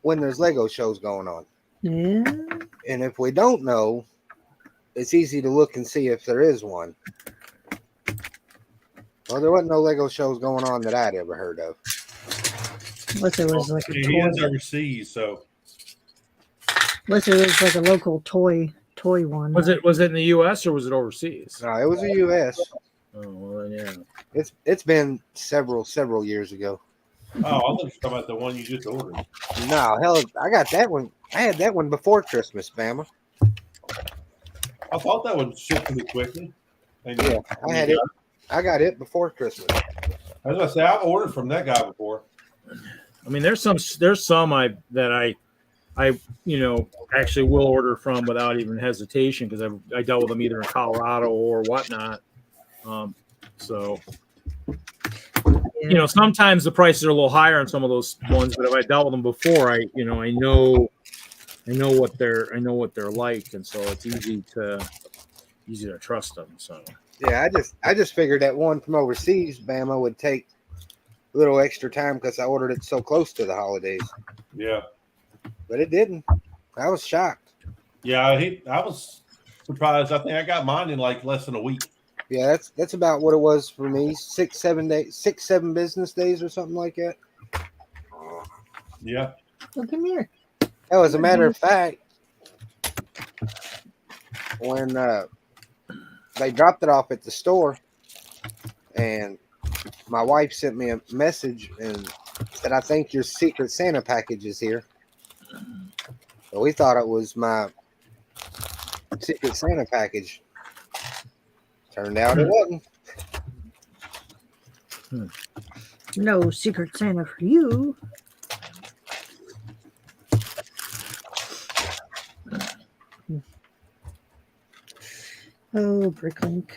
when there's Lego shows going on. Yeah. And if we don't know, it's easy to look and see if there is one. Well, there wasn't no Lego shows going on that I'd ever heard of. Unless it was like a He toy. is overseas, so. Unless it was like a local toy one. Was it in the U.S. or was it overseas? No, it was the U.S. Oh well, yeah. It's been several years ago. Oh, I thought you were talking about the one you just ordered. No, hell, I got that one. I had that one before Christmas, Bama. I thought that would ship pretty quickly. And Yeah, I had it. I got it before Christmas. I was gonna say I've ordered from that guy before. I mean, there's some that I actually will order from without even hesitation, because I dealt with them either in Colorado or whatnot. So sometimes the prices are a little higher on some of those ones, but if I dealt with them before, I know what they're like, and so it's easy to trust them. So Yeah, I just figured that one from overseas, Bama, would take a little extra time because I ordered it so close to the holidays. Yeah. But it didn't. I was shocked. Yeah, I was surprised. I think I got mine in like less than a week. Yeah, that's about what it was for me. 7 business days or something like that. Yeah. Well, come here. Oh, as a matter of fact, when they dropped it off at the store, and my wife sent me a message and said, I think your Secret Santa package is here. So we thought it was my Secret Santa package. Turned out it wasn't. No Secret Santa for you. Oh, Bricklink.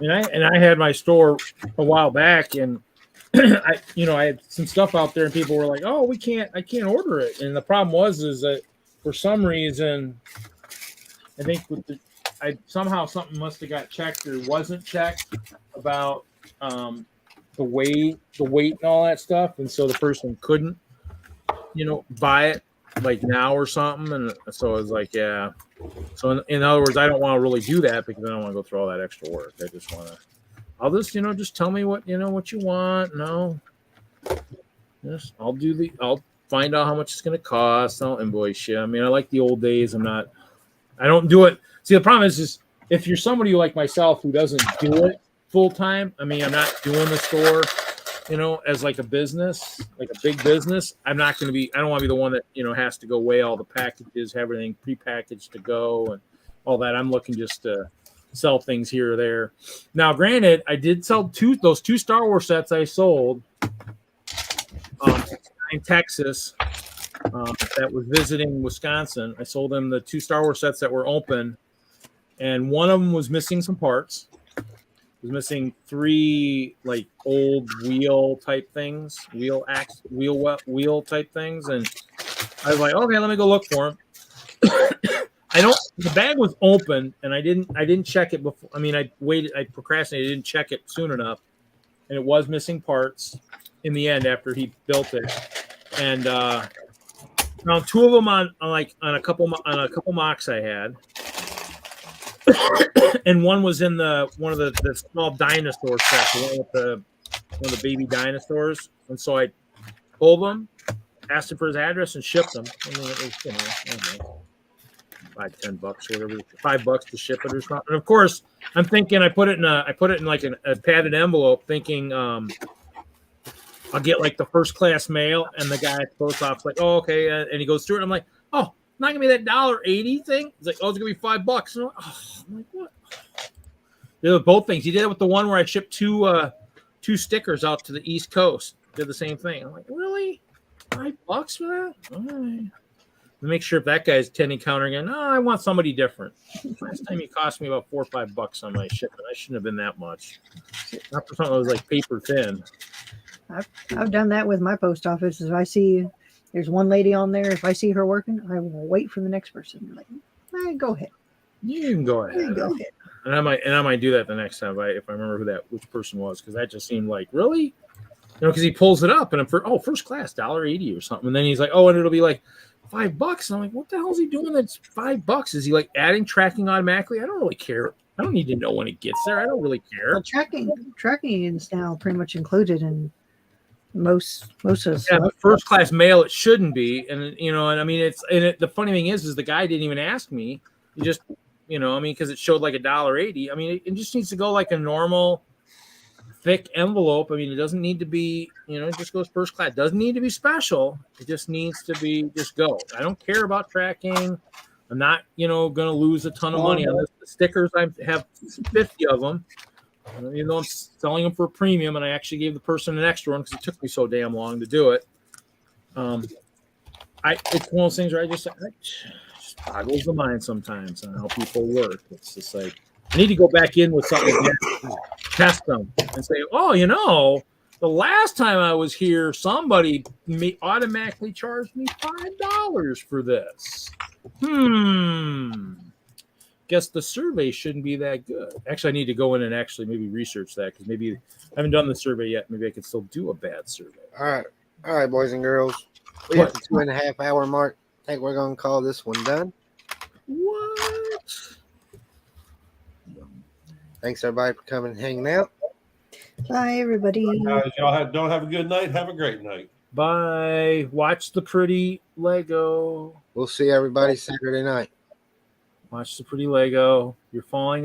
And I had my store a while back, and I had some stuff out there, and people were like, "Oh, I can't order it." And the problem is that for some reason, I think somehow something must have got checked or wasn't checked about the weight and all that stuff, and so the person couldn't, buy it like now or something, and so I was like, yeah. So in other words, I don't want to really do that because I don't want to go through all that extra work. I just want to. I'll just just tell me what what you want. No, yes, I'll find out how much it's going to cost. I'll invoice you. I mean, I like the old days. I'm not I don't do it. See, the problem is if you're somebody like myself who doesn't do it full time, I mean, I'm not doing the store, as like a business, like a big business. I'm not going to be, I don't want to be the one that, has to go weigh all the packages, have everything prepackaged to go and all that. I'm looking just to sell things here or there. Now, granted, I did sell those two Star Wars sets I sold in Texas that was visiting Wisconsin. I sold them the two Star Wars sets that were open, and one of them was missing some parts. It was missing 3 like old wheel type things, wheel type things, and I was like, okay, let me go look for them. The bag was open, and I didn't check it before. I mean, I procrastinated, didn't check it soon enough, and it was missing parts in the end after he built it. And found 2 of them on a couple mocks I had, and one was in one of the small dinosaur sets, one of the baby dinosaurs. And so I pulled them, asked him for his address, and shipped them. I mean, it was I don't know, $5-10 or whatever, $5 to ship it or something. And of course, I'm thinking I put it in like a padded envelope, thinking I'll get like the first class mail, and the guy at the post office like, oh, okay, and he goes through it. I'm like, oh, not gonna be that $1.80 thing. It's like, oh, it's gonna be $5. And I'm like, what? They were both things. He did it with the one where I shipped two stickers out to the East Coast. Did the same thing. I'm like, really? $5 for that? All right. Make sure if that guy's attending counter again. No, I want somebody different. Last time he cost me about $4 or $5 on my shipment. I shouldn't have been that much. Not for something that was like paper thin. I've done that with my post office. If I see there's one lady on there, if I see her working, I will wait for the next person. I'm like, go ahead. You can go ahead. Go ahead. And I might do that the next time if I remember which person was, because that just seemed like, really, because he pulls it up and I'm first class $1.80 or something, and then he's like, oh, and it'll be like $5, and I'm like, what the hell is he doing? That's $5. Is he like adding tracking automatically? I don't really care. I don't need to know when it gets there. I don't really care. Well, tracking is now pretty much included in most of but first class mail it shouldn't be, and I mean the funny thing is the guy didn't even ask me. He just because it showed like $1.80. I mean it just needs to go like a normal thick envelope. I mean it doesn't need to be it just goes first class. It doesn't need to be special. It just needs to be just go. I don't care about tracking. I'm not gonna lose a ton of money on this. The stickers, I have 50 of them. Even though I'm selling them for a premium, and I actually gave the person an extra one because it took me so damn long to do it. It's one of those things where I just boggles the mind sometimes on how people work. It's just like I need to go back in with something to test them and say, oh, the last time I was here, somebody automatically charged me $5 for this. Guess the survey shouldn't be that good. Actually, I need to go in and actually maybe research that, because maybe I haven't done the survey yet. Maybe I could still do a bad survey. All right, boys and girls. We hit the 2.5 hour mark. I think we're gonna call this one done. What? Thanks everybody for coming and hanging out. Bye everybody. Y'all don't have a good night. Have a great night. Bye. Watch the pretty Lego. We'll see everybody Saturday night. Watch the pretty Lego. You're falling